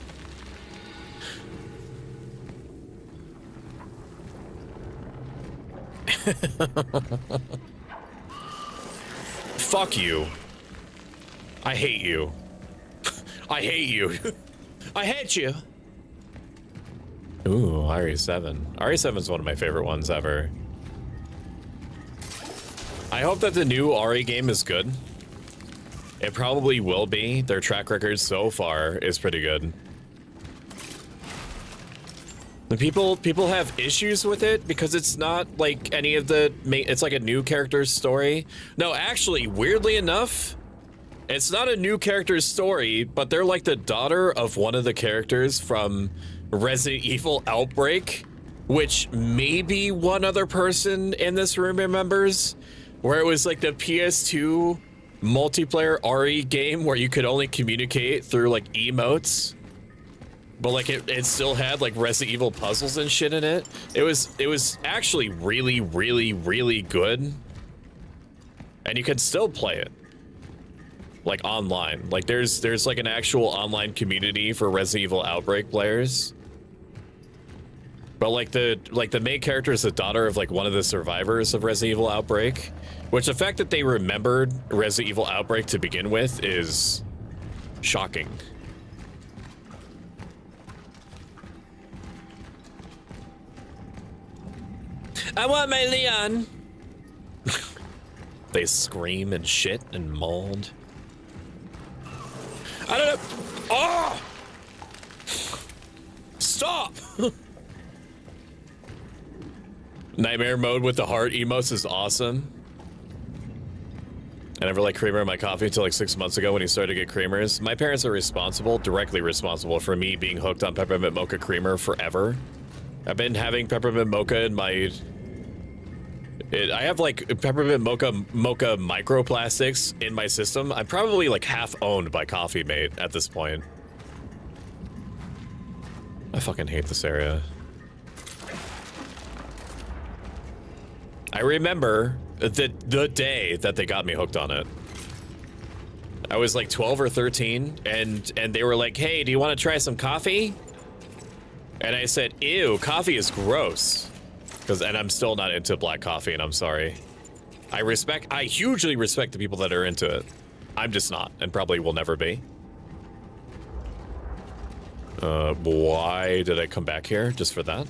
Speaker 2: Fuck you. I hate you. I hate you. I hate you. Ooh, RE7. RE7 is one of my favorite ones ever. I hope that the new RE game is good. It probably will be. Their track record so far is pretty good. The people have issues with it because it's not like any of the main, it's like a new character's story. No, actually, weirdly enough, it's not a new character's story, but they're like the daughter of one of the characters from Resident Evil Outbreak, which maybe one other person in this room remembers, where it was like the PS2 multiplayer RE game where you could only communicate through like emotes. But like it still had like Resident Evil puzzles and shit in it. It was actually really, really, really good. And you could still play it. Like online. Like there's like an actual online community for Resident Evil Outbreak players. But like the main character is the daughter of like one of the survivors of Resident Evil Outbreak. Which the fact that they remembered Resident Evil Outbreak to begin with is shocking. I want my Leon. They scream and shit and mold. I don't know. Oh! Stop! Nightmare mode with the heart emotes is awesome. I never liked creamer in my coffee until like 6 months ago when he started to get creamers. My parents are directly responsible for me being hooked on peppermint mocha creamer forever. I've been having peppermint mocha in my... I have like peppermint mocha microplastics in my system. I'm probably like half owned by Coffee Mate at this point. I fucking hate this area. I remember the day that they got me hooked on it. I was like 12 or 13 and they were like, hey, do you want to try some coffee? And I said, ew, coffee is gross. And I'm still not into black coffee, and I'm sorry. I hugely respect the people that are into it. I'm just not, and probably will never be. Why did I come back here? Just for that?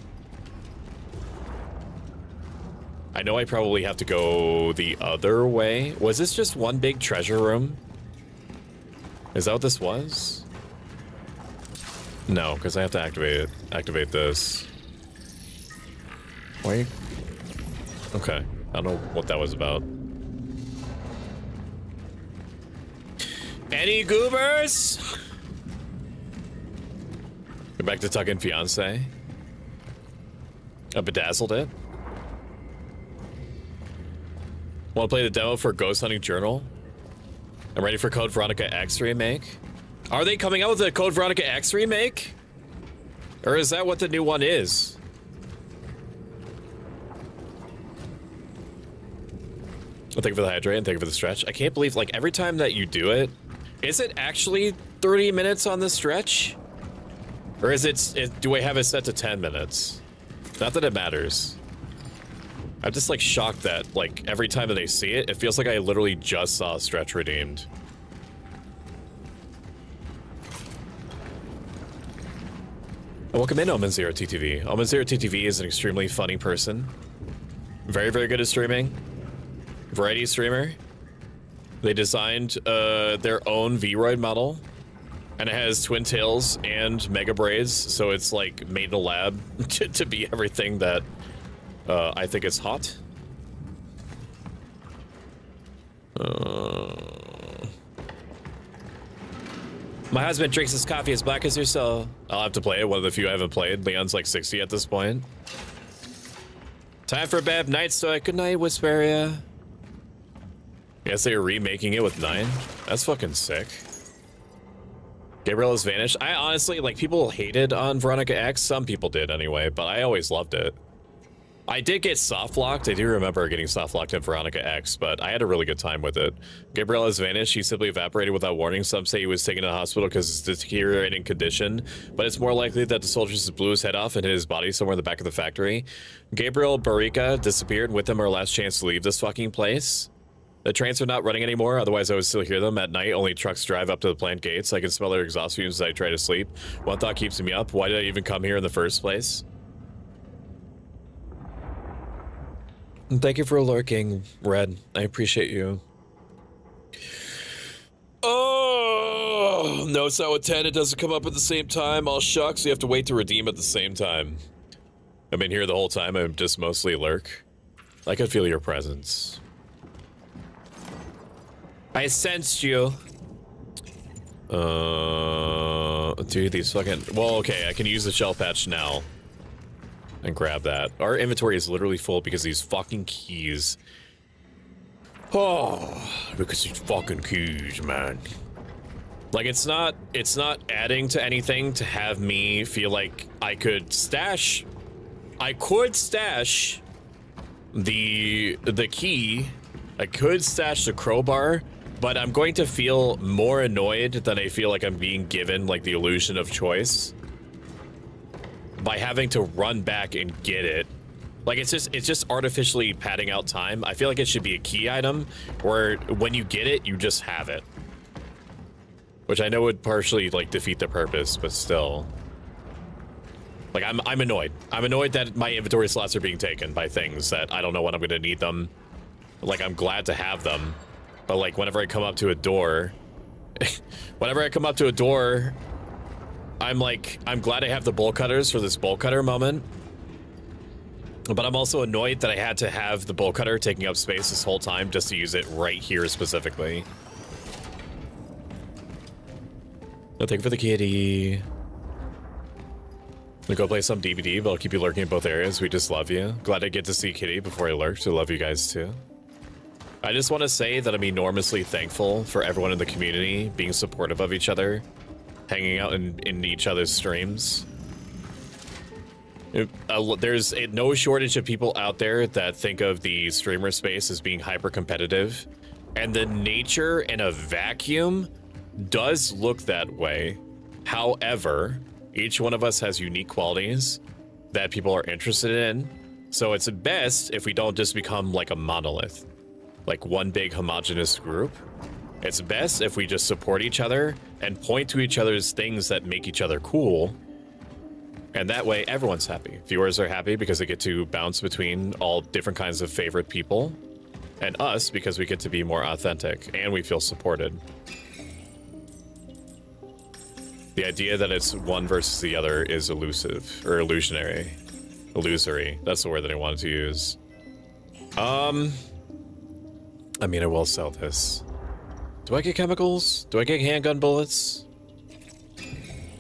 Speaker 2: I know I probably have to go the other way. Was this just one big treasure room? Is that what this was? No, because I have to activate this. Wait. Okay. I don't know what that was about. Any goobers? Go back to Tuck and Fiance. I bedazzled it. Want to play the demo for Ghost Hunting Journal? I'm ready for Code Veronica X remake. Are they coming out with a Code Veronica X remake? Or is that what the new one is? Well, thank you for the hydrate and thank you for the stretch. I can't believe, like, every time that you do it, is it actually 30 minutes on the stretch? Or is it, do I have it set to 10 minutes? Not that it matters. I'm just, like, shocked that, like, every time that I see it, it feels like I literally just saw a stretch redeemed. Welcome in, Omen Zero TTV. Omen Zero TTV is an extremely funny person. Very, very good at streaming. Variety streamer. They designed their own V-Roid model. And it has twin tails and mega braids, so it's like made in a lab to be everything that I think is hot. My husband drinks his coffee as black as your soul. I'll have to play it, one of the few I haven't played. Leon's like 60 at this point. Time for bed night, Stoic. Good night, Whisperia. Yes, they are remaking it with 9. That's fucking sick. Gabriel has vanished. I honestly, like, people hated on Veronica X. Some people did anyway, but I always loved it. I did get soft locked. I do remember getting soft locked in Veronica X, but I had a really good time with it. Gabriel has vanished. He simply evaporated without warning. Some say he was taken to the hospital because of his deteriorating condition, but it's more likely that the soldiers blew his head off and hit his body somewhere in the back of the factory. Gabriel Barica disappeared. With him, our last chance to leave this fucking place. The trains are not running anymore, otherwise I would still hear them at night. Only trucks drive up to the plant gates. I can smell their exhaust fumes as I try to sleep. One thought keeps me up. Why did I even come here in the first place? And thank you for lurking, Red. I appreciate you. Oh, no, it's not with 10. It doesn't come up at the same time. All shucks, you have to wait to redeem at the same time. I've been here the whole time. I'm just mostly lurk. I could feel your presence. I sensed you. Dude, these fucking... Well, okay, I can use the shell patch now. And grab that. Our inventory is literally full because these fucking keys. Oh, because these fucking keys, man. Like, it's not adding to anything to have me feel like I could stash the key. I could stash the crowbar. But I'm going to feel more annoyed than I feel like I'm being given, like, the illusion of choice by having to run back and get it. Like, it's just artificially padding out time. I feel like it should be a key item where when you get it, you just have it. Which I know would partially, like, defeat the purpose, but still. Like, I'm annoyed. I'm annoyed that my inventory slots are being taken by things that I don't know when I'm going to need them. Like, I'm glad to have them. But, like, whenever I come up to a door, I'm like, I'm glad I have the bolt cutters for this bolt cutter moment. But I'm also annoyed that I had to have the bolt cutter taking up space this whole time just to use it right here specifically. No, thank you for the kitty. We'll go play some DVD, but I'll keep you lurking in both areas. We just love you. Glad I get to see Kitty before I lurked. I love you guys too. I just want to say that I'm enormously thankful for everyone in the community being supportive of each other, hanging out in each other's streams. There's no shortage of people out there that think of the streamer space as being hyper competitive, and the nature in a vacuum does look that way. However, each one of us has unique qualities that people are interested in, so it's best if we don't just become like a monolith. Like one big homogenous group. It's best if we just support each other and point to each other's things that make each other cool. And that way everyone's happy. Viewers are happy because they get to bounce between all different kinds of favorite people. And us because we get to be more authentic and we feel supported. The idea that it's one versus the other is elusive or illusionary. Illusory. That's the word that I wanted to use. I mean, I will sell this. Do I get chemicals? Do I get handgun bullets?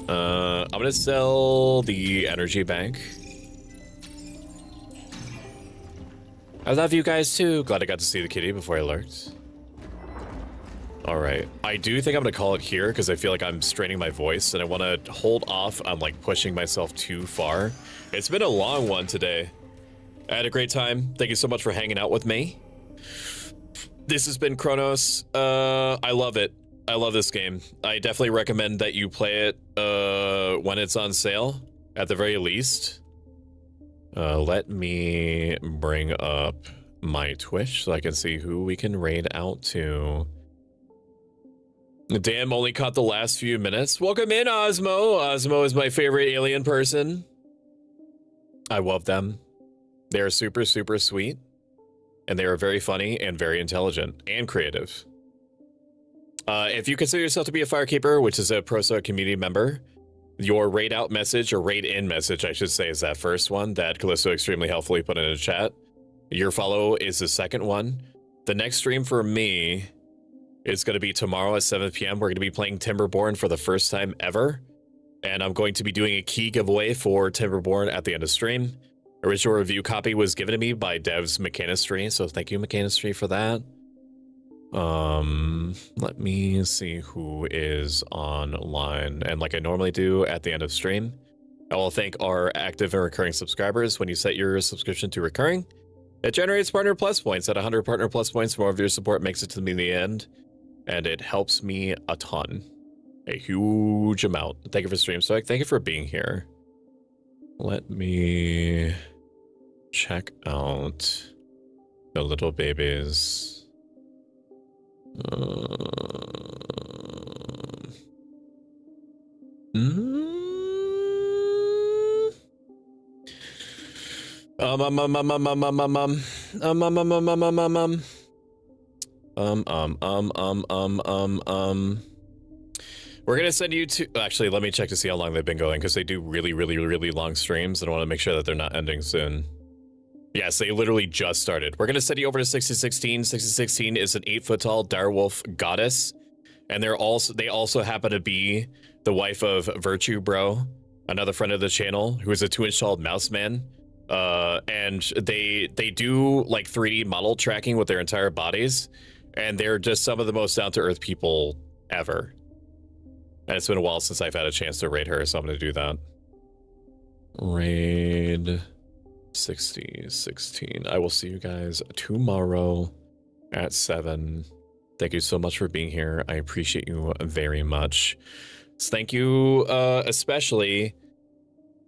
Speaker 2: I'm gonna sell the energy bank. I love you guys too. Glad I got to see the kitty before I lurked. All right, I do think I'm gonna call it here because I feel like I'm straining my voice and I want to hold off on like pushing myself too far. It's been a long one today. I had a great time. Thank you so much for hanging out with me. This has been Cronos. I love it. I love this game. I definitely recommend that you play it when it's on sale, at the very least. Let me bring up my Twitch so I can see who we can raid out to. Damn, only caught the last few minutes. Welcome in, Osmo. Osmo is my favorite alien person. I love them. They are super, super sweet. And they are very funny and very intelligent and creative. If you consider yourself to be a Firekeeper, which is a Proso community member, your raid out message, or raid in message, I should say, is that first one that Callisto extremely helpfully put in the chat. Your follow is the second one. The next stream for me is going to be tomorrow at 7 p.m. We're going to be playing Timberborn for the first time ever. And I'm going to be doing a key giveaway for Timberborn at the end of stream. Original review copy was given to me by Devs Mechanistry, so thank you, Mechanistry, for that. Let me see who is online. And like I normally do at the end of stream, I will thank our active and recurring subscribers. When you set your subscription to recurring, it generates Partner Plus points. At 100 Partner Plus points, more of your support makes it to me in the end, and it helps me a ton. A huge amount. Thank you for stream, Stoic. Thank you for being here. Let me check out the little babies. We're gonna send you to, actually, let me check to see how long they've been going, because they do really, really, really long streams, and I want to make sure that they're not ending soon. Yes, they literally just started. We're gonna send you over to 6016. 6016 is an 8-foot tall direwolf goddess, and they also happen to be the wife of Virtue Bro, another friend of the channel, who is a 2-inch tall mouse man. And they do like 3D model tracking with their entire bodies, and they're just some of the most down-to-earth people ever. And it's been a while since I've had a chance to raid her, so I'm gonna do that. Raid 6016. I will see you guys tomorrow at 7. Thank you so much for being here. I appreciate you very much. Thank you especially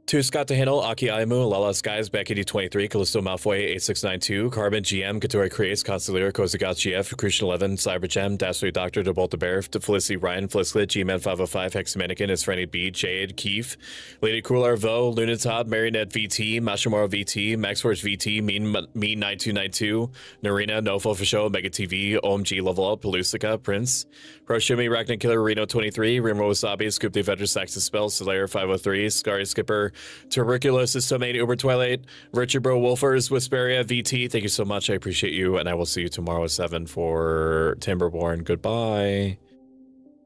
Speaker 2: to Scott Tahinel, Aki Aimu, Lala Skies, Becky D23, Callisto Malfoy, 8692, Carbon GM, Katori Creates, Constellar, Kozagot GF, Crucian 11, Cybergem, Dastardly Doctor, Debolta Bear, Felicity Ryan, Flislet, Gman 505, Hexamanican, Is Franny B, Jade, Keith, Lady Crueler, Vo, Lunatod, Marionette VT, Mashimoro VT, Maxforce VT, Mean 9292, Narina, Nofo for Show, Mega TV, OMG Level Up, Pelusica, Prince, Roshumi, Ragnar Killer, Reno 23, Rimro Wasabi, Scoop the Avenger, Saxon Spell, Slayer 503, Scary Skipper, Tuberculosis, Domain, Uber Twilight, Virtue Bro Wolfers, Whisperia, VT, thank you so much. I appreciate you, and I will see you tomorrow at 7 for Timberborn. Goodbye.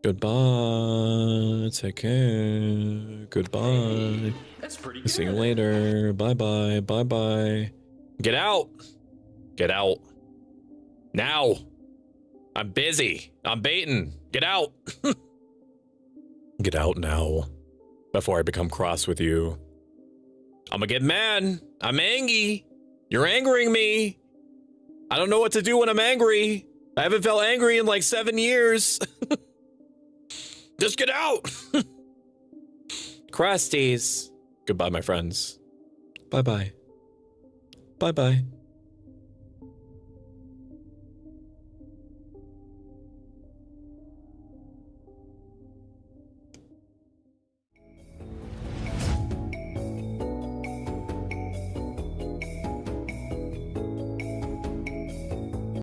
Speaker 2: Goodbye. Take care. Goodbye.
Speaker 6: That's pretty good.
Speaker 2: See you later. Bye-bye. Bye-bye. Get out. Get out. Now. I'm busy. I'm baiting. Get out. Get out now. Before I become cross with you. I'm gonna get mad. I'm angry. You're angering me. I don't know what to do when I'm angry. I haven't felt angry in like 7 years. Just get out. Crusties. Goodbye, my friends. Bye-bye. Bye-bye.